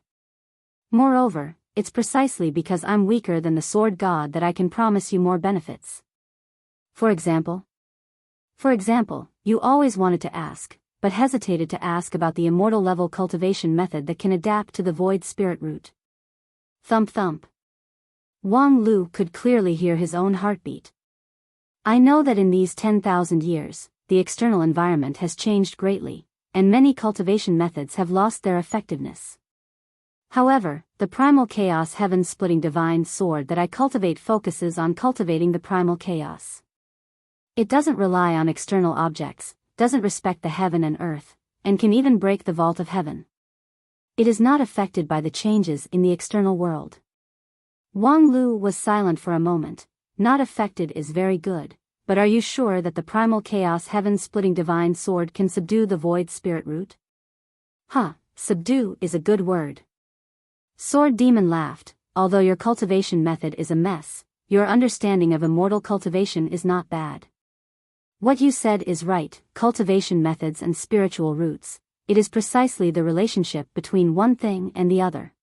Moreover, it's precisely because I'm weaker than the sword god that I can promise you more benefits. For example, you always wanted to ask, but hesitated to ask about the immortal level cultivation method that can adapt to the void spirit root. Thump thump. Wang Lu could clearly hear his own heartbeat. I know that in these 10,000 years, the external environment has changed greatly, and many cultivation methods have lost their effectiveness. However, the primal chaos heaven-splitting divine sword that I cultivate focuses on cultivating the primal chaos. It doesn't rely on external objects, doesn't respect the heaven and earth, and can even break the vault of heaven. It is not affected by the changes in the external world. Wang Lu was silent for a moment. Not affected is very good. But are you sure that the primal chaos heaven-splitting divine sword can subdue the void spirit root? Subdue is a good word. Sword Demon laughed. Although your cultivation method is a mess, your understanding of immortal cultivation is not bad. What you said is right, cultivation methods and spiritual roots. It is precisely the relationship between one thing and the other.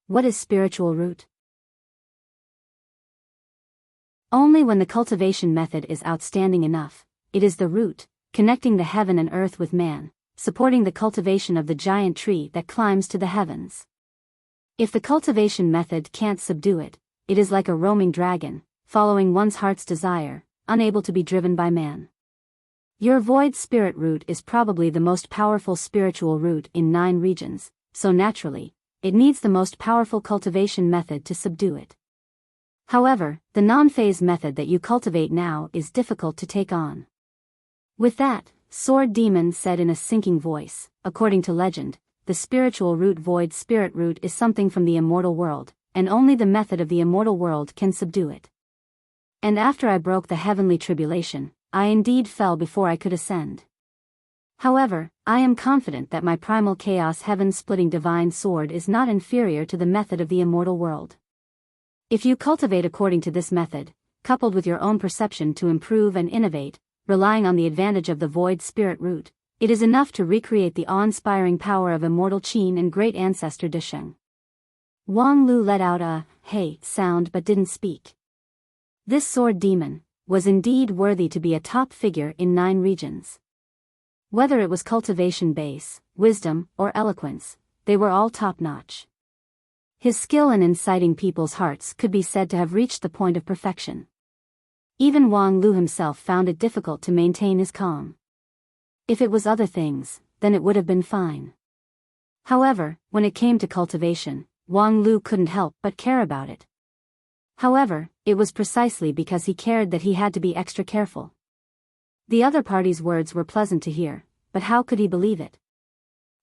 What is spiritual root? Only when the cultivation method is outstanding enough, it is the root, connecting the heaven and earth with man, supporting the cultivation of the giant tree that climbs to the heavens. If the cultivation method can't subdue it, it is like a roaming dragon, following one's heart's desire, unable to be driven by man. Your void spirit root is probably the most powerful spiritual root in 9 regions, so naturally, it needs the most powerful cultivation method to subdue it. However, the non-phase method that you cultivate now is difficult to take on. With that, Sword Demon said in a sinking voice, according to legend, the spiritual root void spirit root is something from the immortal world, and only the method of the immortal world can subdue it. And after I broke the heavenly tribulation, I indeed fell before I could ascend. However, I am confident that my primal chaos heaven-splitting divine sword is not inferior to the method of the immortal world. If you cultivate according to this method, coupled with your own perception to improve and innovate, relying on the advantage of the void spirit root, It is enough to recreate the awe-inspiring power of immortal Qin and great ancestor Desheng. Wang Lu let out a hey sound but didn't speak. This sword demon was indeed worthy to be a top figure in 9 regions. Whether it was cultivation base, wisdom, or eloquence, they were all top-notch. His skill in inciting people's hearts could be said to have reached the point of perfection. Even Wang Lu himself found it difficult to maintain his calm. If it was other things, then it would have been fine. However, when it came to cultivation, Wang Lu couldn't help but care about it. However, it was precisely because he cared that he had to be extra careful. The other party's words were pleasant to hear, but how could he believe it?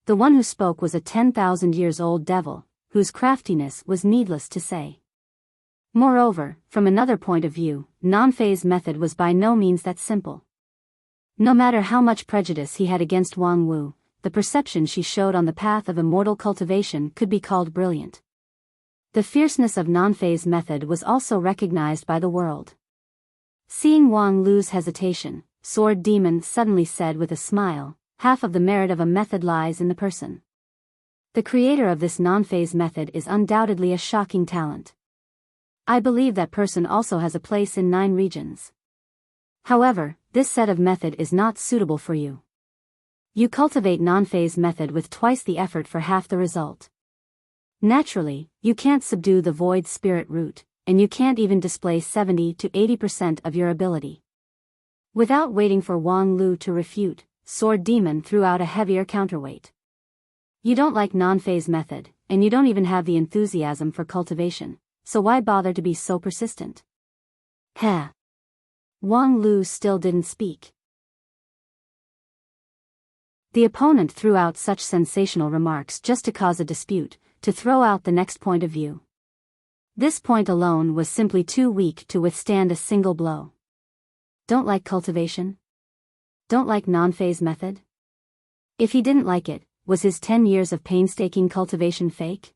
The one who spoke was a 10,000 years old devil, whose craftiness was needless to say. Moreover, from another point of view, Nanfei's method was by no means that simple. No matter how much prejudice he had against Wang Wu, the perception she showed on the path of immortal cultivation could be called brilliant. The fierceness of Nanfei's method was also recognized by the world. Seeing Wang Lu's hesitation, Sword Demon suddenly said with a smile, half of the merit of a method lies in the person. The creator of this Nanfei's method is undoubtedly a shocking talent. I believe that person also has a place in 9 regions. However, this set of method is not suitable for you. You cultivate Nanfei's method with twice the effort for half the result. Naturally, you can't subdue the void spirit root, and you can't even display 70 to 80% of your ability. Without waiting for Wang Lu to refute, Sword Demon threw out a heavier counterweight. You don't like Nanfei's method, and you don't even have the enthusiasm for cultivation, so why bother to be so persistent? Heh. Wang Lu still didn't speak. The opponent threw out such sensational remarks just to cause a dispute, to throw out the next point of view. This point alone was simply too weak to withstand a single blow. Don't like cultivation? Don't like Nanfei's method? If he didn't like it, was his 10 years of painstaking cultivation fake?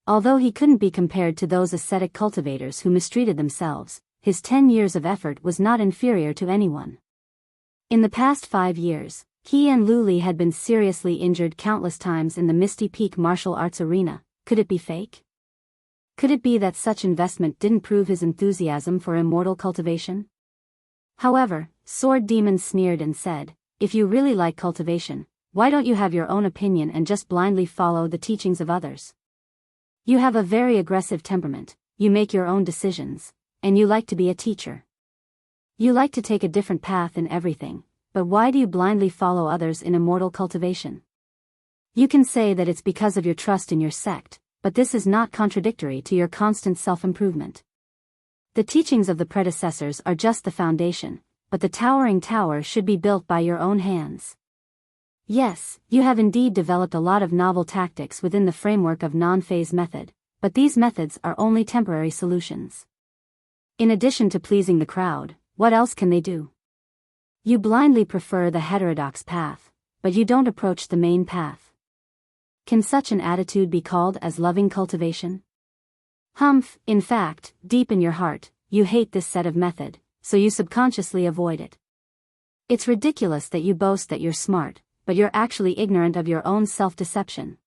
Although he couldn't be compared to those ascetic cultivators who mistreated themselves, his 10 years of effort was not inferior to anyone. In the past 5 years, he and Luli had been seriously injured countless times in the Misty Peak martial arts arena. Could it be fake? Could it be that such investment didn't prove his enthusiasm for immortal cultivation? However, Sword Demon sneered and said, if you really like cultivation, why don't you have your own opinion and just blindly follow the teachings of others? You have a very aggressive temperament, you make your own decisions, and you like to be a teacher. You like to take a different path in everything, but why do you blindly follow others in immortal cultivation? You can say that it's because of your trust in your sect, but this is not contradictory to your constant self-improvement. The teachings of the predecessors are just the foundation, but the towering tower should be built by your own hands. Yes, you have indeed developed a lot of novel tactics within the framework of Nanfei's method, but these methods are only temporary solutions. In addition to pleasing the crowd, what else can they do? You blindly prefer the heterodox path, but you don't approach the main path. Can such an attitude be called as loving cultivation? Humph, in fact, deep in your heart, you hate this set of method, so you subconsciously avoid it. It's ridiculous that you boast that you're smart, but you're actually ignorant of your own self-deception.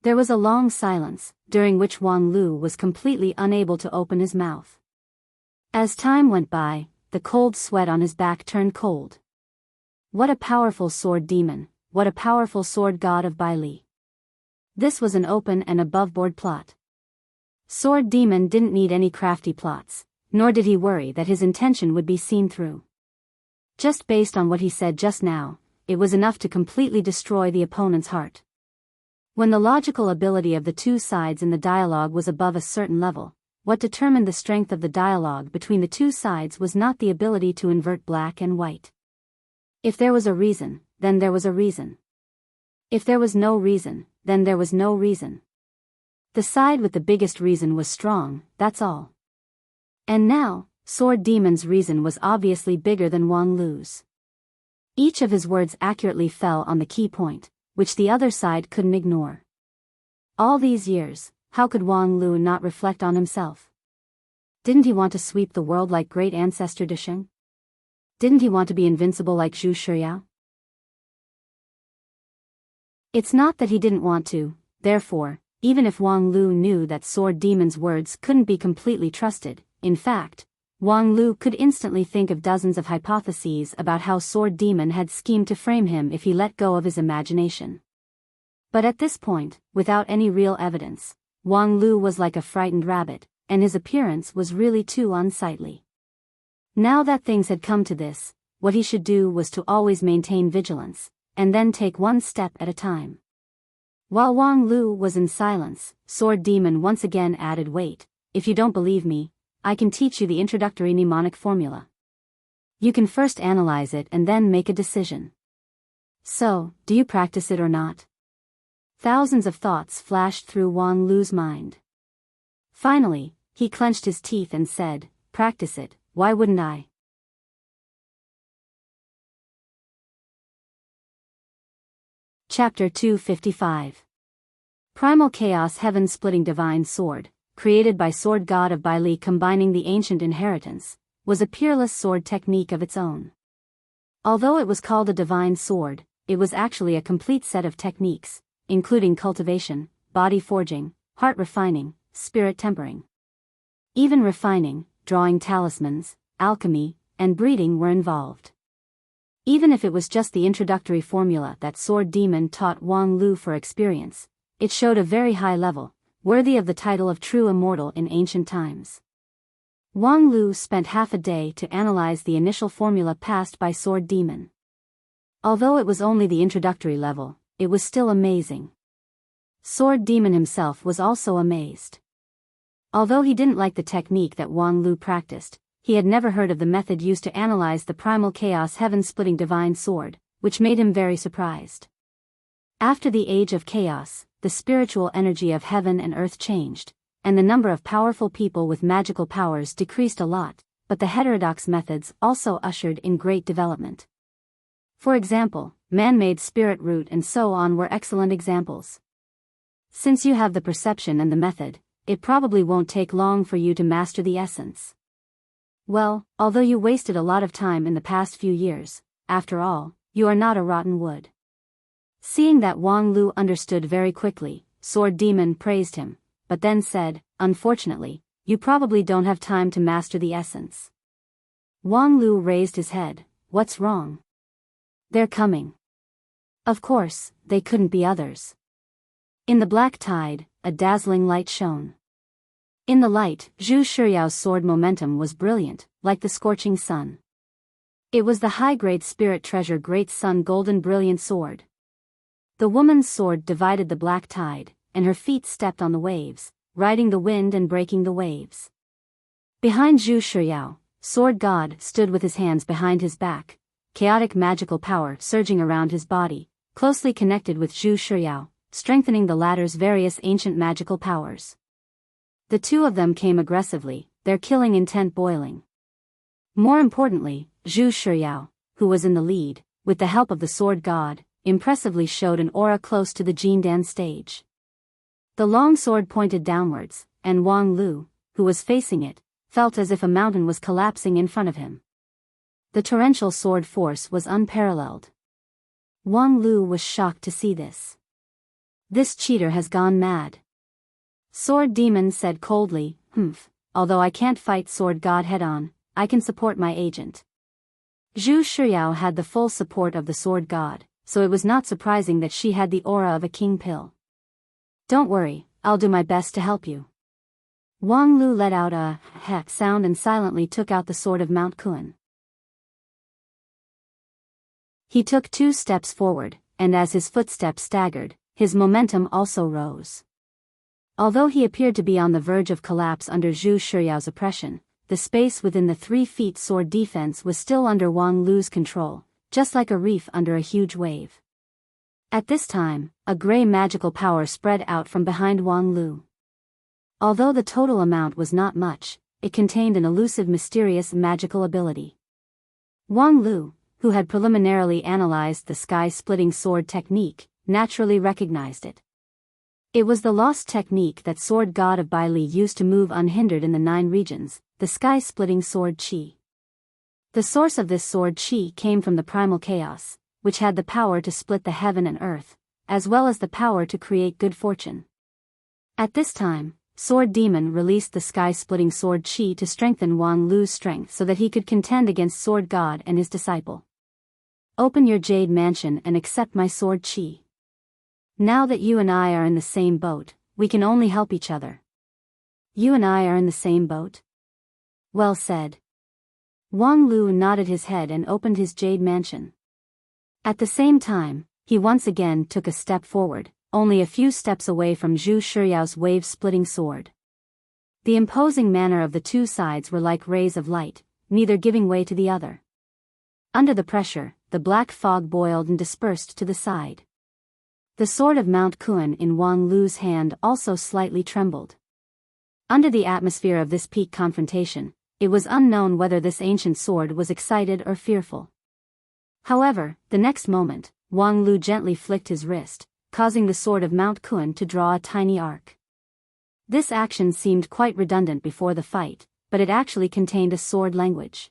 There was a long silence, during which Wang Lu was completely unable to open his mouth. As time went by, the cold sweat on his back turned cold. What a powerful sword demon, what a powerful sword god of Bai Li. This was an open and above-board plot. Sword Demon didn't need any crafty plots, nor did he worry that his intention would be seen through. Just based on what he said just now, it was enough to completely destroy the opponent's heart. When the logical ability of the two sides in the dialogue was above a certain level, what determined the strength of the dialogue between the two sides was not the ability to invert black and white. If there was a reason, then there was a reason. If there was no reason, then there was no reason. The side with the biggest reason was strong, that's all. And now, Sword Demon's reason was obviously bigger than Wang Lu's. Each of his words accurately fell on the key point, which the other side couldn't ignore. All these years, how could Wang Lu not reflect on himself? Didn't he want to sweep the world like great ancestor Desheng? Didn't he want to be invincible like Zhu Shiyao? It's not that he didn't want to, therefore, even if Wang Lu knew that Sword Demon's words couldn't be completely trusted, in fact, Wang Lu could instantly think of dozens of hypotheses about how Sword Demon had schemed to frame him if he let go of his imagination. But at this point, without any real evidence, Wang Lu was like a frightened rabbit, and his appearance was really too unsightly. Now that things had come to this, what he should do was to always maintain vigilance, and then take one step at a time. While Wang Lu was in silence, Sword Demon once again added, "Wait, if you don't believe me, I can teach you the introductory mnemonic formula. You can first analyze it and then make a decision. So, do you practice it or not?" Thousands of thoughts flashed through Wang Lu's mind. Finally, he clenched his teeth and said, "Practice it, why wouldn't I?" Chapter 255. Primal Chaos Heaven-Splitting Divine Sword, created by Sword God of Biyao combining the ancient inheritance, was a peerless sword technique of its own. Although it was called a divine sword, it was actually a complete set of techniques, including cultivation, body forging, heart refining, spirit tempering. Even refining, drawing talismans, alchemy, and breeding were involved. Even if it was just the introductory formula that Sword Demon taught Wang Lu for experience, it showed a very high level, worthy of the title of true immortal in ancient times. Wang Lu spent half a day to analyze the initial formula passed by Sword Demon. Although it was only the introductory level, it was still amazing. Sword Demon himself was also amazed. Although he didn't like the technique that Wang Lu practiced, he had never heard of the method used to analyze the primal chaos heaven-splitting divine sword, which made him very surprised. After the age of chaos, the spiritual energy of heaven and earth changed, and the number of powerful people with magical powers decreased a lot, but the heterodox methods also ushered in great development. For example, man-made spirit root and so on were excellent examples. Since you have the perception and the method, it probably won't take long for you to master the essence. Well, although you wasted a lot of time in the past few years, after all, you are not a rotten wood. Seeing that Wang Lu understood very quickly, Sword Demon praised him, but then said, "Unfortunately, you probably don't have time to master the essence." Wang Lu raised his head. "What's wrong?" "They're coming." Of course, they couldn't be others. In the black tide, a dazzling light shone. In the light, Zhu Shiyao's sword momentum was brilliant, like the scorching sun. It was the high-grade spirit treasure Great Sun Golden Brilliant Sword. The woman's sword divided the black tide, and her feet stepped on the waves, riding the wind and breaking the waves. Behind Zhu Shiyao, Sword God stood with his hands behind his back, chaotic magical power surging around his body, closely connected with Zhu Shiyao, strengthening the latter's various ancient magical powers. The two of them came aggressively, their killing intent boiling. More importantly, Zhu Shiyao, who was in the lead, with the help of the Sword God, impressively showed an aura close to the Jindan stage. The long sword pointed downwards, and Wang Lu, who was facing it, felt as if a mountain was collapsing in front of him. The torrential sword force was unparalleled. Wang Lu was shocked to see this. "This cheater has gone mad." Sword Demon said coldly, "Although I can't fight Sword God head-on, I can support my agent." Zhu Shiyao had the full support of the Sword God, so it was not surprising that she had the aura of a king pill. "Don't worry, I'll do my best to help you." Wang Lu let out a heck sound and silently took out the sword of Mount Kun. He took 2 steps forward, and as his footsteps staggered, his momentum also rose. Although he appeared to be on the verge of collapse under Zhu Shiyao's oppression, the space within the 3 feet sword defense was still under Wang Lu's control, just like a reef under a huge wave. At this time, a gray magical power spread out from behind Wang Lu. Although the total amount was not much, it contained an elusive mysterious magical ability. Wang Lu, who had preliminarily analyzed the sky-splitting sword technique, naturally recognized it. It was the lost technique that Sword God of Biyao used to move unhindered in the 9 regions, the sky-splitting sword chi. The source of this sword chi came from the primal chaos, which had the power to split the heaven and earth, as well as the power to create good fortune. At this time, Sword Demon released the sky-splitting sword chi to strengthen Wang Lu's strength so that he could contend against Sword God and his disciple. Open your jade mansion and accept my sword chi. Now that you and I are in the same boat, we can only help each other. You and I are in the same boat? Well said. Wang Lu nodded his head and opened his jade mansion. At the same time, he once again took a step forward, only a few steps away from Zhu Shiyao's wave-splitting sword. The imposing manner of the two sides were like rays of light, neither giving way to the other. Under the pressure, the black fog boiled and dispersed to the side. The sword of Mount Kuan in Wang Lu's hand also slightly trembled. Under the atmosphere of this peak confrontation, it was unknown whether this ancient sword was excited or fearful. However, the next moment, Wang Lu gently flicked his wrist, causing the sword of Mount Kuan to draw a tiny arc. This action seemed quite redundant before the fight, but it actually contained a sword language.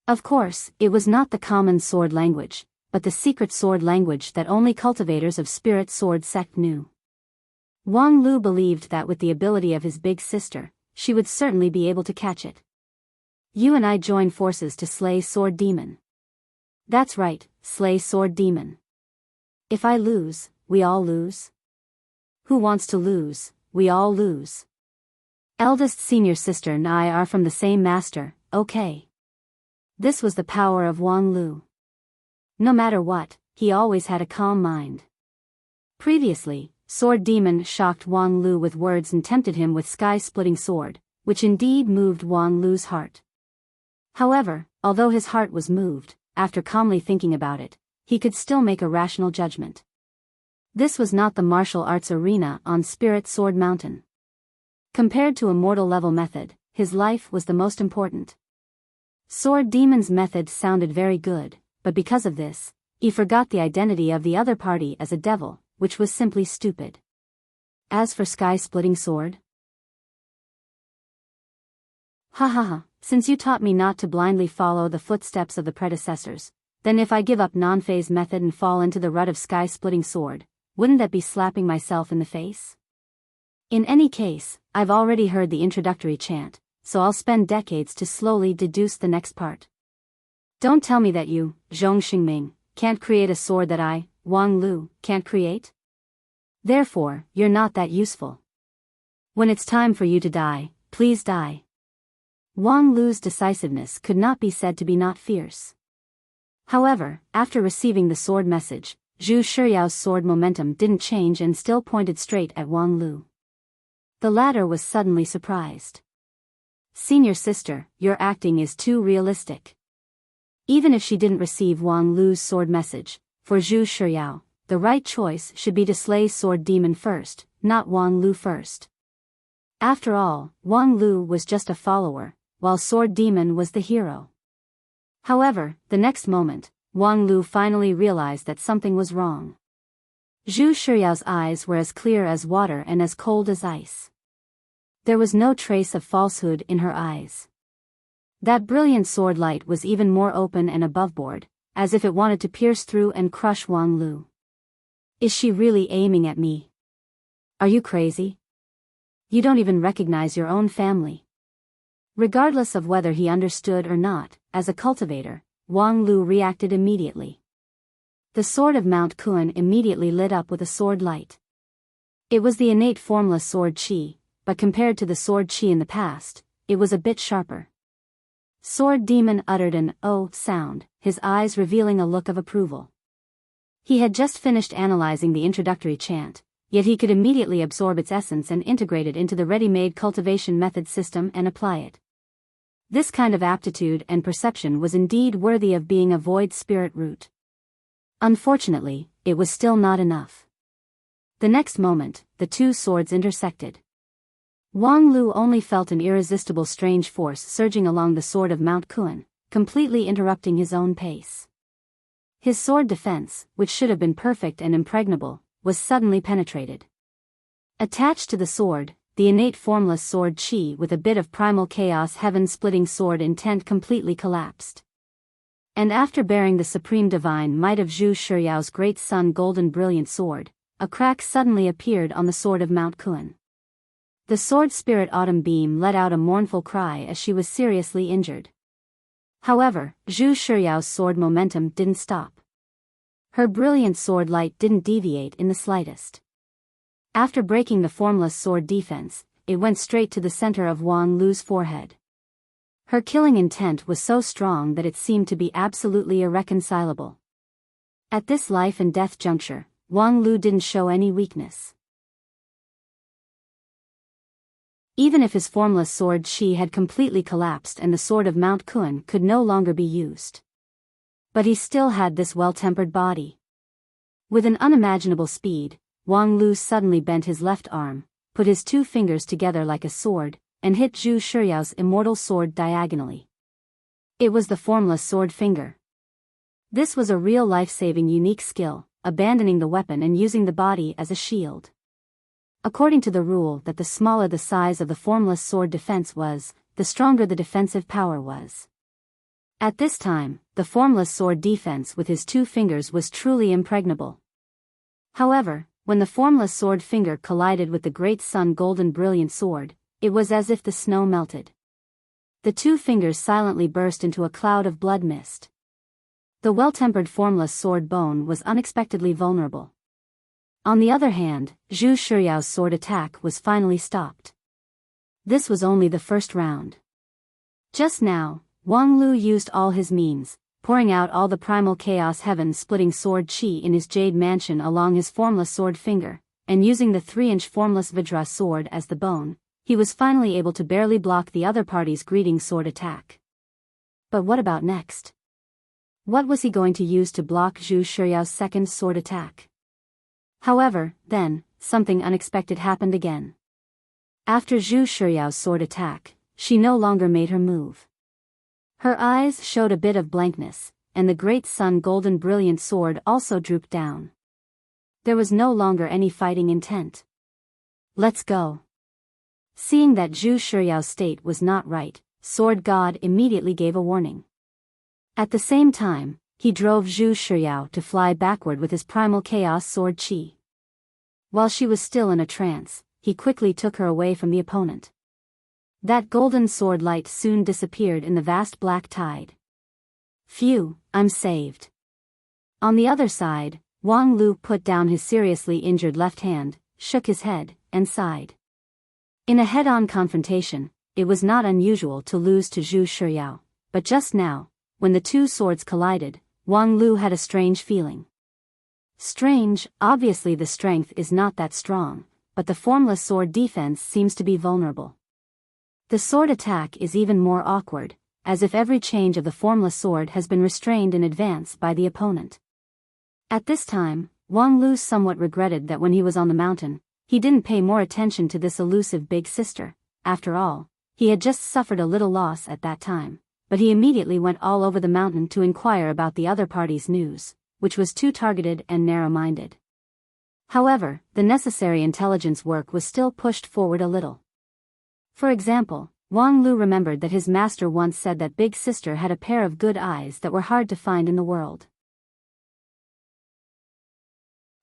Of course, it was not the common sword language, but the secret sword language that only cultivators of Spirit Sword Sect knew. Wang Lu believed that with the ability of his big sister, she would certainly be able to catch it. You and I join forces to slay Sword Demon. That's right, slay Sword Demon. If I lose, we all lose. Who wants to lose? We all lose. Eldest senior sister and I are from the same master, okay. This was the power of Wang Lu. No matter what, he always had a calm mind. Previously, Sword Demon shocked Wang Lu with words and tempted him with sky-splitting sword, which indeed moved Wang Lu's heart. However, although his heart was moved, after calmly thinking about it, he could still make a rational judgment. This was not the martial arts arena on Spirit Sword Mountain. Compared to a mortal-level method, his life was the most important. Sword Demon's method sounded very good, but because of this, he forgot the identity of the other party as a devil, which was simply stupid. As for sky-splitting sword? Ha ha ha, since you taught me not to blindly follow the footsteps of the predecessors, then if I give up non-phase method and fall into the rut of sky-splitting sword, wouldn't that be slapping myself in the face? In any case, I've already heard the introductory chant, so I'll spend decades to slowly deduce the next part. Don't tell me that you, Zhong Xingming, can't create a sword that I, Wang Lu, can't create? Therefore, you're not that useful. When it's time for you to die, please die. Wang Lu's decisiveness could not be said to be not fierce. However, after receiving the sword message, Zhu Shiyao's sword momentum didn't change and still pointed straight at Wang Lu. The latter was suddenly surprised. Senior sister, your acting is too realistic. Even if she didn't receive Wang Lu's sword message, for Zhu Shiyao, the right choice should be to slay Sword Demon first, not Wang Lu first. After all, Wang Lu was just a follower, while Sword Demon was the hero. However, the next moment, Wang Lu finally realized that something was wrong. Zhu Shiyao's eyes were as clear as water and as cold as ice. There was no trace of falsehood in her eyes. That brilliant sword light was even more open and aboveboard, as if it wanted to pierce through and crush Wang Lu. Is she really aiming at me? Are you crazy? You don't even recognize your own family. Regardless of whether he understood or not, as a cultivator, Wang Lu reacted immediately. The sword of Mount Kuan immediately lit up with a sword light. It was the innate formless sword chi, but compared to the sword chi in the past, it was a bit sharper. Sword Demon uttered an "oh" sound, his eyes revealing a look of approval. He had just finished analyzing the introductory chant, yet he could immediately absorb its essence and integrate it into the ready-made cultivation method system and apply it. This kind of aptitude and perception was indeed worthy of being a void spirit root. Unfortunately, it was still not enough. The next moment, the two swords intersected. Wang Lu only felt an irresistible strange force surging along the sword of Mount Kuan, completely interrupting his own pace. His sword defense, which should have been perfect and impregnable, was suddenly penetrated. Attached to the sword, the innate formless sword chi with a bit of primal chaos heaven-splitting sword intent completely collapsed. And after bearing the supreme divine might of Zhu Shiyao's great sun golden brilliant sword, a crack suddenly appeared on the sword of Mount Kun. The sword spirit Autumn Beam let out a mournful cry as she was seriously injured. However, Zhu Shiyao's sword momentum didn't stop. Her brilliant sword light didn't deviate in the slightest. After breaking the formless sword defense, it went straight to the center of Wang Lu's forehead. Her killing intent was so strong that it seemed to be absolutely irreconcilable. At this life and death juncture, Wang Lu didn't show any weakness. Even if his formless sword Qi had completely collapsed and the sword of Mount Kun could no longer be used. But he still had this well-tempered body. With an unimaginable speed, Wang Lu suddenly bent his left arm, put his two fingers together like a sword, and hit Zhu Shiyao's immortal sword diagonally. It was the formless sword finger. This was a real life-saving unique skill, abandoning the weapon and using the body as a shield. According to the rule that the smaller the size of the formless sword defense was, the stronger the defensive power was. At this time, the formless sword defense with his two fingers was truly impregnable. However, when the formless sword finger collided with the great sun golden brilliant sword, it was as if the snow melted. The two fingers silently burst into a cloud of blood mist. The well-tempered formless sword bone was unexpectedly vulnerable. On the other hand, Zhu Shiyao's sword attack was finally stopped. This was only the first round. Just now, Wang Lu used all his means, pouring out all the primal chaos heaven-splitting sword Qi in his jade mansion along his formless sword finger, and using the 3-inch formless Vajra sword as the bone, he was finally able to barely block the other party's greeting sword attack. But what about next? What was he going to use to block Zhu Shiyao's second sword attack? However, then, something unexpected happened again. After Zhu Shiyao's sword attack, she no longer made her move. Her eyes showed a bit of blankness, and the great sun golden brilliant sword also drooped down. There was no longer any fighting intent. Let's go. Seeing that Zhu Shiyao's state was not right, Sword God immediately gave a warning. At the same time, he drove Zhu Shiyao to fly backward with his primal chaos sword Qi. While she was still in a trance, he quickly took her away from the opponent. That golden sword light soon disappeared in the vast black tide. Phew, I'm saved. On the other side, Wang Lu put down his seriously injured left hand, shook his head, and sighed. In a head-on confrontation, it was not unusual to lose to Zhu Shiyao, but just now, when the two swords collided, Wang Lu had a strange feeling. Strange, obviously the strength is not that strong, but the formless sword defense seems to be vulnerable. The sword attack is even more awkward, as if every change of the formless sword has been restrained in advance by the opponent. At this time, Wang Lu somewhat regretted that when he was on the mountain, he didn't pay more attention to this elusive big sister. After all, he had just suffered a little loss at that time, but he immediately went all over the mountain to inquire about the other party's news, which was too targeted and narrow-minded. However, the necessary intelligence work was still pushed forward a little. For example, Wang Lu remembered that his master once said that Big Sister had a pair of good eyes that were hard to find in the world.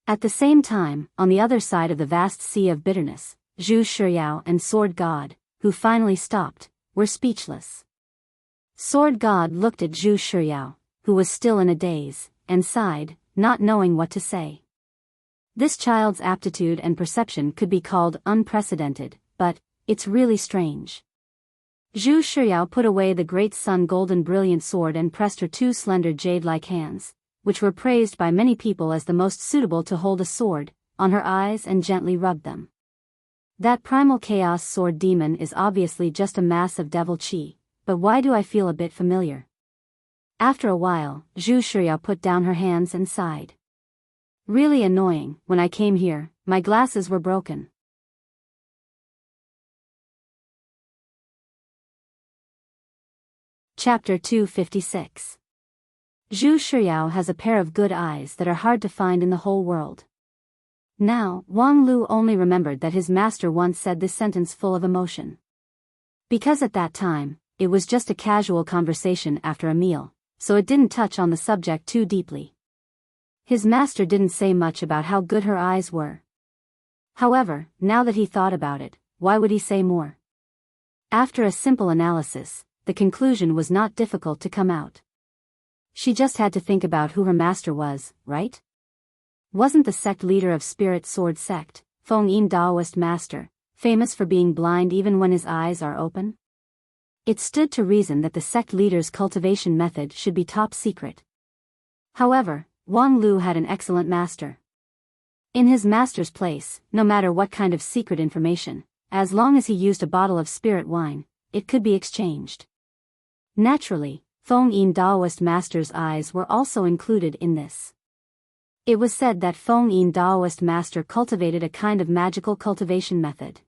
At the same time, on the other side of the vast sea of bitterness, Zhu Shiyao and Sword God, who finally stopped, were speechless. Sword God looked at Zhu Shiyao, who was still in a daze, and sighed, not knowing what to say. This child's aptitude and perception could be called unprecedented, but it's really strange. Zhu Shiyao put away the great sun golden brilliant sword and pressed her two slender jade-like hands, which were praised by many people as the most suitable to hold a sword, on her eyes and gently rubbed them. That primal chaos sword demon is obviously just a mass of devil Qi, but why do I feel a bit familiar? After a while, Zhu Shiyao put down her hands and sighed. Really annoying, when I came here, my glasses were broken. Chapter 256. Zhu Shiyao has a pair of good eyes that are hard to find in the whole world. Now, Wang Lu only remembered that his master once said this sentence full of emotion. Because at that time, it was just a casual conversation after a meal, so it didn't touch on the subject too deeply. His master didn't say much about how good her eyes were. However, now that he thought about it, why would he say more? After a simple analysis, the conclusion was not difficult to come out. She just had to think about who her master was, right? Wasn't the sect leader of Spirit Sword Sect, Feng Yin Daoist master, famous for being blind even when his eyes are open? It stood to reason that the sect leader's cultivation method should be top secret. However, Wang Lu had an excellent master. In his master's place, no matter what kind of secret information, as long as he used a bottle of spirit wine, it could be exchanged. Naturally, Feng Yin Daoist master's eyes were also included in this. It was said that Feng Yin Daoist master cultivated a kind of magical cultivation method.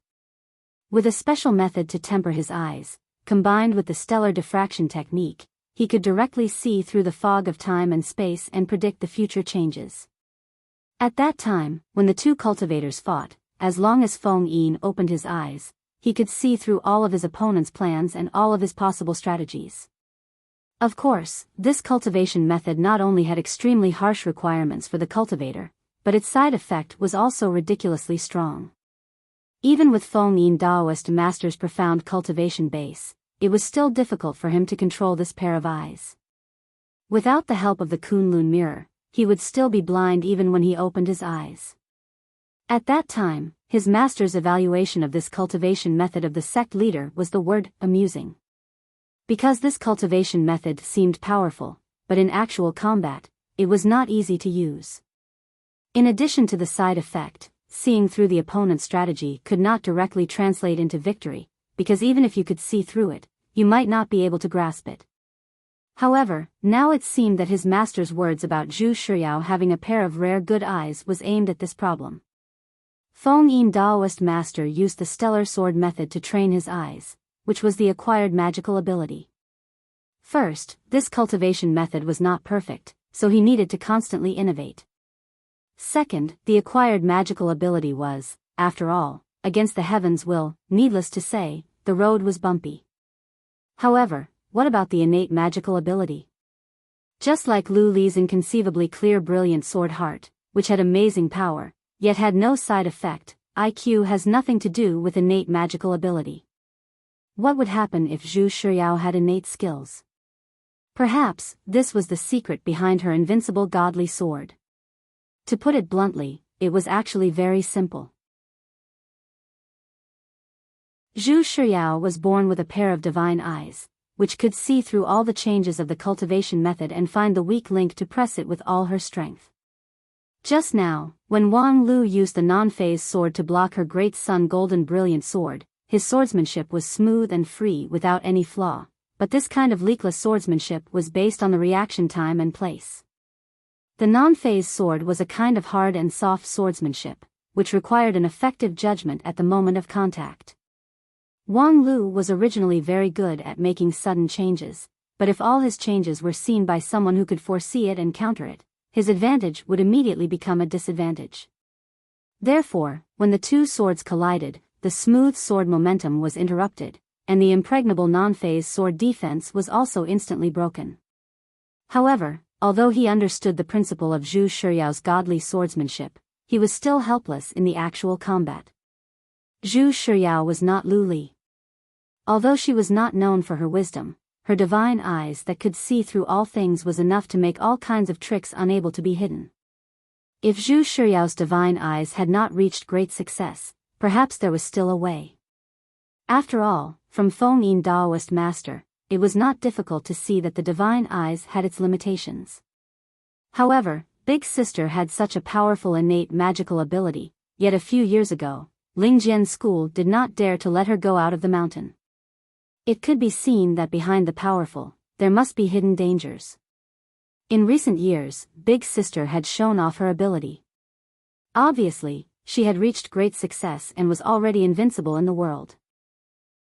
With a special method to temper his eyes, combined with the stellar diffraction technique, he could directly see through the fog of time and space and predict the future changes. At that time, when the two cultivators fought, as long as Feng Yin opened his eyes, he could see through all of his opponent's plans and all of his possible strategies. Of course, this cultivation method not only had extremely harsh requirements for the cultivator, but its side effect was also ridiculously strong. Even with Feng Yin Daoist master's profound cultivation base, it was still difficult for him to control this pair of eyes. Without the help of the Kunlun mirror, he would still be blind even when he opened his eyes. At that time, his master's evaluation of this cultivation method of the sect leader was the word amusing. Because this cultivation method seemed powerful, but in actual combat, it was not easy to use. In addition to the side effect, seeing through the opponent's strategy could not directly translate into victory, because even if you could see through it, you might not be able to grasp it. However, now it seemed that his master's words about Zhu Shiyao having a pair of rare good eyes was aimed at this problem. Feng Yin Daoist master used the stellar sword method to train his eyes, which was the acquired magical ability. First, this cultivation method was not perfect, so he needed to constantly innovate. Second, the acquired magical ability was, after all, against the heavens' will. Needless to say, the road was bumpy. However, what about the innate magical ability? Just like Lu Li's inconceivably clear brilliant sword heart, which had amazing power, yet had no side effect, IQ has nothing to do with innate magical ability. What would happen if Zhu Shiyao had innate skills? Perhaps, this was the secret behind her invincible godly sword. To put it bluntly, it was actually very simple. Zhu Shiyao was born with a pair of divine eyes, which could see through all the changes of the cultivation method and find the weak link to press it with all her strength. Just now, when Wang Lu used the non-phase sword to block her great sun golden brilliant sword, his swordsmanship was smooth and free without any flaw, but this kind of leakless swordsmanship was based on the reaction time and place. The non-phase sword was a kind of hard and soft swordsmanship, which required an effective judgment at the moment of contact. Wang Lu was originally very good at making sudden changes, but if all his changes were seen by someone who could foresee it and counter it, his advantage would immediately become a disadvantage. Therefore, when the two swords collided, the smooth sword momentum was interrupted, and the impregnable non-phase sword defense was also instantly broken. However, although he understood the principle of Zhu Shiyao's godly swordsmanship, he was still helpless in the actual combat. Zhu Shiyao was not Lu Li. Although she was not known for her wisdom, her divine eyes that could see through all things was enough to make all kinds of tricks unable to be hidden. If Zhu Shiyao's divine eyes had not reached great success, perhaps there was still a way. After all, from Feng Yin Daoist master, it was not difficult to see that the divine eyes had its limitations. However, Big Sister had such a powerful innate magical ability, yet a few years ago, Lingjian's school did not dare to let her go out of the mountain. It could be seen that behind the powerful, there must be hidden dangers. In recent years, Big Sister had shown off her ability. Obviously, she had reached great success and was already invincible in the world.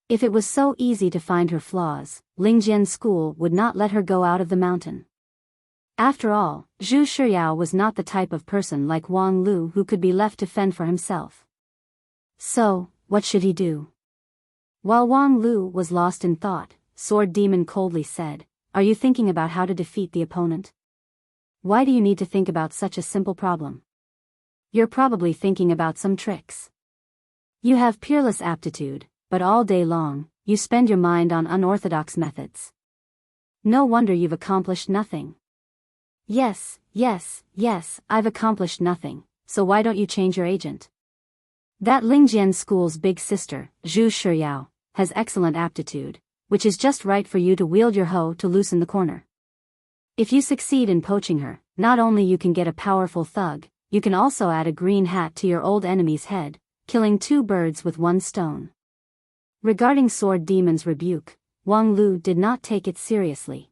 If it was so easy to find her flaws, Lingjian's school would not let her go out of the mountain. After all, Zhu Shiyao was not the type of person like Wang Lu who could be left to fend for himself. So, what should he do? While Wang Lu was lost in thought, Sword Demon coldly said, are you thinking about how to defeat the opponent? Why do you need to think about such a simple problem? You're probably thinking about some tricks. You have peerless aptitude, but all day long, you spend your mind on unorthodox methods. No wonder you've accomplished nothing. Yes, I've accomplished nothing, so why don't you change your agent? That Lingjian school's big sister, Zhu Shiyao, has excellent aptitude, which is just right for you to wield your hoe to loosen the corner. If you succeed in poaching her, not only you can get a powerful thug, you can also add a green hat to your old enemy's head, killing 2 birds with 1 stone. Regarding Sword Demon's rebuke, Wang Lu did not take it seriously.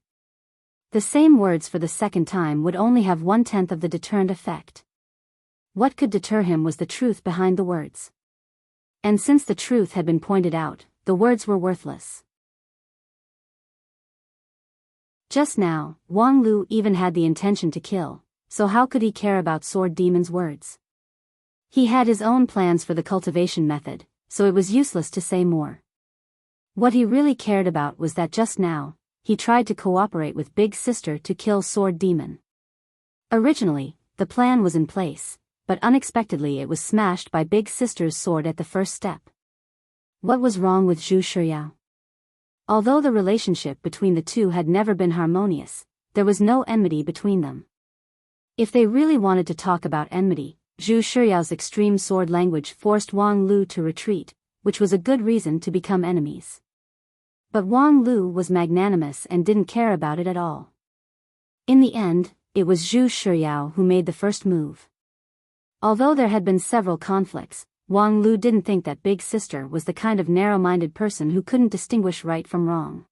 The same words for the second time would only have 1/10 of the deterrent effect. What could deter him was the truth behind the words. And since the truth had been pointed out, the words were worthless. Just now, Wang Lu even had the intention to kill, so how could he care about Sword Demon's words? He had his own plans for the cultivation method, so it was useless to say more. What he really cared about was that just now, he tried to cooperate with Big Sister to kill Sword Demon. Originally, the plan was in place, but unexpectedly it was smashed by Big Sister's sword at the first step. What was wrong with Zhu Shiyao? Although the relationship between the two had never been harmonious, there was no enmity between them. If they really wanted to talk about enmity, Zhu Shiyao's extreme sword language forced Wang Lu to retreat, which was a good reason to become enemies. But Wang Lu was magnanimous and didn't care about it at all. In the end, it was Zhu Shiyao who made the first move. Although there had been several conflicts, Wang Lu didn't think that Big Sister was the kind of narrow-minded person who couldn't distinguish right from wrong.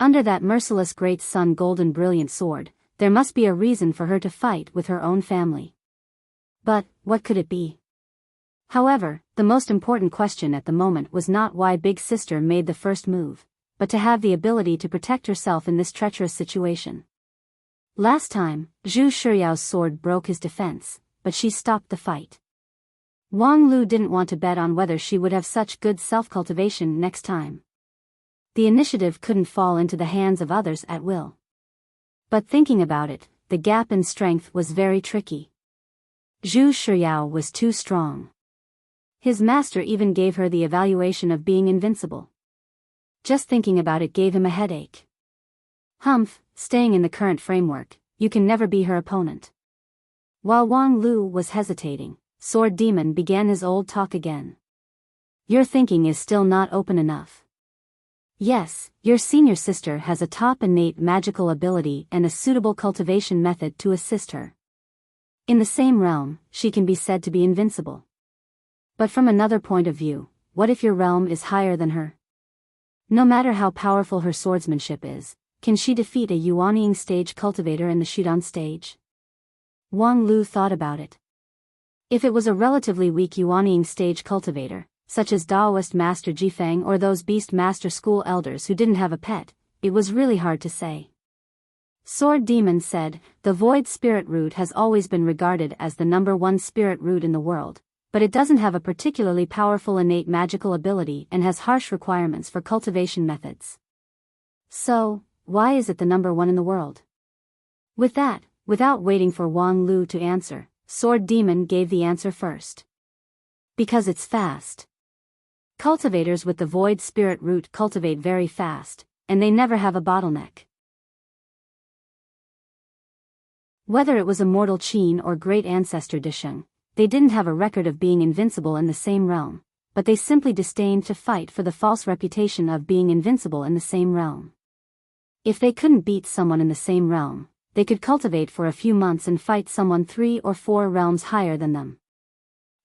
Under that merciless great sun golden brilliant sword, there must be a reason for her to fight with her own family. But, what could it be? However, the most important question at the moment was not why Big Sister made the first move, but to have the ability to protect herself in this treacherous situation. Last time, Zhu Shiyao's sword broke his defense, but she stopped the fight. Wang Lu didn't want to bet on whether she would have such good self-cultivation next time. The initiative couldn't fall into the hands of others at will. But thinking about it, the gap in strength was very tricky. Zhu Shiyao was too strong. His master even gave her the evaluation of being invincible. Just thinking about it gave him a headache. Humph, staying in the current framework, you can never be her opponent. While Wang Lu was hesitating, Sword Demon began his old talk again. Your thinking is still not open enough. Yes, your senior sister has a top innate magical ability and a suitable cultivation method to assist her. In the same realm, she can be said to be invincible. But from another point of view, what if your realm is higher than her? No matter how powerful her swordsmanship is, can she defeat a Yuanying stage cultivator in the Shudan stage? Wang Lu thought about it. If it was a relatively weak Yuanying stage cultivator, such as Daoist Master Jifeng or those Beast Master School elders who didn't have a pet, it was really hard to say. Sword Demon said, the Void Spirit Root has always been regarded as the #1 spirit root in the world, but it doesn't have a particularly powerful innate magical ability and has harsh requirements for cultivation methods. So, why is it the #1 in the world? With that, without waiting for Wang Lu to answer, Sword Demon gave the answer first. Because it's fast. Cultivators with the Void Spirit Root cultivate very fast, and they never have a bottleneck. Whether it was Immortal Qin or Great Ancestor Disheng, they didn't have a record of being invincible in the same realm, but they simply disdained to fight for the false reputation of being invincible in the same realm. If they couldn't beat someone in the same realm, they could cultivate for a few months and fight someone 3 or 4 realms higher than them.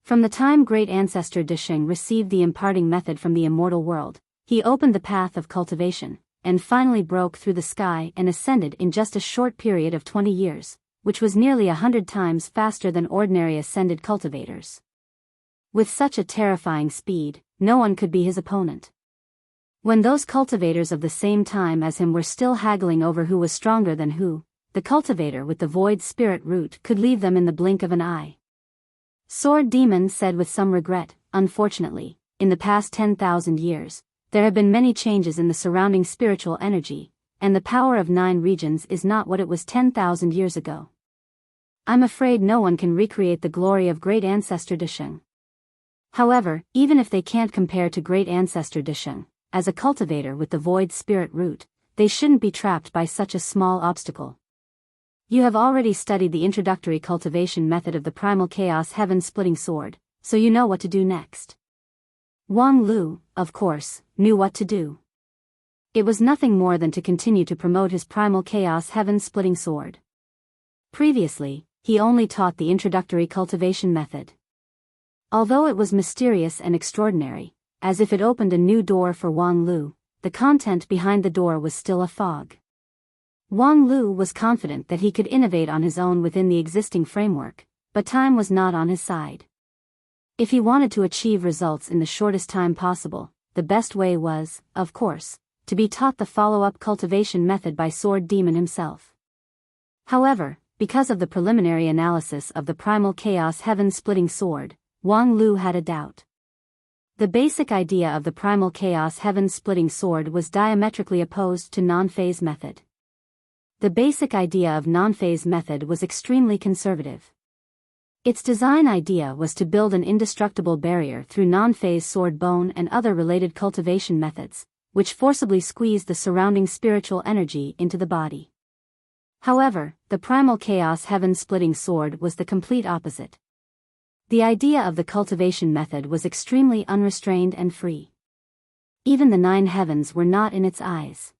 From the time Great Ancestor Disheng received the imparting method from the immortal world, he opened the path of cultivation, and finally broke through the sky and ascended in just a short period of 20 years, which was nearly 100 times faster than ordinary ascended cultivators. With such a terrifying speed, no one could be his opponent. When those cultivators of the same time as him were still haggling over who was stronger than who, the cultivator with the Void Spirit Root could leave them in the blink of an eye. Sword Demon said with some regret, unfortunately, in the past 10,000 years, there have been many changes in the surrounding spiritual energy, and the power of 9 regions is not what it was 10,000 years ago. I'm afraid no one can recreate the glory of Great Ancestor Disheng. However, even if they can't compare to Great Ancestor Disheng, as a cultivator with the Void Spirit Root, they shouldn't be trapped by such a small obstacle. You have already studied the introductory cultivation method of the Primal Chaos Heaven-Splitting Sword, so you know what to do next. Wang Lu, of course, knew what to do. It was nothing more than to continue to promote his Primal Chaos Heaven-Splitting Sword. Previously, he only taught the introductory cultivation method. Although it was mysterious and extraordinary, as if it opened a new door for Wang Lu, the content behind the door was still a fog. Wang Lu was confident that he could innovate on his own within the existing framework, but time was not on his side. If he wanted to achieve results in the shortest time possible, the best way was, of course, to be taught the follow-up cultivation method by Sword Demon himself. However, because of the preliminary analysis of the Primal Chaos Heaven-Splitting Sword, Wang Lu had a doubt. The basic idea of the Primal Chaos Heaven-Splitting Sword was diametrically opposed to non-phase method. The basic idea of non-phase method was extremely conservative. Its design idea was to build an indestructible barrier through non-phase sword bone and other related cultivation methods, which forcibly squeezed the surrounding spiritual energy into the body. However, the Primal Chaos Heaven-Splitting Sword was the complete opposite. The idea of the cultivation method was extremely unrestrained and free. Even the 9 heavens were not in its eyes.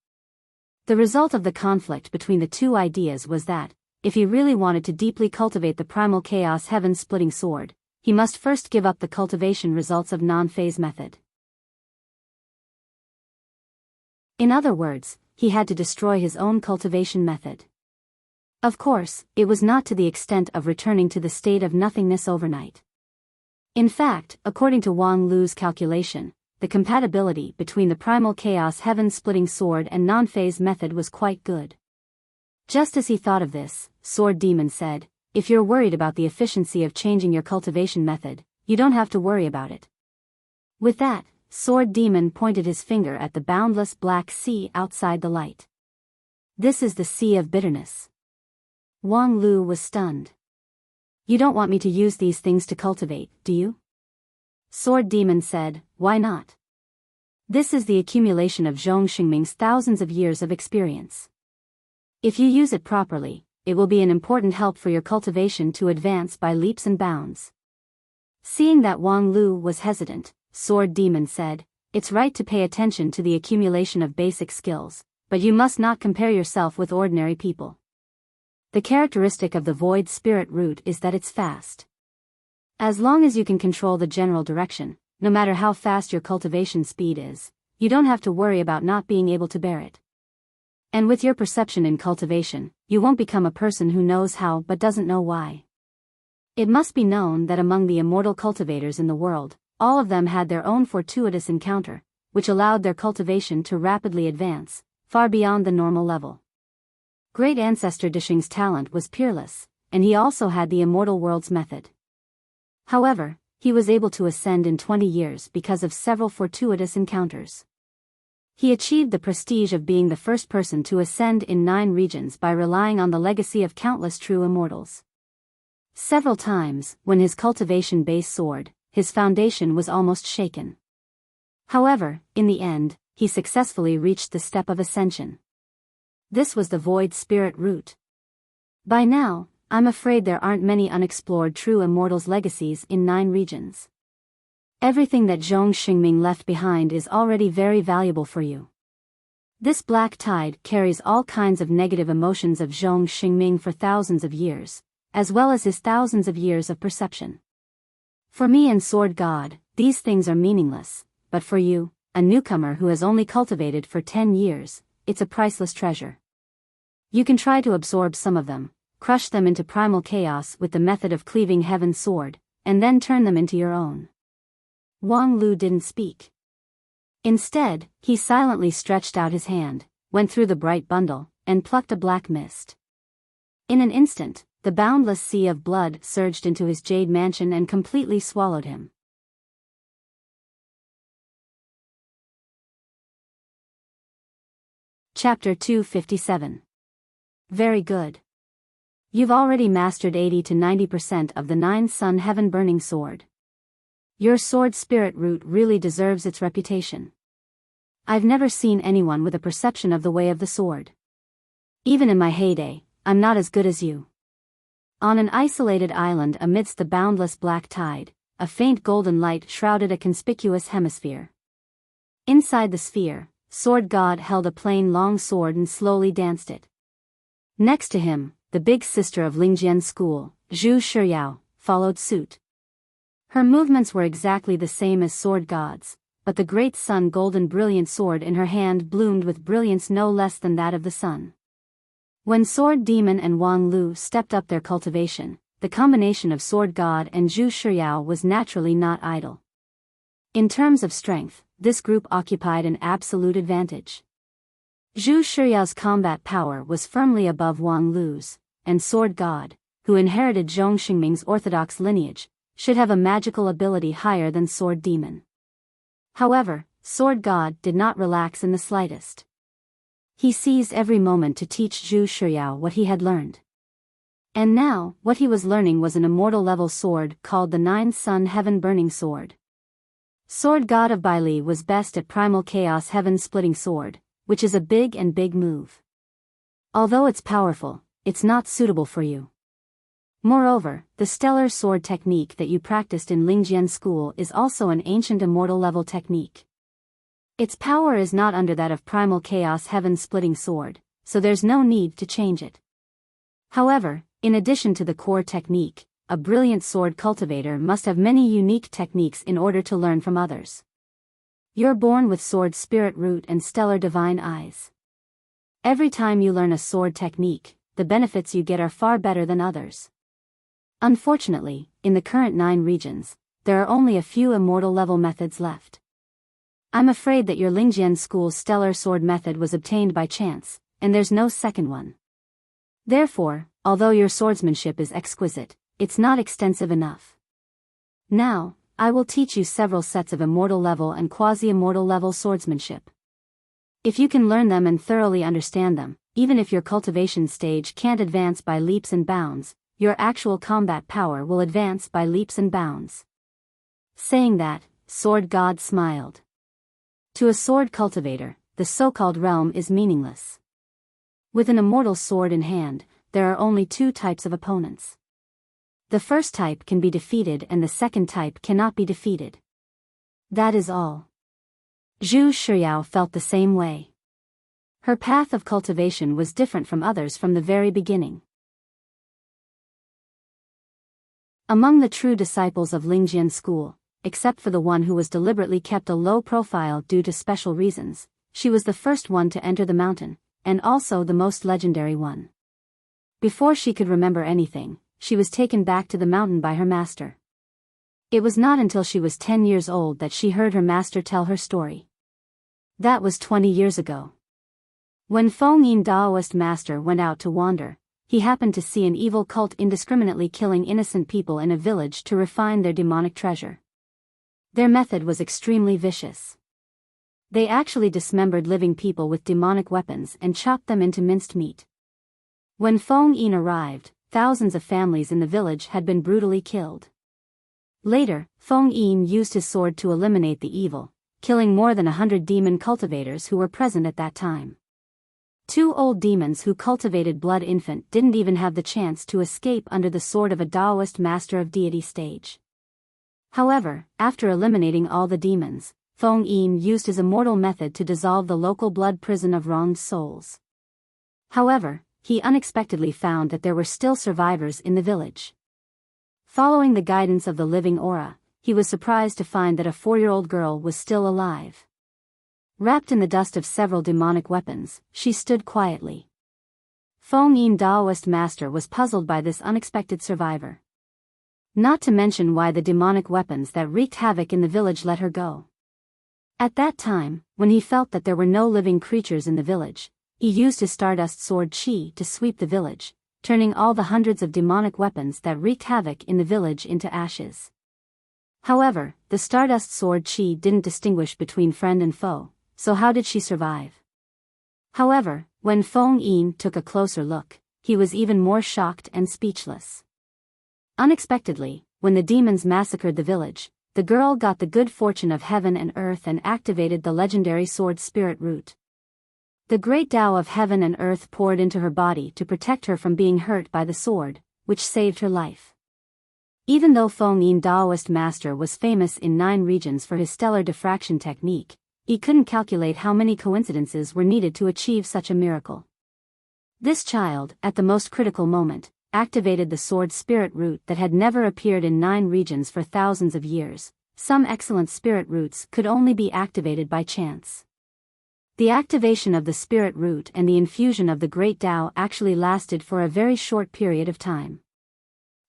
The result of the conflict between the two ideas was that, if he really wanted to deeply cultivate the Primal Chaos Heaven-Splitting Sword, he must first give up the cultivation results of non-phase method. In other words, he had to destroy his own cultivation method. Of course, it was not to the extent of returning to the state of nothingness overnight. In fact, according to Wang Lu's calculation, the compatibility between the Primal Chaos Heaven-Splitting Sword and non-phase method was quite good. Just as he thought of this, Sword Demon said, "If you're worried about the efficiency of changing your cultivation method, you don't have to worry about it." With that, Sword Demon pointed his finger at the boundless black sea outside the light. "This is the Sea of Bitterness." Wang Lu was stunned. "You don't want me to use these things to cultivate, do you?" Sword Demon said, "Why not? This is the accumulation of Zhong Xingming's thousands of years of experience. If you use it properly, it will be an important help for your cultivation to advance by leaps and bounds." Seeing that Wang Lu was hesitant, Sword Demon said, "It's right to pay attention to the accumulation of basic skills, but you must not compare yourself with ordinary people. The characteristic of the Void Spirit Root is that it's fast. As long as you can control the general direction, no matter how fast your cultivation speed is, you don't have to worry about not being able to bear it. And with your perception in cultivation, you won't become a person who knows how but doesn't know why. It must be known that among the immortal cultivators in the world, all of them had their own fortuitous encounter, which allowed their cultivation to rapidly advance, far beyond the normal level. Great Ancestor Disheng's talent was peerless, and he also had the Immortal Worlds method. However, he was able to ascend in 20 years because of several fortuitous encounters. He achieved the prestige of being the first person to ascend in 9 regions by relying on the legacy of countless true immortals. Several times, when his cultivation base soared, his foundation was almost shaken. However, in the end, he successfully reached the step of ascension. This was the Void Spirit Root. By now, I'm afraid there aren't many unexplored true immortals' legacies in 9 regions. Everything that Zhong Xingming left behind is already very valuable for you. This black tide carries all kinds of negative emotions of Zhong Xingming for thousands of years, as well as his thousands of years of perception. For me and Sword God, these things are meaningless, but for you, a newcomer who has only cultivated for 10 years, it's a priceless treasure. You can try to absorb some of them, crush them into primal chaos with the method of cleaving heaven's sword, and then turn them into your own." Wang Lu didn't speak. Instead, he silently stretched out his hand, went through the bright bundle, and plucked a black mist. In an instant, the boundless sea of blood surged into his jade mansion and completely swallowed him. Chapter 257. Very good. You've already mastered 80 to 90% of the 9-sun heaven-burning sword. Your sword spirit root really deserves its reputation. I've never seen anyone with a perception of the way of the sword. Even in my heyday, I'm not as good as you. On an isolated island amidst the boundless black tide, a faint golden light shrouded a conspicuous hemisphere. Inside the sphere, Sword God held a plain long sword and slowly danced it. Next to him, the big sister of Lingjian's school, Zhu Shiyao, followed suit. Her movements were exactly the same as Sword God's, but the great sun golden brilliant sword in her hand bloomed with brilliance no less than that of the sun. When Sword Demon and Wang Lu stepped up their cultivation, the combination of Sword God and Zhu Shiyao was naturally not idle. In terms of strength, this group occupied an absolute advantage. Zhu Shiyao's combat power was firmly above Wang Lu's, and Sword God, who inherited Zhong Xingming's orthodox lineage, should have a magical ability higher than Sword Demon. However, Sword God did not relax in the slightest. He seized every moment to teach Zhu Shiyao what he had learned. And now, what he was learning was an immortal-level sword called the 9-sun heaven-burning sword. Sword God of Baili was best at primal chaos heaven-splitting sword, which is a big move. Although it's powerful, it's not suitable for you. Moreover, the stellar sword technique that you practiced in Lingjian school is also an ancient immortal-level technique. Its power is not under that of primal chaos heaven-splitting sword, so there's no need to change it. However, in addition to the core technique, a brilliant sword cultivator must have many unique techniques in order to learn from others. You're born with sword spirit root and stellar divine eyes. Every time you learn a sword technique, the benefits you get are far better than others. Unfortunately, in the current 9 regions, there are only a few immortal-level methods left. I'm afraid that your Lingjian school's stellar sword method was obtained by chance, and there's no second one. Therefore, although your swordsmanship is exquisite, it's not extensive enough. Now, I will teach you several sets of immortal-level and quasi-immortal-level swordsmanship. If you can learn them and thoroughly understand them, even if your cultivation stage can't advance by leaps and bounds, your actual combat power will advance by leaps and bounds. Saying that, Sword God smiled. To a sword cultivator, the so-called realm is meaningless. With an immortal sword in hand, there are only 2 types of opponents. The first type can be defeated and the second type cannot be defeated. That is all. Zhu Shiyao felt the same way. Her path of cultivation was different from others from the very beginning. Among the true disciples of Lingjian school, except for the one who was deliberately kept a low profile due to special reasons, she was the first one to enter the mountain, and also the most legendary one. Before she could remember anything, she was taken back to the mountain by her master. It was not until she was 10 years old that she heard her master tell her story. That was 20 years ago. When Feng Yin Daoist master went out to wander, he happened to see an evil cult indiscriminately killing innocent people in a village to refine their demonic treasure. Their method was extremely vicious. They actually dismembered living people with demonic weapons and chopped them into minced meat. When Feng Yin arrived, thousands of families in the village had been brutally killed. Later, Feng Yin used his sword to eliminate the evil, killing more than 100 demon cultivators who were present at that time. 2 old demons who cultivated Blood Infant didn't even have the chance to escape under the sword of a Daoist master of deity stage. However, after eliminating all the demons, Feng Yin used his immortal method to dissolve the local blood prison of wronged souls. However, he unexpectedly found that there were still survivors in the village. Following the guidance of the living aura, he was surprised to find that a 4-year-old girl was still alive. Wrapped in the dust of several demonic weapons, she stood quietly. Feng Yin Daoist master was puzzled by this unexpected survivor. Not to mention why the demonic weapons that wreaked havoc in the village let her go. At that time, when he felt that there were no living creatures in the village, he used his Stardust Sword Chi to sweep the village, turning all the hundreds of demonic weapons that wreaked havoc in the village into ashes. However, the Stardust Sword Chi didn't distinguish between friend and foe, so how did she survive? However, when Feng Yin took a closer look, he was even more shocked and speechless. Unexpectedly, when the demons massacred the village, the girl got the good fortune of heaven and earth and activated the legendary sword spirit root. The great Tao of heaven and earth poured into her body to protect her from being hurt by the sword, which saved her life. Even though Feng Yin Daoist master was famous in 9 regions for his stellar diffraction technique, he couldn't calculate how many coincidences were needed to achieve such a miracle. This child, at the most critical moment, activated the sword spirit root that had never appeared in 9 regions for thousands of years. Some excellent spirit roots could only be activated by chance. The activation of the spirit root and the infusion of the great Tao actually lasted for a very short period of time.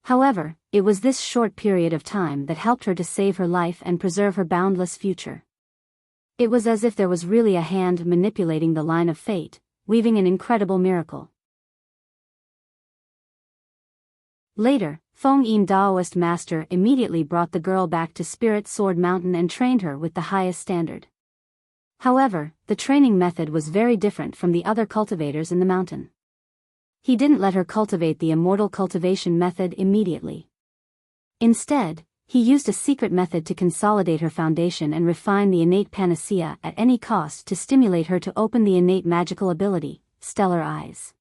However, it was this short period of time that helped her to save her life and preserve her boundless future. It was as if there was really a hand manipulating the line of fate, weaving an incredible miracle. Later, Feng Yin Daoist master immediately brought the girl back to Spirit Sword Mountain and trained her with the highest standard. However, the training method was very different from the other cultivators in the mountain. He didn't let her cultivate the immortal cultivation method immediately. Instead, he used a secret method to consolidate her foundation and refine the innate panacea at any cost to stimulate her to open the innate magical ability, Stellar Eyes.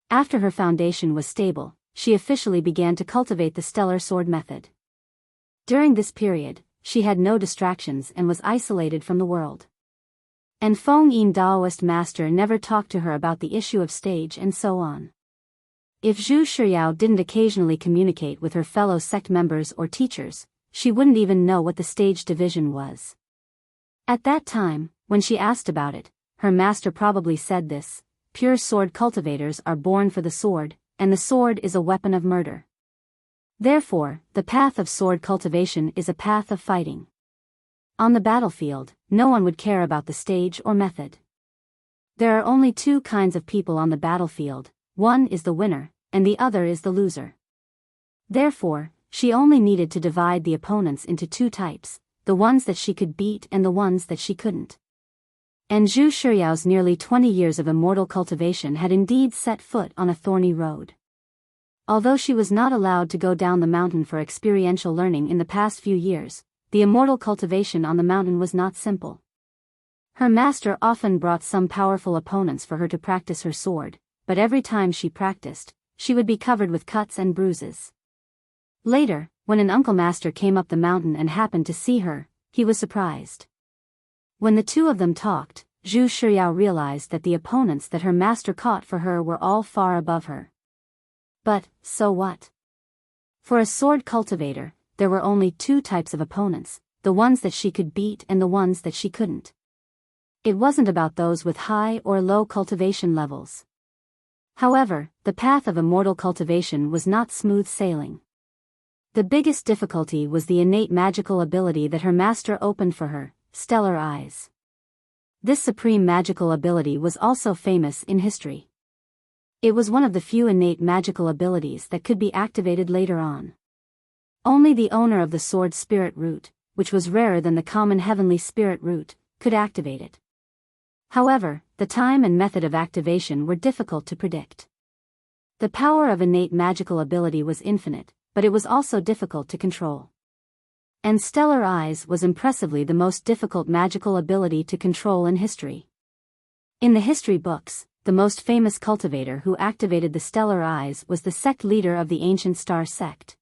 After her foundation was stable, she officially began to cultivate the Stellar Sword method. During this period, she had no distractions and was isolated from the world. And Feng Yin Daoist master never talked to her about the issue of stage and so on. If Zhu Shiyao didn't occasionally communicate with her fellow sect members or teachers, she wouldn't even know what the stage division was. At that time, when she asked about it, her master probably said this: pure sword cultivators are born for the sword, and the sword is a weapon of murder. Therefore, the path of sword cultivation is a path of fighting. On the battlefield, no one would care about the stage or method. There are only 2 kinds of people on the battlefield, one is the winner, and the other is the loser. Therefore, she only needed to divide the opponents into 2 types, the ones that she could beat and the ones that she couldn't. And Zhu Shiyao's nearly 20 years of immortal cultivation had indeed set foot on a thorny road. Although she was not allowed to go down the mountain for experiential learning in the past few years, the immortal cultivation on the mountain was not simple. Her master often brought some powerful opponents for her to practice her sword, but every time she practiced, she would be covered with cuts and bruises. Later, when an uncle master came up the mountain and happened to see her, he was surprised. When the 2 of them talked, Zhu Shiyao realized that the opponents that her master caught for her were all far above her. But, so what? For a sword cultivator, there were only 2 types of opponents, the ones that she could beat and the ones that she couldn't. It wasn't about those with high or low cultivation levels. However, the path of immortal cultivation was not smooth sailing. The biggest difficulty was the innate magical ability that her master opened for her, Stellar Eyes. This supreme magical ability was also famous in history. It was one of the few innate magical abilities that could be activated later on. Only the owner of the sword spirit root, which was rarer than the common heavenly spirit root, could activate it. However, the time and method of activation were difficult to predict. The power of innate magical ability was infinite, but it was also difficult to control. And Stellar Eyes was impressively the most difficult magical ability to control in history. In the history books, the most famous cultivator who activated the Stellar Eyes was the sect leader of the ancient Star Sect.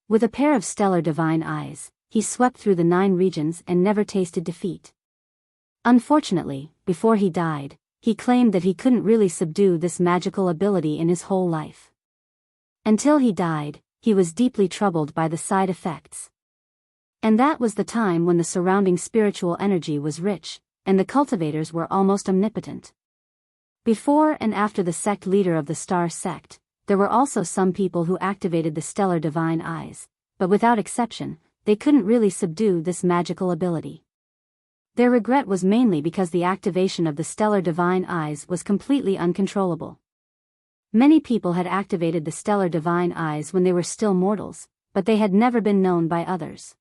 With a pair of stellar divine eyes, he swept through the 9 regions and never tasted defeat. Unfortunately, before he died, he claimed that he couldn't really subdue this magical ability in his whole life. Until he died, he was deeply troubled by the side effects. And that was the time when the surrounding spiritual energy was rich, and the cultivators were almost omnipotent. Before and after the sect leader of the Star Sect, there were also some people who activated the stellar divine eyes, but without exception, they couldn't really subdue this magical ability. Their regret was mainly because the activation of the stellar divine eyes was completely uncontrollable. Many people had activated the stellar divine eyes when they were still mortals, but they had never been known by others.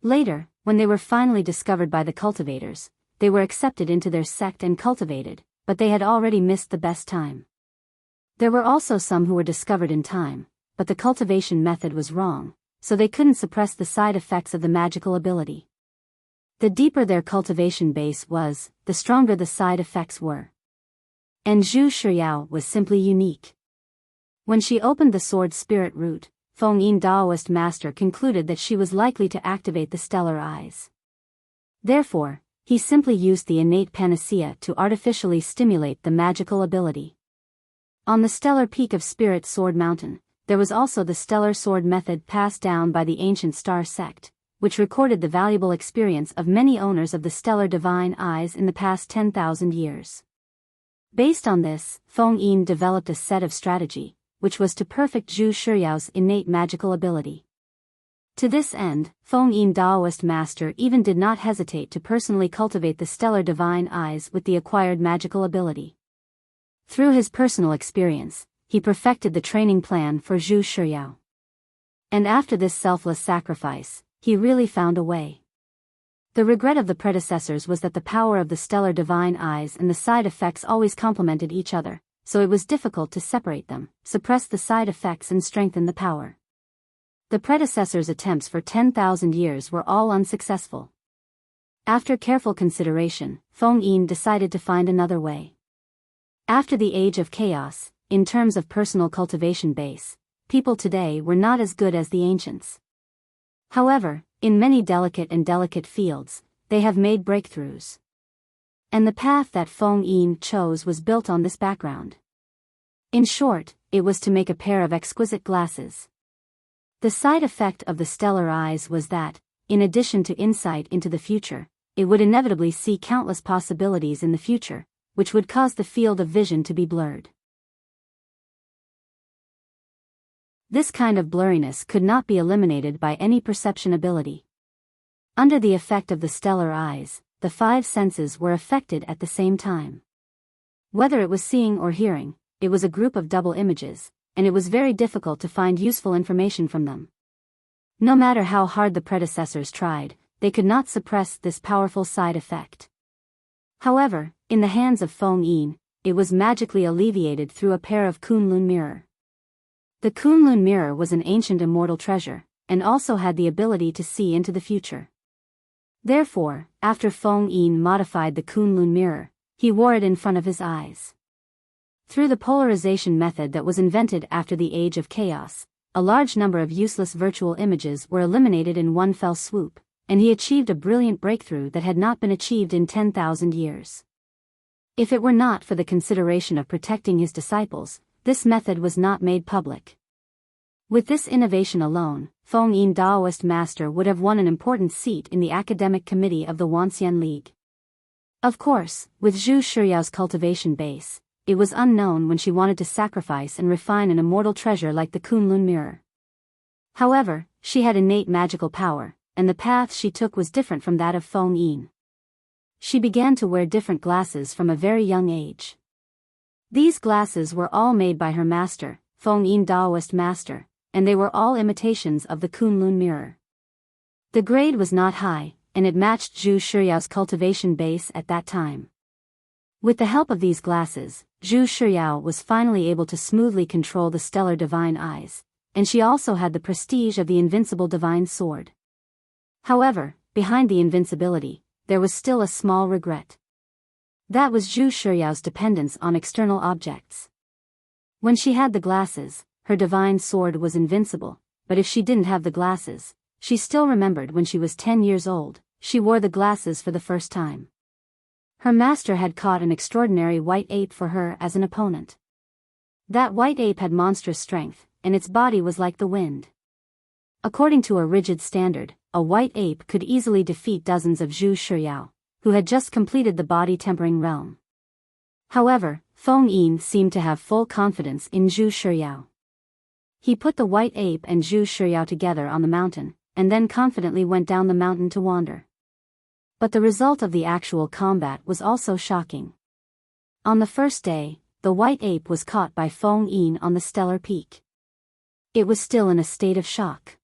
Later, when they were finally discovered by the cultivators, they were accepted into their sect and cultivated, but they had already missed the best time. There were also some who were discovered in time, but the cultivation method was wrong, so they couldn't suppress the side effects of the magical ability. The deeper their cultivation base was, the stronger the side effects were. And Zhu Shiyao was simply unique. When she opened the sword spirit root, Feng Yin Daoist master concluded that she was likely to activate the stellar eyes. Therefore, he simply used the innate panacea to artificially stimulate the magical ability. On the stellar peak of Spirit Sword Mountain, there was also the stellar sword method passed down by the ancient star sect, which recorded the valuable experience of many owners of the stellar divine eyes in the past 10,000 years. Based on this, Feng Yin developed a set of strategy, which was to perfect Zhu Shiyao's innate magical ability. To this end, Feng Yin Daoist master even did not hesitate to personally cultivate the stellar divine eyes with the acquired magical ability. Through his personal experience, he perfected the training plan for Zhu Shiyao. And after this selfless sacrifice, he really found a way. The regret of the predecessors was that the power of the stellar divine eyes and the side effects always complemented each other, so it was difficult to separate them, suppress the side effects and strengthen the power. The predecessors' attempts for 10,000 years were all unsuccessful. After careful consideration, Feng Yin decided to find another way. After the Age of Chaos, in terms of personal cultivation base, people today were not as good as the ancients. However, in many delicate fields, they have made breakthroughs. And the path that Feng Yin chose was built on this background. In short, it was to make a pair of exquisite glasses. The side effect of the stellar eyes was that, in addition to insight into the future, it would inevitably see countless possibilities in the future, which would cause the field of vision to be blurred. This kind of blurriness could not be eliminated by any perception ability. Under the effect of the stellar eyes, the five senses were affected at the same time. Whether it was seeing or hearing, it was a group of double images, and it was very difficult to find useful information from them. No matter how hard the predecessors tried, they could not suppress this powerful side effect. However, in the hands of Feng Yin, it was magically alleviated through a pair of Kunlun mirror. The Kunlun mirror was an ancient immortal treasure, and also had the ability to see into the future. Therefore, after Feng Yin modified the Kunlun mirror, he wore it in front of his eyes. Through the polarization method that was invented after the Age of Chaos, a large number of useless virtual images were eliminated in one fell swoop, and he achieved a brilliant breakthrough that had not been achieved in 10,000 years. If it were not for the consideration of protecting his disciples, this method was not made public. With this innovation alone, Feng Yin Daoist master would have won an important seat in the academic committee of the Wanxian League. Of course, with Zhu Shiyao's cultivation base, it was unknown when she wanted to sacrifice and refine an immortal treasure like the Kunlun mirror. However, she had innate magical power, and the path she took was different from that of Feng Yin. She began to wear different glasses from a very young age. These glasses were all made by her master, Feng Yin Daoist master, and they were all imitations of the Kunlun mirror. The grade was not high, and it matched Zhu Shiyao's cultivation base at that time. With the help of these glasses, Zhu Shiyao was finally able to smoothly control the stellar divine eyes, and she also had the prestige of the invincible divine sword. However, behind the invincibility, there was still a small regret. That was Zhu Shiyao's dependence on external objects. When she had the glasses, her divine sword was invincible, but if she didn't have the glasses, she still remembered when she was 10 years old, she wore the glasses for the first time. Her master had caught an extraordinary white ape for her as an opponent. That white ape had monstrous strength, and its body was like the wind. According to a rigid standard, a white ape could easily defeat dozens of Zhu Shiyao, who had just completed the body-tempering realm. However, Feng Yin seemed to have full confidence in Zhu Shiyao. He put the white ape and Zhu Shiyao together on the mountain, and then confidently went down the mountain to wander. But the result of the actual combat was also shocking. On the first day, the white ape was caught by Feng Yin on the stellar peak. It was still in a state of shock.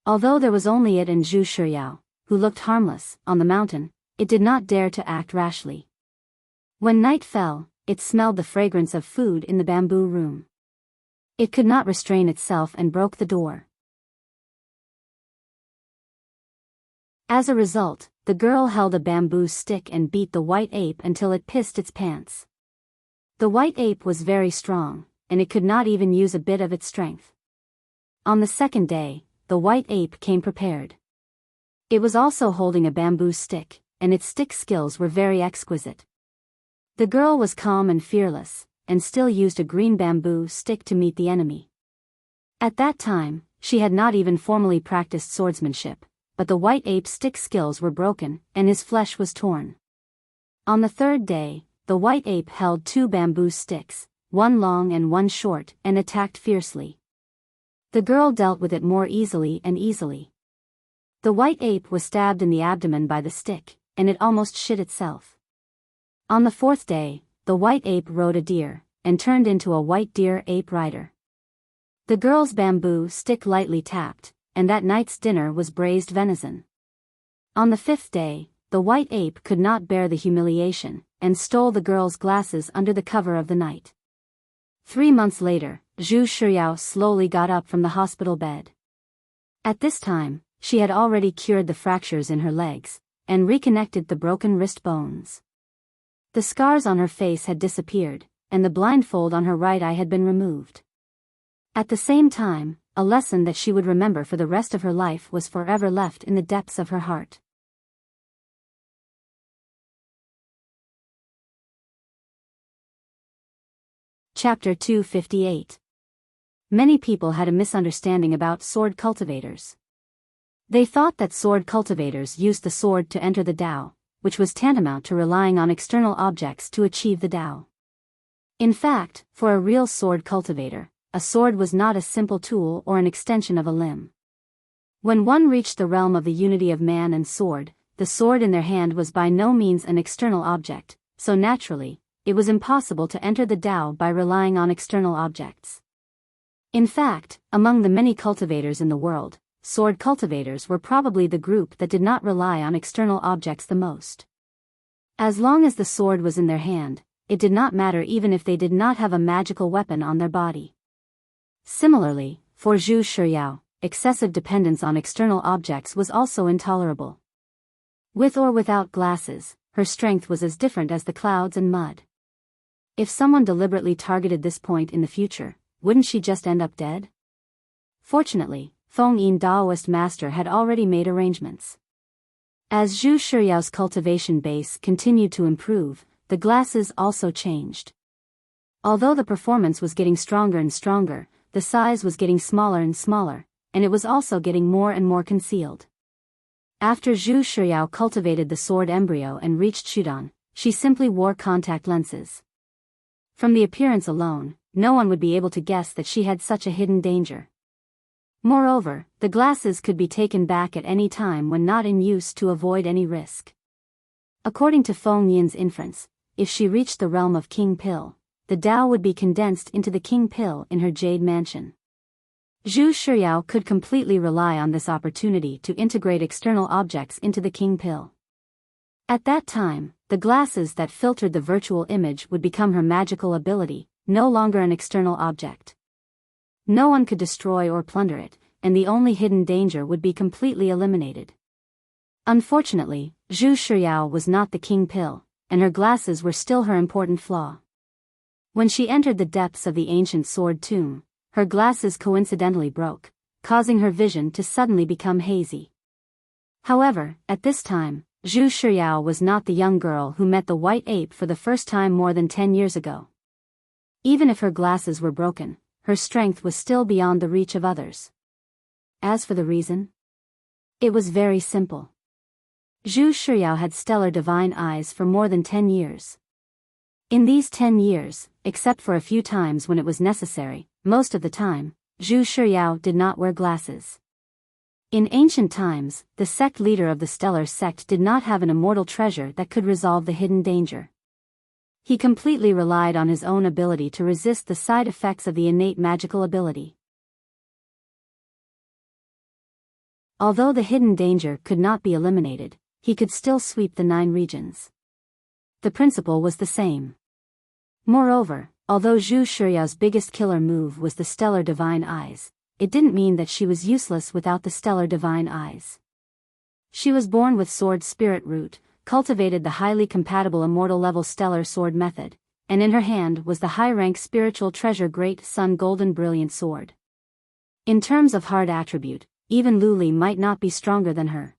Although there was only it and Zhu Shiyao, who looked harmless, on the mountain, it did not dare to act rashly. When night fell, it smelled the fragrance of food in the bamboo room. It could not restrain itself and broke the door. As a result, the girl held a bamboo stick and beat the white ape until it pissed its pants. The white ape was very strong, and it could not even use a bit of its strength. On the second day, the white ape came prepared. It was also holding a bamboo stick, and its stick skills were very exquisite. The girl was calm and fearless, and still used a green bamboo stick to meet the enemy. At that time, she had not even formally practiced swordsmanship, but the white ape's stick skills were broken, and his flesh was torn. On the third day, the white ape held 2 bamboo sticks, one long and one short, and attacked fiercely. The girl dealt with it more easily and easily. The white ape was stabbed in the abdomen by the stick, and it almost shit itself. On the 4th day, the white ape rode a deer, and turned into a white deer ape rider. The girl's bamboo stick lightly tapped, and that night's dinner was braised venison. On the 5th day, the white ape could not bear the humiliation, and stole the girl's glasses under the cover of the night. 3 months later, Zhu Shiyao slowly got up from the hospital bed. At this time, she had already cured the fractures in her legs, and reconnected the broken wrist bones. The scars on her face had disappeared, and the blindfold on her right eye had been removed. At the same time, a lesson that she would remember for the rest of her life was forever left in the depths of her heart. Chapter 258. Many people had a misunderstanding about sword cultivators. They thought that sword cultivators used the sword to enter the Tao, which was tantamount to relying on external objects to achieve the Tao. In fact, for a real sword cultivator, a sword was not a simple tool or an extension of a limb. When one reached the realm of the unity of man and sword, the sword in their hand was by no means an external object, so naturally, it was impossible to enter the Tao by relying on external objects. In fact, among the many cultivators in the world, sword cultivators were probably the group that did not rely on external objects the most. As long as the sword was in their hand, it did not matter even if they did not have a magical weapon on their body. Similarly, for Zhu Shiyao, excessive dependence on external objects was also intolerable. With or without glasses, her strength was as different as the clouds and mud. If someone deliberately targeted this point in the future, wouldn't she just end up dead? Fortunately, Feng Yin Daoist master had already made arrangements. As Zhu Shiyao's cultivation base continued to improve, the glasses also changed. Although the performance was getting stronger and stronger, the size was getting smaller and smaller, and it was also getting more and more concealed. After Zhu Shiyao cultivated the sword embryo and reached Shudan, she simply wore contact lenses. From the appearance alone, no one would be able to guess that she had such a hidden danger. Moreover, the glasses could be taken back at any time when not in use to avoid any risk. According to Feng Yin's inference, if she reached the realm of King Pill, the Tao would be condensed into the King Pill in her jade mansion. Zhu Shiyao could completely rely on this opportunity to integrate external objects into the King Pill. At that time, the glasses that filtered the virtual image would become her magical ability, no longer an external object. No one could destroy or plunder it, and the only hidden danger would be completely eliminated. Unfortunately, Zhu Shiyao was not the King Pill, and her glasses were still her important flaw. When she entered the depths of the ancient sword tomb, her glasses coincidentally broke, causing her vision to suddenly become hazy. However, at this time, Zhu Shiyao was not the young girl who met the white ape for the first time more than 10 years ago. Even if her glasses were broken, her strength was still beyond the reach of others. As for the reason, it was very simple. Zhu Shiyao had stellar divine eyes for more than 10 years. In these 10 years, except for a few times when it was necessary, most of the time, Zhu Shiyao did not wear glasses. In ancient times, the sect leader of the stellar sect did not have an immortal treasure that could resolve the hidden danger. He completely relied on his own ability to resist the side effects of the innate magical ability. Although the hidden danger could not be eliminated, he could still sweep the 9 regions. The principle was the same. Moreover, although Zhu Shiyao's biggest killer move was the stellar divine eyes, it didn't mean that she was useless without the stellar divine eyes. She was born with sword spirit root, cultivated the highly compatible immortal level stellar sword method, and in her hand was the high-rank spiritual treasure Great Sun Golden Brilliant Sword. In terms of hard attribute, even Luli might not be stronger than her.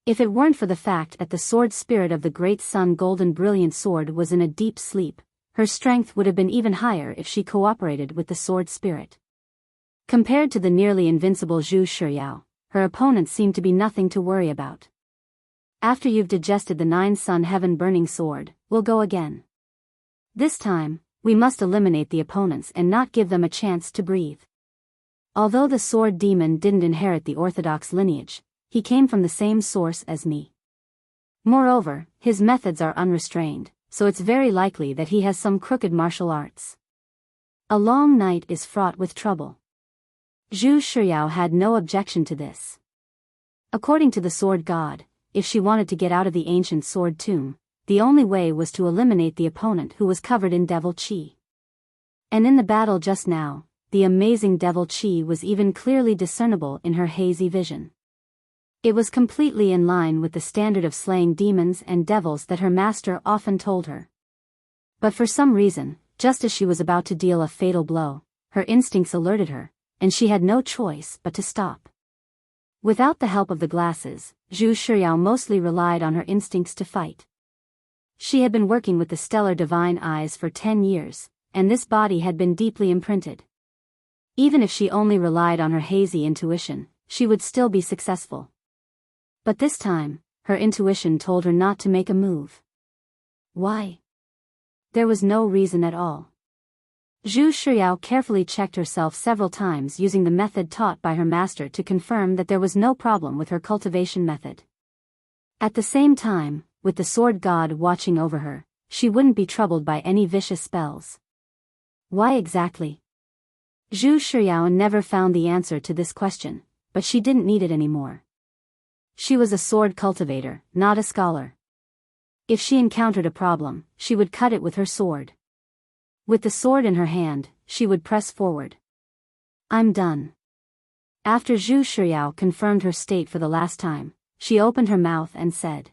If it weren't for the fact that the sword spirit of the Great Sun Golden Brilliant Sword was in a deep sleep, her strength would have been even higher if she cooperated with the sword spirit. Compared to the nearly invincible Zhu Shiyao, her opponent seemed to be nothing to worry about. After you've digested the 9 Sun Heaven Burning Sword, we'll go again. This time, we must eliminate the opponents and not give them a chance to breathe. Although the sword demon didn't inherit the orthodox lineage, he came from the same source as me. Moreover, his methods are unrestrained, so it's very likely that he has some crooked martial arts. A long night is fraught with trouble. Zhu Shiyao had no objection to this. According to the sword god, if she wanted to get out of the ancient sword tomb, the only way was to eliminate the opponent who was covered in devil chi. And in the battle just now, the amazing devil chi was even clearly discernible in her hazy vision. It was completely in line with the standard of slaying demons and devils that her master often told her. But for some reason, just as she was about to deal a fatal blow, her instincts alerted her, and she had no choice but to stop. Without the help of the glasses, Zhu Shiyao mostly relied on her instincts to fight. She had been working with the stellar divine eyes for 10 years, and this body had been deeply imprinted. Even if she only relied on her hazy intuition, she would still be successful. But this time, her intuition told her not to make a move. Why? There was no reason at all. Zhu Shiyao carefully checked herself several times using the method taught by her master to confirm that there was no problem with her cultivation method. At the same time, with the sword god watching over her, she wouldn't be troubled by any vicious spells. Why exactly? Zhu Shiyao never found the answer to this question, but she didn't need it anymore. She was a sword cultivator, not a scholar. If she encountered a problem, she would cut it with her sword. With the sword in her hand, she would press forward. I'm done. After Zhu Shiyao confirmed her state for the last time, she opened her mouth and said.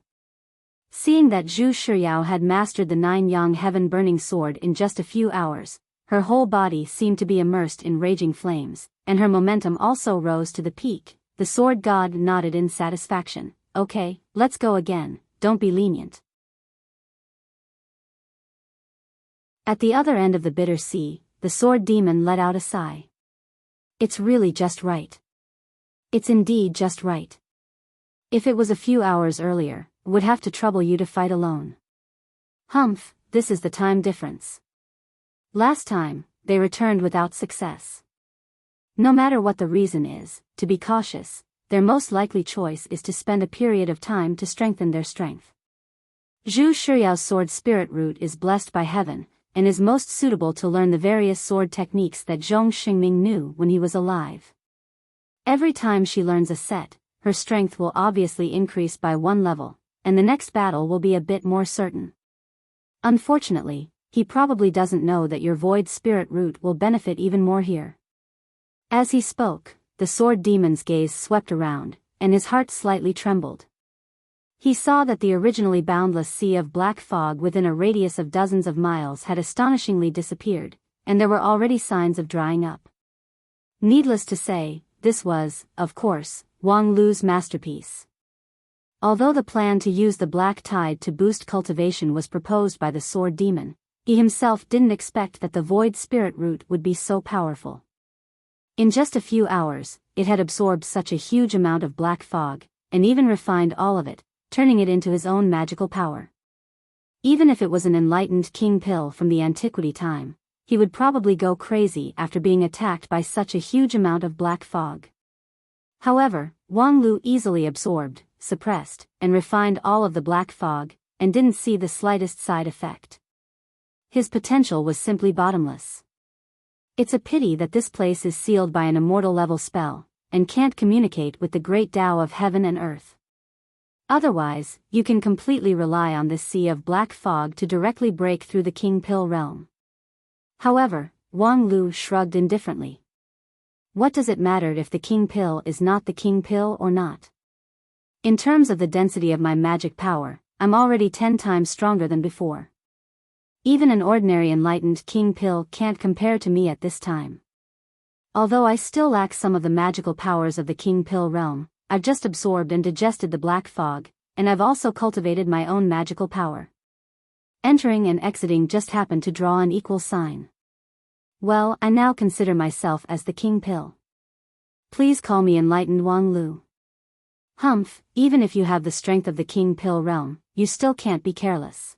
Seeing that Zhu Shiyao had mastered the 9 Yang Heaven Burning Sword in just a few hours, her whole body seemed to be immersed in raging flames, and her momentum also rose to the peak. The sword god nodded in satisfaction. Okay, let's go again, don't be lenient. At the other end of the bitter sea, the sword demon let out a sigh. It's really just right. It's indeed just right. If it was a few hours earlier, it would have to trouble you to fight alone. Humph, this is the time difference. Last time, they returned without success. No matter what the reason is, to be cautious, their most likely choice is to spend a period of time to strengthen their strength. Zhu Shiyao's sword spirit root is blessed by heaven, and is most suitable to learn the various sword techniques that Zhong Xingming knew when he was alive. Every time she learns a set, her strength will obviously increase by 1 level, and the next battle will be a bit more certain. Unfortunately, he probably doesn't know that your void spirit root will benefit even more here. As he spoke, the sword demon's gaze swept around, and his heart slightly trembled. He saw that the originally boundless sea of black fog within a radius of dozens of miles had astonishingly disappeared, and there were already signs of drying up. Needless to say, this was, of course, Wang Lu's masterpiece. Although the plan to use the black tide to boost cultivation was proposed by the sword demon, he himself didn't expect that the void spirit root would be so powerful. In just a few hours, it had absorbed such a huge amount of black fog, and even refined all of it, turning it into his own magical power. Even if it was an enlightened king pill from the antiquity time, he would probably go crazy after being attacked by such a huge amount of black fog. However, Wang Lu easily absorbed, suppressed, and refined all of the black fog, and didn't see the slightest side effect. His potential was simply bottomless. It's a pity that this place is sealed by an immortal level spell, and can't communicate with the great Tao of heaven and earth. Otherwise, you can completely rely on this sea of black fog to directly break through the King Pill realm. However, Wang Lu shrugged indifferently. What does it matter if the King Pill is not the King Pill or not? In terms of the density of my magic power, I'm already 10 times stronger than before. Even an ordinary enlightened King Pill can't compare to me at this time. Although I still lack some of the magical powers of the King Pill realm, I've just absorbed and digested the black fog, and I've also cultivated my own magical power. Entering and exiting just happened to draw an equal sign. Well, I now consider myself as the King Pill. Please call me enlightened Wang Lu. Humph, even if you have the strength of the King Pill realm, you still can't be careless.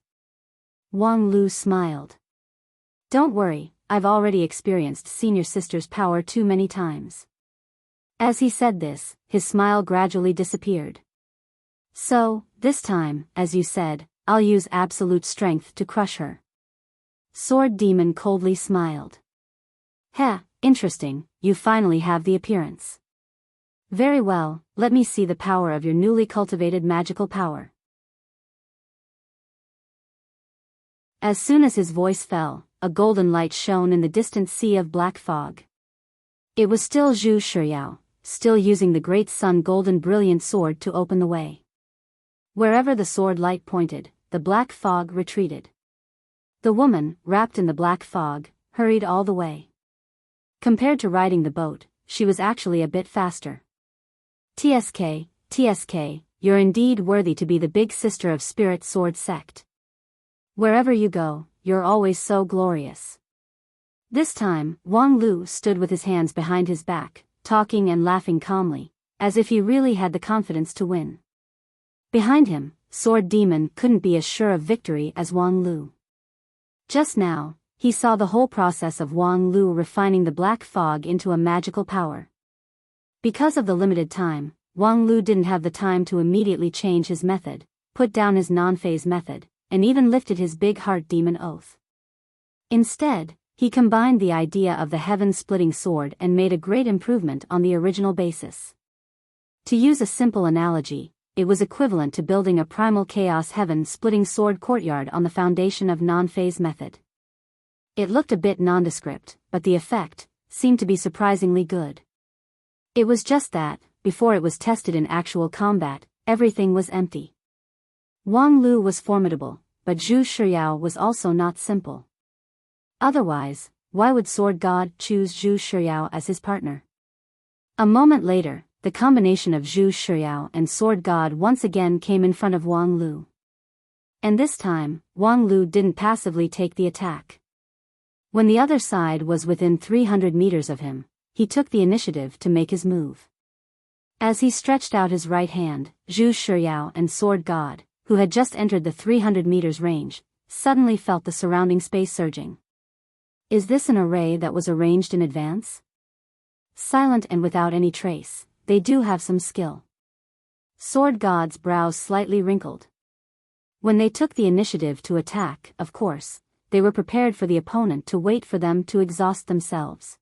Wang Lu smiled. Don't worry, I've already experienced Senior Sister's power too many times. As he said this, his smile gradually disappeared. So, this time, as you said, I'll use absolute strength to crush her. Sword Demon coldly smiled. Heh, interesting, you finally have the appearance. Very well, let me see the power of your newly cultivated magical power. As soon as his voice fell, a golden light shone in the distant sea of black fog. It was still Zhu Shiyao, still using the great sun golden brilliant sword to open the way. Wherever the sword light pointed, the black fog retreated. The woman, wrapped in the black fog, hurried all the way. Compared to riding the boat, she was actually a bit faster. TSK, you're indeed worthy to be the big sister of Spirit Sword Sect. Wherever you go, you're always so glorious. This time, Wang Lu stood with his hands behind his back, talking and laughing calmly, as if he really had the confidence to win. Behind him, Sword Demon couldn't be as sure of victory as Wang Lu. Just now, he saw the whole process of Wang Lu refining the black fog into a magical power. Because of the limited time, Wang Lu didn't have the time to immediately change his method, put down his non-phase method, and even lifted his big heart demon oath. Instead, he combined the idea of the heaven-splitting sword and made a great improvement on the original basis. To use a simple analogy, it was equivalent to building a primal chaos heaven-splitting sword courtyard on the foundation of non-phase method. It looked a bit nondescript, but the effect seemed to be surprisingly good. It was just that, before it was tested in actual combat, everything was empty. Wang Lu was formidable, but Zhu Shiyao was also not simple. Otherwise, why would Sword God choose Zhu Shiyao as his partner? A moment later, the combination of Zhu Shiyao and Sword God once again came in front of Wang Lu. And this time, Wang Lu didn't passively take the attack. When the other side was within 300 meters of him, he took the initiative to make his move. As he stretched out his right hand, Zhu Shiyao and Sword God, who had just entered the 300 meters range, suddenly felt the surrounding space surging. Is this an array that was arranged in advance? Silent and without any trace, they do have some skill. Sword God's brows slightly wrinkled. When they took the initiative to attack, of course, they were prepared for the opponent to wait for them to exhaust themselves.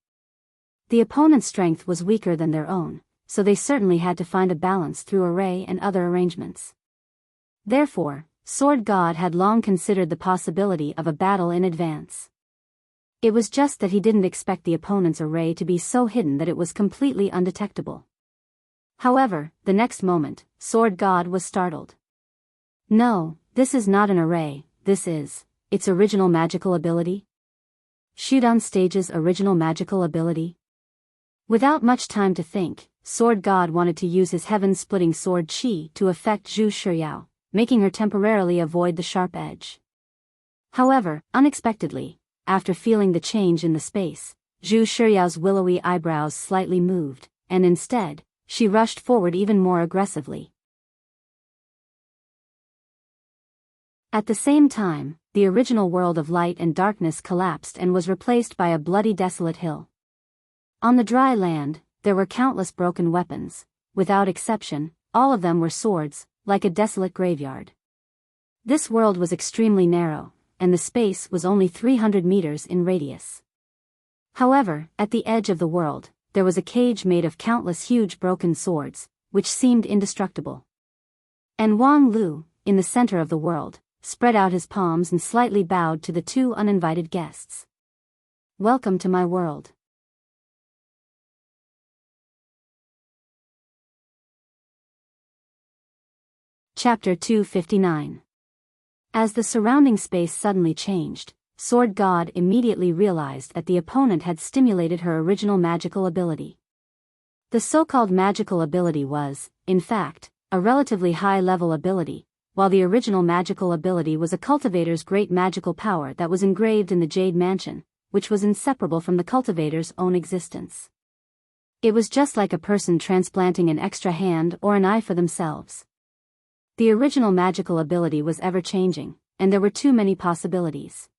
The opponent's strength was weaker than their own, so they certainly had to find a balance through array and other arrangements. Therefore, Sword God had long considered the possibility of a battle in advance. It was just that he didn't expect the opponent's array to be so hidden that it was completely undetectable. However, the next moment, Sword God was startled. No, this is not an array, this is its original magical ability? Shudan Stage's original magical ability? Without much time to think, Sword God wanted to use his heaven-splitting sword Qi to affect Zhu Shiyao, making her temporarily avoid the sharp edge. However, unexpectedly, after feeling the change in the space, Zhu Shiyao's willowy eyebrows slightly moved, and instead, she rushed forward even more aggressively. At the same time, the original world of light and darkness collapsed and was replaced by a bloody desolate hill. On the dry land, there were countless broken weapons. Without exception, all of them were swords, like a desolate graveyard. This world was extremely narrow, and the space was only 300 meters in radius. However, at the edge of the world, there was a cage made of countless huge broken swords, which seemed indestructible. And Wang Lu, in the center of the world, spread out his palms and slightly bowed to the two uninvited guests. Welcome to my world. Chapter 259. As the surrounding space suddenly changed, Sword God immediately realized that the opponent had stimulated her original magical ability. The so-called magical ability was, in fact, a relatively high-level ability, while the original magical ability was a cultivator's great magical power that was engraved in the Jade Mansion, which was inseparable from the cultivator's own existence. It was just like a person transplanting an extra hand or an eye for themselves. The original magical ability was ever-changing, and there were too many possibilities.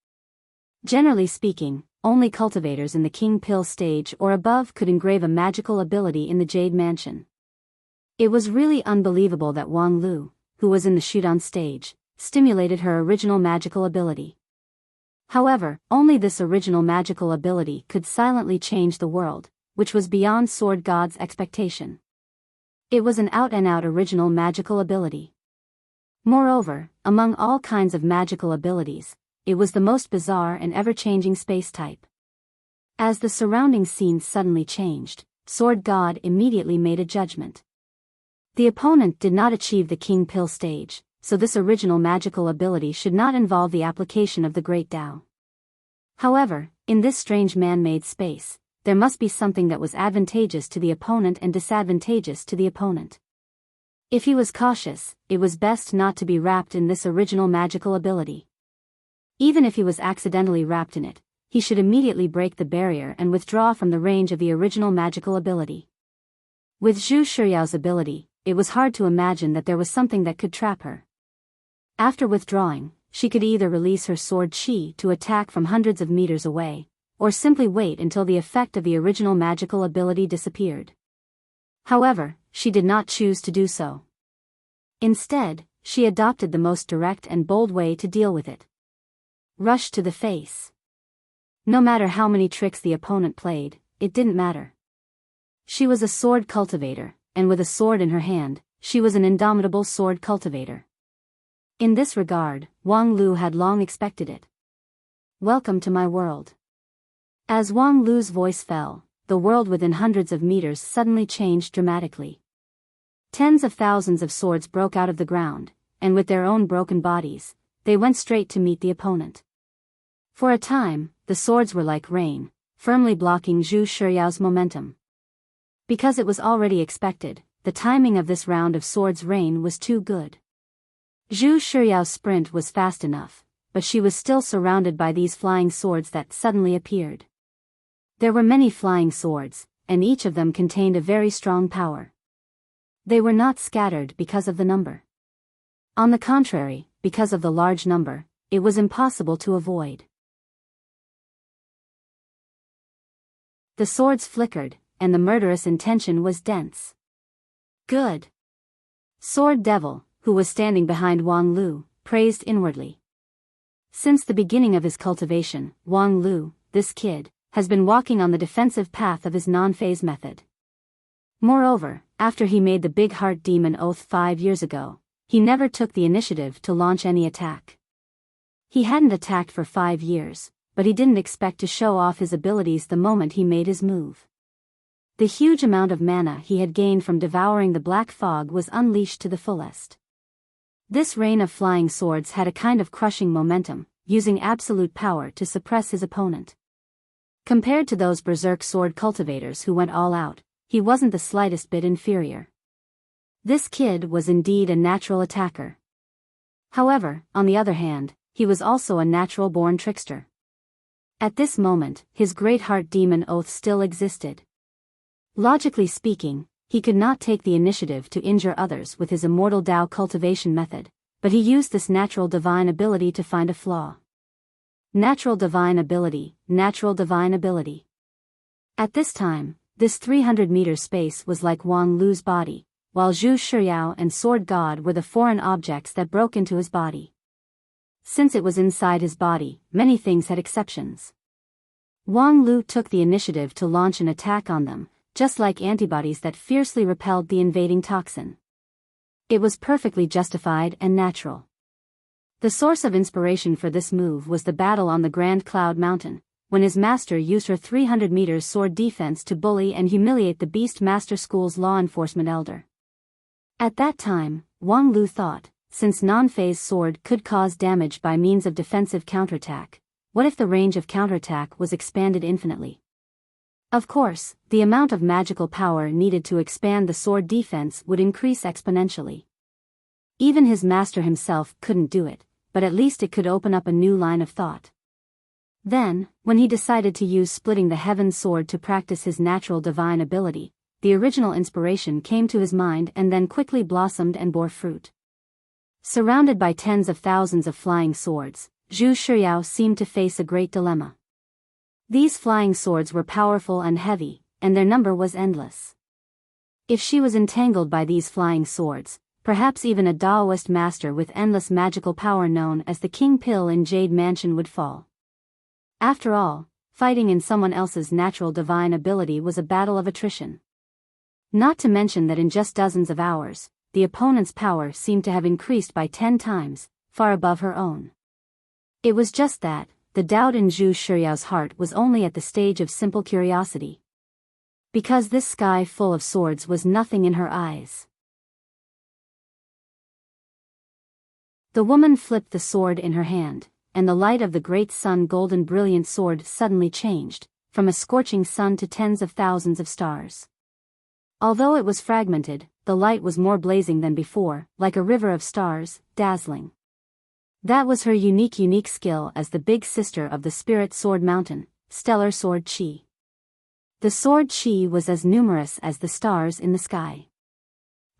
Generally speaking, only cultivators in the King Pill stage or above could engrave a magical ability in the Jade Mansion. It was really unbelievable that Wang Lu, who was in the Shudan stage, stimulated her original magical ability. However, only this original magical ability could silently change the world, which was beyond Sword God's expectation. It was an out-and-out original magical ability. Moreover, among all kinds of magical abilities, it was the most bizarre and ever-changing space type. As the surrounding scene suddenly changed, Sword God immediately made a judgment. The opponent did not achieve the King Pill stage, so this original magical ability should not involve the application of the Great Tao. However, in this strange man-made space, there must be something that was advantageous to the opponent and disadvantageous to the opponent. If he was cautious, it was best not to be wrapped in this original magical ability. Even if he was accidentally wrapped in it, he should immediately break the barrier and withdraw from the range of the original magical ability. With Zhu Shiyao's ability, it was hard to imagine that there was something that could trap her. After withdrawing, she could either release her sword qi to attack from hundreds of meters away, or simply wait until the effect of the original magical ability disappeared. However, she did not choose to do so. Instead, she adopted the most direct and bold way to deal with it. Rush to the face. No matter how many tricks the opponent played, it didn't matter. She was a sword cultivator, and with a sword in her hand, she was an indomitable sword cultivator. In this regard, Wang Lu had long expected it. Welcome to my world. As Wang Lu's voice fell, the world within hundreds of meters suddenly changed dramatically. Tens of thousands of swords broke out of the ground, and with their own broken bodies, they went straight to meet the opponent. For a time, the swords were like rain, firmly blocking Zhu Shiyao's momentum. Because it was already expected, the timing of this round of swords rain was too good. Zhu Shiyao's sprint was fast enough, but she was still surrounded by these flying swords that suddenly appeared. There were many flying swords, and each of them contained a very strong power. They were not scattered because of the number. On the contrary, because of the large number, it was impossible to avoid. The swords flickered, and the murderous intention was dense. Good. Sword Devil, who was standing behind Wang Lu, praised inwardly. Since the beginning of his cultivation, Wang Lu, this kid, has been walking on the defensive path of his non-phase method. Moreover, after he made the Big Heart Demon Oath 5 years ago, he never took the initiative to launch any attack. He hadn't attacked for 5 years, but he didn't expect to show off his abilities the moment he made his move. The huge amount of mana he had gained from devouring the black fog was unleashed to the fullest. This rain of flying swords had a kind of crushing momentum, using absolute power to suppress his opponent. Compared to those berserk sword cultivators who went all out, he wasn't the slightest bit inferior. This kid was indeed a natural attacker. However, on the other hand, he was also a natural-born trickster. At this moment, his Great Heart Demon Oath still existed. Logically speaking, he could not take the initiative to injure others with his immortal Tao cultivation method, but he used this natural divine ability to find a flaw. Natural divine ability, natural divine ability. At this time, this 300-meter space was like Wang Lu's body, while Zhu Shiyao and Sword God were the foreign objects that broke into his body. Since it was inside his body, many things had exceptions. Wang Lu took the initiative to launch an attack on them, just like antibodies that fiercely repelled the invading toxin. It was perfectly justified and natural. The source of inspiration for this move was the battle on the Grand Cloud Mountain, when his master used her 300 meters sword defense to bully and humiliate the Beast Master School's law enforcement elder. At that time, Wang Lu thought, since non-phase sword could cause damage by means of defensive counterattack, what if the range of counterattack was expanded infinitely? Of course, the amount of magical power needed to expand the sword defense would increase exponentially. Even his master himself couldn't do it, but at least it could open up a new line of thought. Then, when he decided to use splitting the heaven's sword to practice his natural divine ability, the original inspiration came to his mind and then quickly blossomed and bore fruit. Surrounded by tens of thousands of flying swords, Zhu Shiyao seemed to face a great dilemma. These flying swords were powerful and heavy, and their number was endless. If she was entangled by these flying swords, perhaps even a Daoist master with endless magical power known as the King Pill in Jade Mansion would fall. After all, fighting in someone else's natural divine ability was a battle of attrition. Not to mention that in just dozens of hours, the opponent's power seemed to have increased by 10 times, far above her own. It was just that, the doubt in Zhu Shiyao's heart was only at the stage of simple curiosity. Because this sky full of swords was nothing in her eyes. The woman flipped the sword in her hand, and the light of the great sun golden brilliant sword suddenly changed, from a scorching sun to tens of thousands of stars. Although it was fragmented, the light was more blazing than before, like a river of stars, dazzling. That was her unique skill as the big sister of the Spirit Sword Mountain, Stellar Sword Chi. The sword Chi was as numerous as the stars in the sky.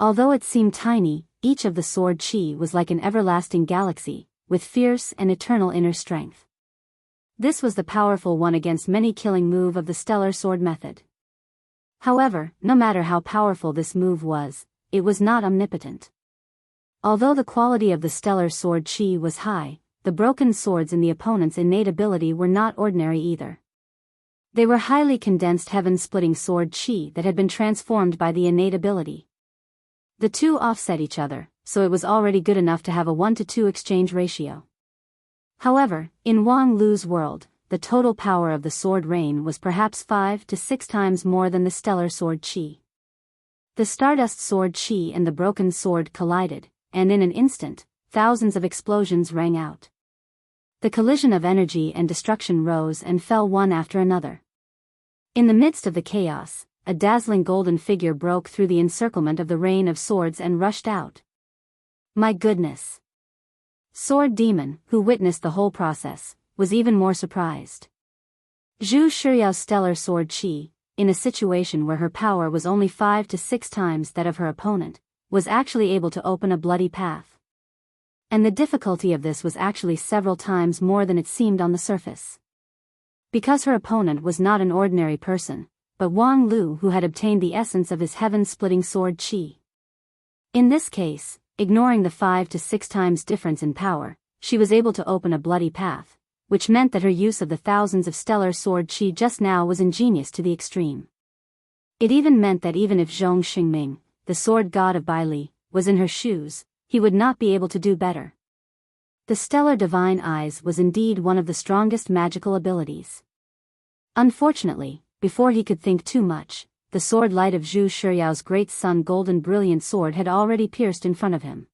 Although it seemed tiny, each of the sword Chi was like an everlasting galaxy, with fierce and eternal inner strength. This was the powerful one against many killing move of the Stellar Sword method. However, no matter how powerful this move was, it was not omnipotent. Although the quality of the Stellar Sword Chi was high, the broken swords in the opponent's innate ability were not ordinary either. They were highly condensed heaven-splitting sword Chi that had been transformed by the innate ability. The two offset each other, so it was already good enough to have a 1-to-2 exchange ratio. However, in Wang Lu's world, the total power of the sword rain was perhaps 5 to 6 times more than the Stellar Sword Chi. The Stardust Sword Chi and the broken sword collided, and in an instant, thousands of explosions rang out. The collision of energy and destruction rose and fell one after another. In the midst of the chaos, a dazzling golden figure broke through the encirclement of the rain of swords and rushed out. My goodness! Sword Demon, who witnessed the whole process, was even more surprised. Zhu Shiyao's Stellar Sword Chi, in a situation where her power was only 5 to 6 times that of her opponent, was actually able to open a bloody path. And the difficulty of this was actually several times more than it seemed on the surface. Because her opponent was not an ordinary person, but Wang Lu who had obtained the essence of his heaven-splitting sword Chi. In this case, ignoring the 5 to 6 times difference in power, she was able to open a bloody path, which meant that her use of the thousands of stellar sword Chi just now was ingenious to the extreme. It even meant that even if Zhong Xingming, the sword god of Baili, was in her shoes, he would not be able to do better. The stellar divine eyes was indeed one of the strongest magical abilities. Unfortunately, before he could think too much, the sword light of Zhu Shiyao's great sun golden brilliant sword had already pierced in front of him.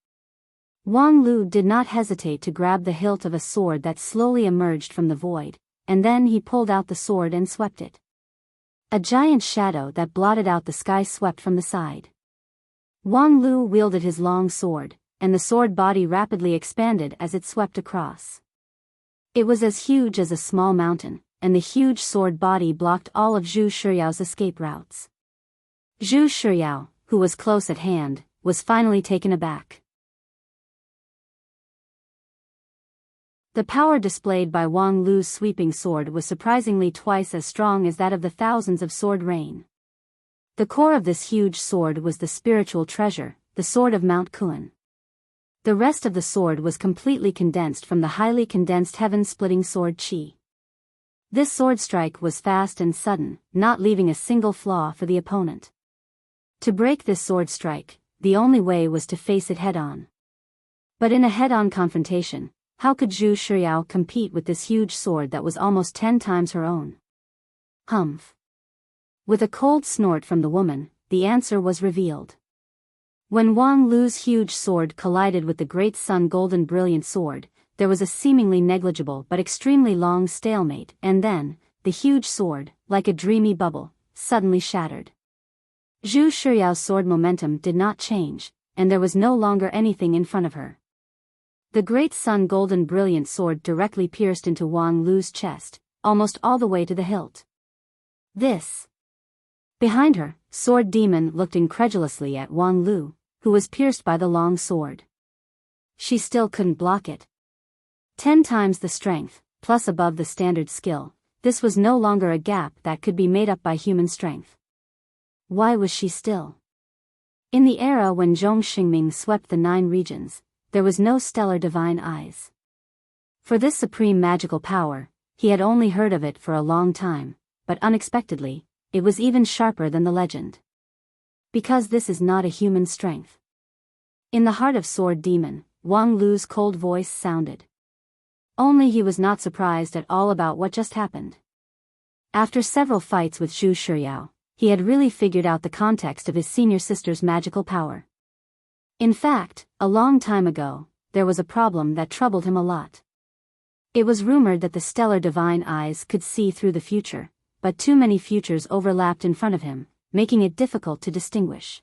Wang Lu did not hesitate to grab the hilt of a sword that slowly emerged from the void, and then he pulled out the sword and swept it. A giant shadow that blotted out the sky swept from the side. Wang Lu wielded his long sword, and the sword body rapidly expanded as it swept across. It was as huge as a small mountain, and the huge sword body blocked all of Zhu Shiyao's escape routes. Zhu Shiyao, who was close at hand, was finally taken aback. The power displayed by Wang Lu's sweeping sword was surprisingly twice as strong as that of the thousands of sword rain. The core of this huge sword was the spiritual treasure, the sword of Mount Kuan. The rest of the sword was completely condensed from the highly condensed heaven-splitting sword Chi. This sword strike was fast and sudden, not leaving a single flaw for the opponent. To break this sword strike, the only way was to face it head-on. But in a head-on confrontation, how could Zhu Shiao compete with this huge sword that was almost 10 times her own? Humph. With a cold snort from the woman, the answer was revealed. When Wang Lu's huge sword collided with the Great Sun Golden Brilliant Sword, there was a seemingly negligible but extremely long stalemate, and then, the huge sword, like a dreamy bubble, suddenly shattered. Zhu Shiao's sword momentum did not change, and there was no longer anything in front of her. The Great Sun Golden Brilliant Sword directly pierced into Wang Lu's chest, almost all the way to the hilt. This. Behind her, Sword Demon looked incredulously at Wang Lu, who was pierced by the long sword. She still couldn't block it. 10 times the strength, plus above the standard skill, this was no longer a gap that could be made up by human strength. Why was she still? In the era when Zhong Xingming swept the 9 regions, there was no stellar divine eyes. For this supreme magical power, he had only heard of it for a long time, but unexpectedly, it was even sharper than the legend. Because this is not a human strength. In the heart of Sword Demon, Wang Lu's cold voice sounded. Only he was not surprised at all about what just happened. After several fights with Zhu Shiao, he had really figured out the context of his senior sister's magical power. In fact, a long time ago, there was a problem that troubled him a lot. It was rumored that the stellar divine eyes could see through the future, but too many futures overlapped in front of him, making it difficult to distinguish.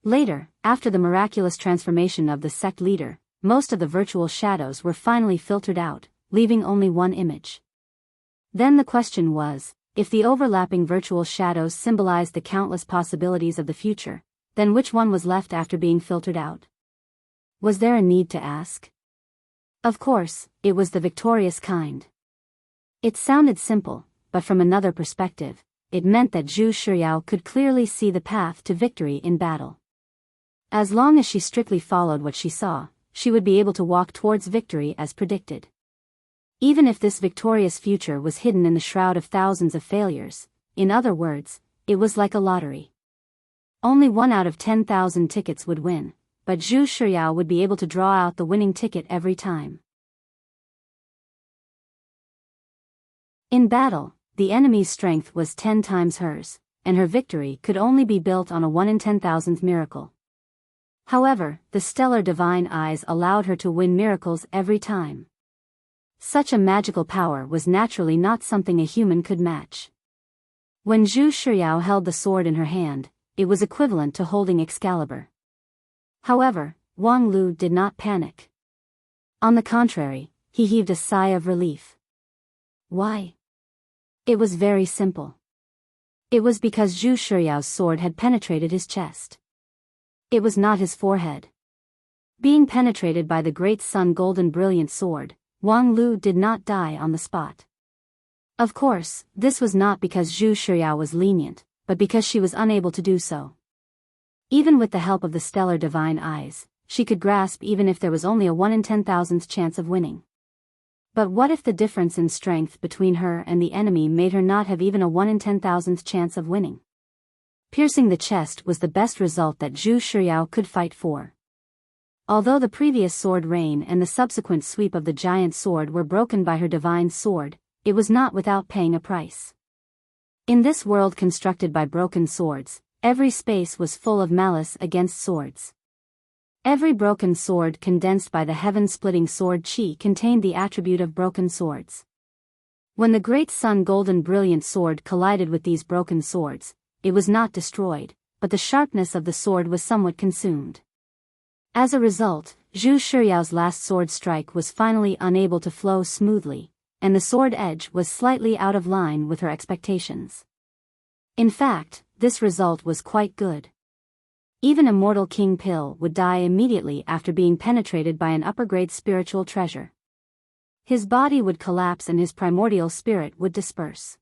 Later, after the miraculous transformation of the sect leader, most of the virtual shadows were finally filtered out, leaving only one image. Then the question was, if the overlapping virtual shadows symbolized the countless possibilities of the future, then which one was left after being filtered out? Was there a need to ask? Of course, it was the victorious kind. It sounded simple, but from another perspective, it meant that Zhu Shiao could clearly see the path to victory in battle. As long as she strictly followed what she saw, she would be able to walk towards victory as predicted. Even if this victorious future was hidden in the shroud of thousands of failures, in other words, it was like a lottery. Only 1 out of 10,000 tickets would win, but Zhu Shiao would be able to draw out the winning ticket every time. In battle, the enemy's strength was 10 times hers, and her victory could only be built on a 1 in 10,000th miracle. However, the stellar divine eyes allowed her to win miracles every time. Such a magical power was naturally not something a human could match. When Zhu Shiao held the sword in her hand, it was equivalent to holding Excalibur. However, Wang Lu did not panic. On the contrary, he heaved a sigh of relief. Why? It was very simple. It was because Zhu Shiao's sword had penetrated his chest. It was not his forehead. Being penetrated by the Great Sun Golden Brilliant Sword, Wang Lu did not die on the spot. Of course, this was not because Zhu Shiao was lenient, but because she was unable to do so. Even with the help of the stellar divine eyes, she could grasp even if there was only a 1 in 10,000th chance of winning. But what if the difference in strength between her and the enemy made her not have even a 1 in 10,000th chance of winning? Piercing the chest was the best result that Zhu Shiao could fight for. Although the previous sword rain and the subsequent sweep of the giant sword were broken by her divine sword, it was not without paying a price. In this world constructed by broken swords, every space was full of malice against swords. Every broken sword condensed by the heaven-splitting sword chi contained the attribute of broken swords. When the Great Sun Golden Brilliant Sword collided with these broken swords, it was not destroyed, but the sharpness of the sword was somewhat consumed. As a result, Zhu Shiao's last sword strike was finally unable to flow smoothly, and the sword edge was slightly out of line with her expectations. In fact, this result was quite good. Even Immortal King Pill would die immediately after being penetrated by an upper-grade spiritual treasure. His body would collapse and his primordial spirit would disperse.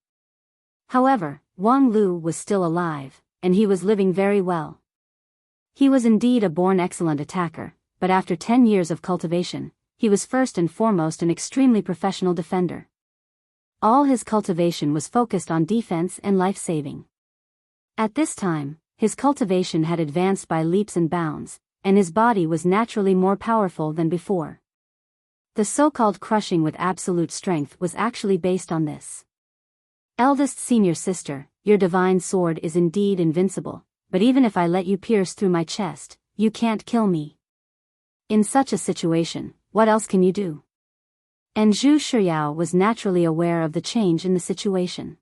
However, Wang Lu was still alive, and he was living very well. He was indeed a born excellent attacker, but after 10 years of cultivation, he was first and foremost an extremely professional defender. All his cultivation was focused on defense and life-saving. At this time, his cultivation had advanced by leaps and bounds, and his body was naturally more powerful than before. The so-called crushing with absolute strength was actually based on this. Eldest senior sister, your divine sword is indeed invincible, but even if I let you pierce through my chest, you can't kill me. In such a situation, what else can you do? And Zhu Shiyao was naturally aware of the change in the situation.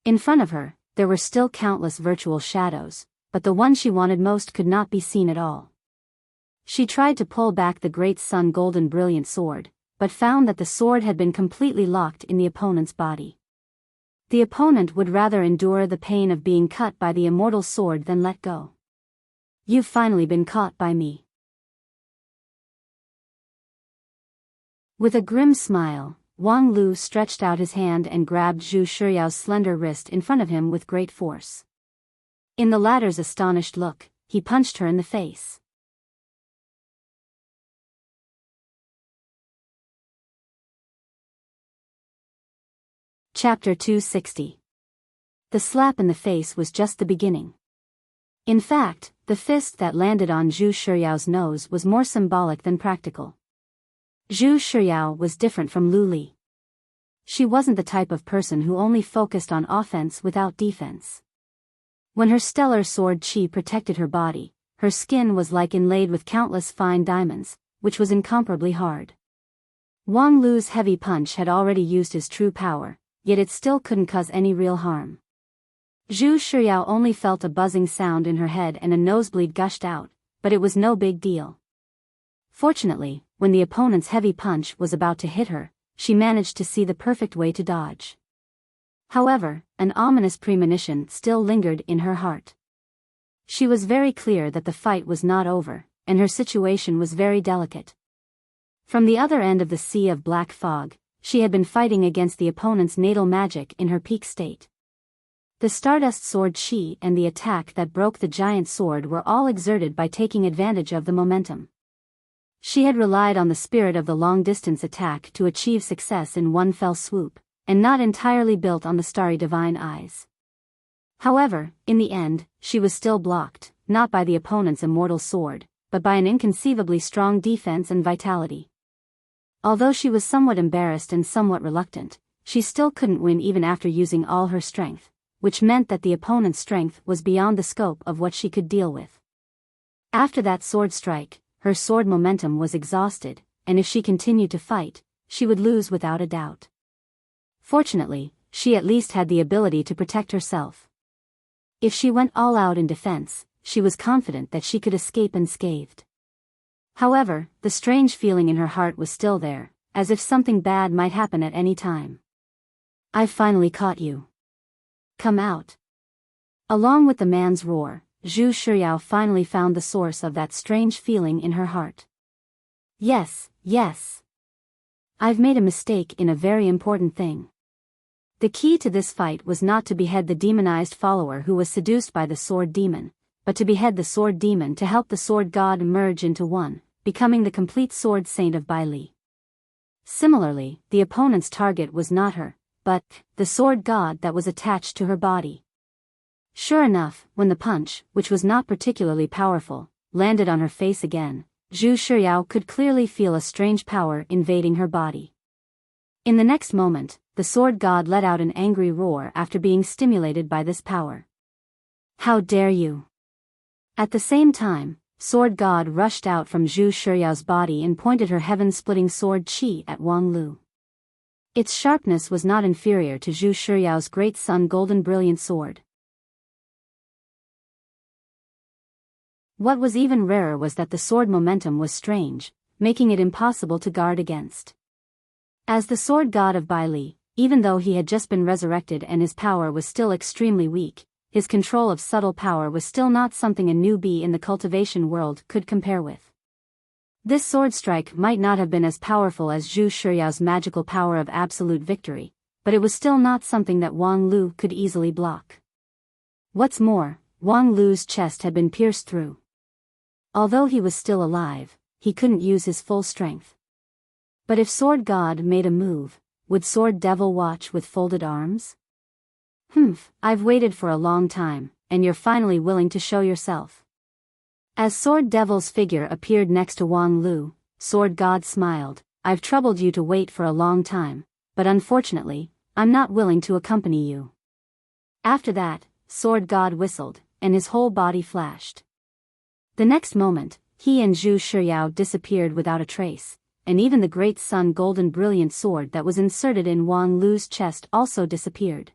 In front of her, there were still countless virtual shadows, but the one she wanted most could not be seen at all. She tried to pull back the great sun golden brilliant sword, but found that the sword had been completely locked in the opponent's body. The opponent would rather endure the pain of being cut by the immortal sword than let go. You've finally been caught by me. With a grim smile, Wang Lu stretched out his hand and grabbed Zhu Shiyao's slender wrist in front of him with great force. In the latter's astonished look, he punched her in the face. Chapter 260. The slap in the face was just the beginning. In fact, the fist that landed on Zhu Shiyao's nose was more symbolic than practical. Zhu Shiyao was different from Lu Li. She wasn't the type of person who only focused on offense without defense. When her stellar sword qi protected her body, her skin was like inlaid with countless fine diamonds, which was incomparably hard. Wang Lu's heavy punch had already used his true power, yet it still couldn't cause any real harm. Zhu Shiyao only felt a buzzing sound in her head and a nosebleed gushed out, but it was no big deal. Fortunately, when the opponent's heavy punch was about to hit her, she managed to see the perfect way to dodge. However, an ominous premonition still lingered in her heart. She was very clear that the fight was not over, and her situation was very delicate. From the other end of the sea of black fog, she had been fighting against the opponent's natal magic in her peak state. The Stardust Sword Qi and the attack that broke the giant sword were all exerted by taking advantage of the momentum. She had relied on the spirit of the long-distance attack to achieve success in one fell swoop, and not entirely built on the starry divine eyes. However, in the end, she was still blocked, not by the opponent's immortal sword, but by an inconceivably strong defense and vitality. Although she was somewhat embarrassed and somewhat reluctant, she still couldn't win even after using all her strength, which meant that the opponent's strength was beyond the scope of what she could deal with. After that sword strike, her sword momentum was exhausted, and if she continued to fight, she would lose without a doubt. Fortunately, she at least had the ability to protect herself. If she went all out in defense, she was confident that she could escape unscathed. However, the strange feeling in her heart was still there, as if something bad might happen at any time. I've finally caught you. Come out. Along with the man's roar, Zhu Shiyao finally found the source of that strange feeling in her heart. Yes, yes. I've made a mistake in a very important thing. The key to this fight was not to behead the demonized follower who was seduced by the sword demon, but to behead the sword demon to help the sword god merge into one, becoming the complete sword saint of Biyao. Similarly, the opponent's target was not her, but the sword god that was attached to her body. Sure enough, when the punch, which was not particularly powerful, landed on her face again, Zhu Shiyao could clearly feel a strange power invading her body. In the next moment, the sword god let out an angry roar after being stimulated by this power. How dare you! At the same time, Sword God rushed out from Zhu Shiyao's body and pointed her heaven-splitting sword qi at Wang Lu. Its sharpness was not inferior to Zhu Shiyao's great sun golden brilliant sword. What was even rarer was that the sword momentum was strange, making it impossible to guard against. As the sword god of Biyao, even though he had just been resurrected and his power was still extremely weak, his control of subtle power was still not something a newbie in the cultivation world could compare with. This sword strike might not have been as powerful as Zhu Shiyao's magical power of absolute victory, but it was still not something that Wang Lu could easily block. What's more, Wang Lu's chest had been pierced through. Although he was still alive, he couldn't use his full strength. But if Sword God made a move, would Sword Devil watch with folded arms? I've waited for a long time, and you're finally willing to show yourself. As Sword Devil's figure appeared next to Wang Lu, Sword God smiled. I've troubled you to wait for a long time, but unfortunately, I'm not willing to accompany you. After that, Sword God whistled, and his whole body flashed. The next moment, he and Zhu Shiyao disappeared without a trace, and even the great sun golden brilliant sword that was inserted in Wang Lu's chest also disappeared.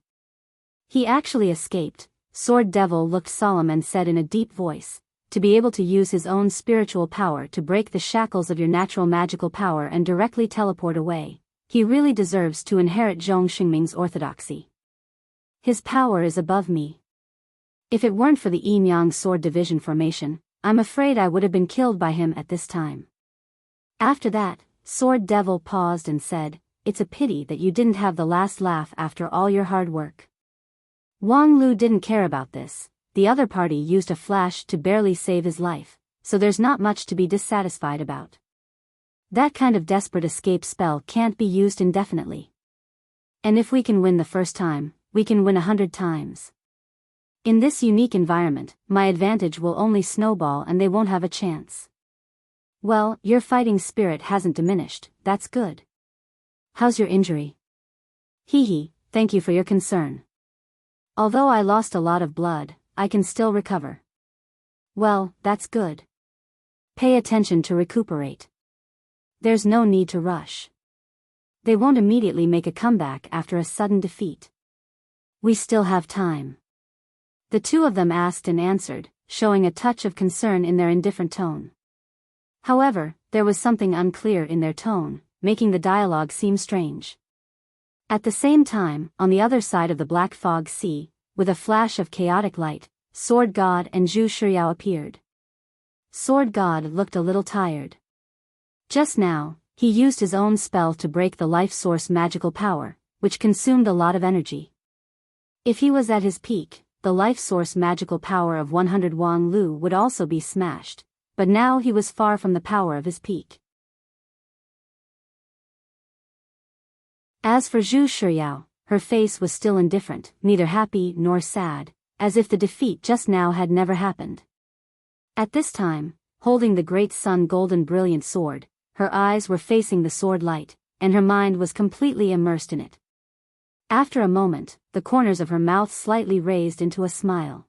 He actually escaped. Sword Devil looked solemn and said in a deep voice, to be able to use his own spiritual power to break the shackles of your natural magical power and directly teleport away, he really deserves to inherit Zhong Xingming's orthodoxy. His power is above me. If it weren't for the Yin-Yang Sword Division formation, I'm afraid I would have been killed by him at this time. After that, Sword Devil paused and said, it's a pity that you didn't have the last laugh after all your hard work. Wang Lu didn't care about this. The other party used a flash to barely save his life, so there's not much to be dissatisfied about. That kind of desperate escape spell can't be used indefinitely. And if we can win the first time, we can win 100 times. In this unique environment, my advantage will only snowball and they won't have a chance. Well, your fighting spirit hasn't diminished, that's good. How's your injury? Hee, thank you for your concern. Although I lost a lot of blood, I can still recover. Well, that's good. Pay attention to recuperate. There's no need to rush. They won't immediately make a comeback after a sudden defeat. We still have time. The two of them asked and answered, showing a touch of concern in their indifferent tone. However, there was something unclear in their tone, making the dialogue seem strange. At the same time, on the other side of the black fog sea, with a flash of chaotic light, Sword God and Zhu Shiyao appeared. Sword God looked a little tired. Just now, he used his own spell to break the life source magical power, which consumed a lot of energy. If he was at his peak, the life source magical power of 100 Wang Lu would also be smashed, but now he was far from the power of his peak. As for Zhu Shiyao, her face was still indifferent, neither happy nor sad, as if the defeat just now had never happened. At this time, holding the great sun golden brilliant sword, her eyes were facing the sword light, and her mind was completely immersed in it. After a moment, the corners of her mouth slightly raised into a smile.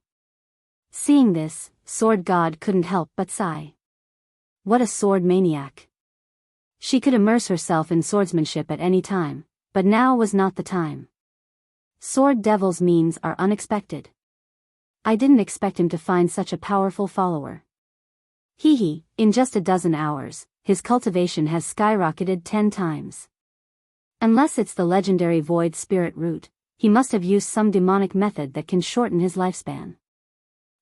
Seeing this, Sword God couldn't help but sigh. What a sword maniac. She could immerse herself in swordsmanship at any time, but now was not the time. Sword Devil's means are unexpected. I didn't expect him to find such a powerful follower. In just a dozen hours, his cultivation has skyrocketed 10 times. Unless it's the legendary Void Spirit root, he must have used some demonic method that can shorten his lifespan.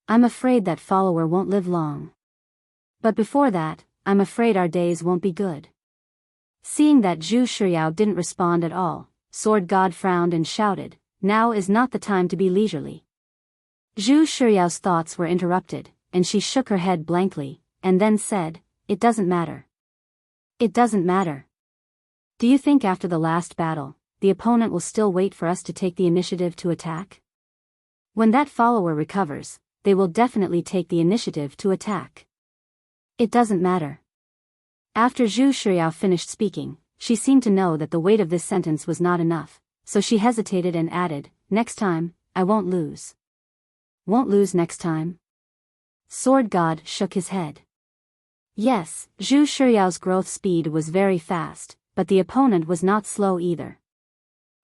I'm afraid that follower won't live long. But before that, I'm afraid our days won't be good. Seeing that Zhu Shiyao didn't respond at all, Sword God frowned and shouted, now is not the time to be leisurely. Zhu Shiyao's thoughts were interrupted, and she shook her head blankly, and then said, it doesn't matter. It doesn't matter. Do you think after the last battle, the opponent will still wait for us to take the initiative to attack? When that follower recovers, they will definitely take the initiative to attack. It doesn't matter. After Zhu Shiyao finished speaking, she seemed to know that the weight of this sentence was not enough, so she hesitated and added, next time, I won't lose. Won't lose next time? Sword God shook his head. Yes, Zhu Shiyao's growth speed was very fast, but the opponent was not slow either.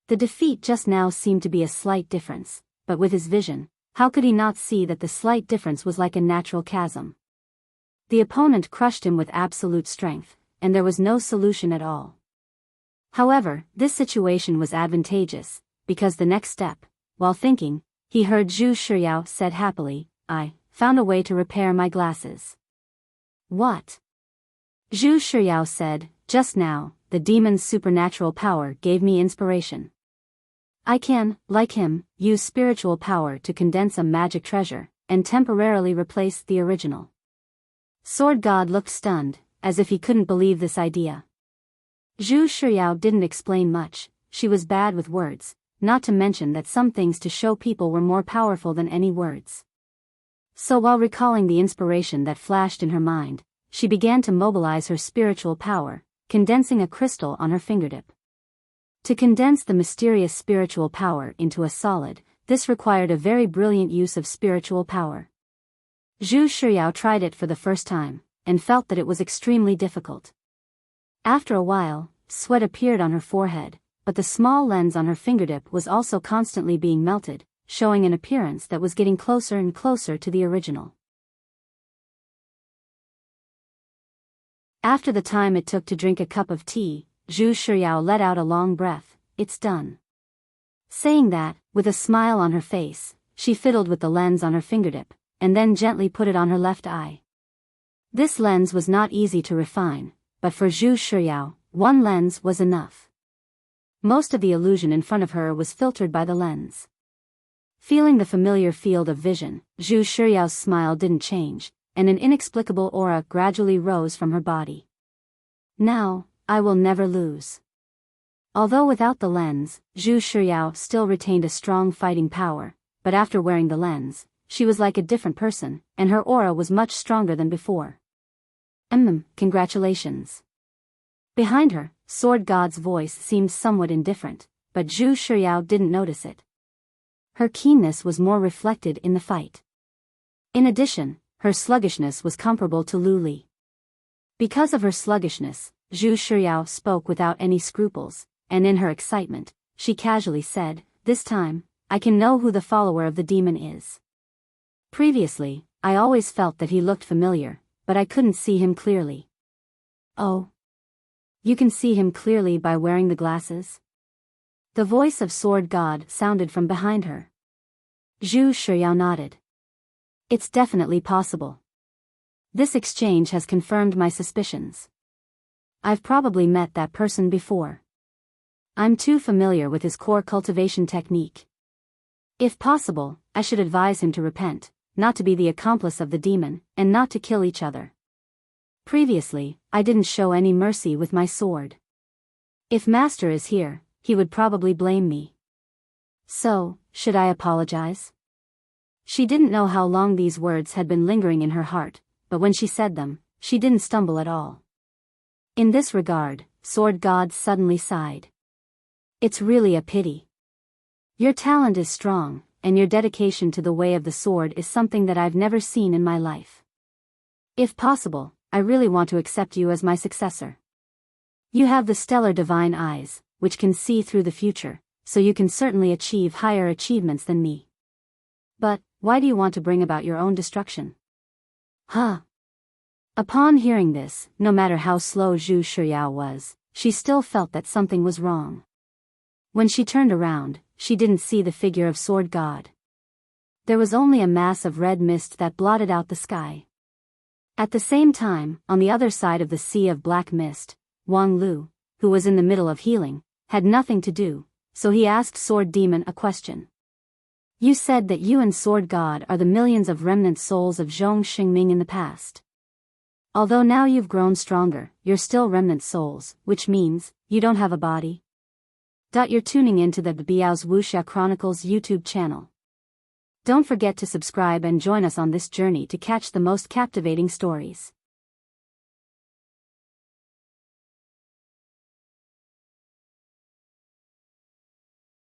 The defeat just now seemed to be a slight difference, but with his vision, how could he not see that the slight difference was like a natural chasm? The opponent crushed him with absolute strength, and there was no solution at all. However, this situation was advantageous, because the next step, while thinking, he heard Zhu Shiyao said happily, I found a way to repair my glasses. What? Zhu Shiyao said, just now, the demon's supernatural power gave me inspiration. I can, like him, use spiritual power to condense a magic treasure, and temporarily replace the original. Sword God looked stunned, as if he couldn't believe this idea. Zhu Shiyao didn't explain much, she was bad with words, not to mention that some things to show people were more powerful than any words. So while recalling the inspiration that flashed in her mind, she began to mobilize her spiritual power, condensing a crystal on her fingertip. To condense the mysterious spiritual power into a solid, this required a very brilliant use of spiritual power. Zhu Shiyao tried it for the first time, and felt that it was extremely difficult. After a while, sweat appeared on her forehead, but the small lens on her fingertip was also constantly being melted, showing an appearance that was getting closer and closer to the original. After the time it took to drink a cup of tea, Zhu Shiyao let out a long breath. It's done. Saying that, with a smile on her face, she fiddled with the lens on her fingertip, and then gently put it on her left eye. This lens was not easy to refine, but for Zhu Shiyao, one lens was enough. Most of the illusion in front of her was filtered by the lens. Feeling the familiar field of vision, Zhu Shiyao's smile didn't change, and an inexplicable aura gradually rose from her body. Now, I will never lose. Although without the lens, Zhu Shiyao still retained a strong fighting power, but after wearing the lens, she was like a different person, and her aura was much stronger than before. Congratulations. Behind her, Sword God's voice seemed somewhat indifferent, but Zhu Shiyao didn't notice it. Her keenness was more reflected in the fight. In addition, her sluggishness was comparable to Lu Li. Because of her sluggishness, Zhu Shiyao spoke without any scruples, and in her excitement, she casually said, "This time, I can know who the follower of the demon is." Previously, I always felt that he looked familiar, but I couldn't see him clearly. Oh. You can see him clearly by wearing the glasses? The voice of Sword God sounded from behind her. Zhu Shiyao nodded. It's definitely possible. This exchange has confirmed my suspicions. I've probably met that person before. I'm too familiar with his core cultivation technique. If possible, I should advise him to repent, not to be the accomplice of the demon, and not to kill each other. Previously, I didn't show any mercy with my sword. If Master is here, he would probably blame me. So, should I apologize? She didn't know how long these words had been lingering in her heart, but when she said them, she didn't stumble at all. In this regard, Sword God suddenly sighed. It's really a pity. Your talent is strong, and your dedication to the way of the sword is something that I've never seen in my life. If possible, I really want to accept you as my successor. You have the stellar divine eyes, which can see through the future, so you can certainly achieve higher achievements than me. But, why do you want to bring about your own destruction? Huh? Upon hearing this, no matter how slow Zhu Shiyao was, she still felt that something was wrong. When she turned around, she didn't see the figure of Sword God. There was only a mass of red mist that blotted out the sky. At the same time, on the other side of the sea of black mist, Wang Lu, who was in the middle of healing, had nothing to do, so he asked Sword Demon a question. You said that you and Sword God are the millions of remnant souls of Zhong Xingming in the past. Although now you've grown stronger, you're still remnant souls, which means, you don't have a body. You're tuning into the Biyao's Wuxia Chronicles YouTube channel. Don't forget to subscribe and join us on this journey to catch the most captivating stories.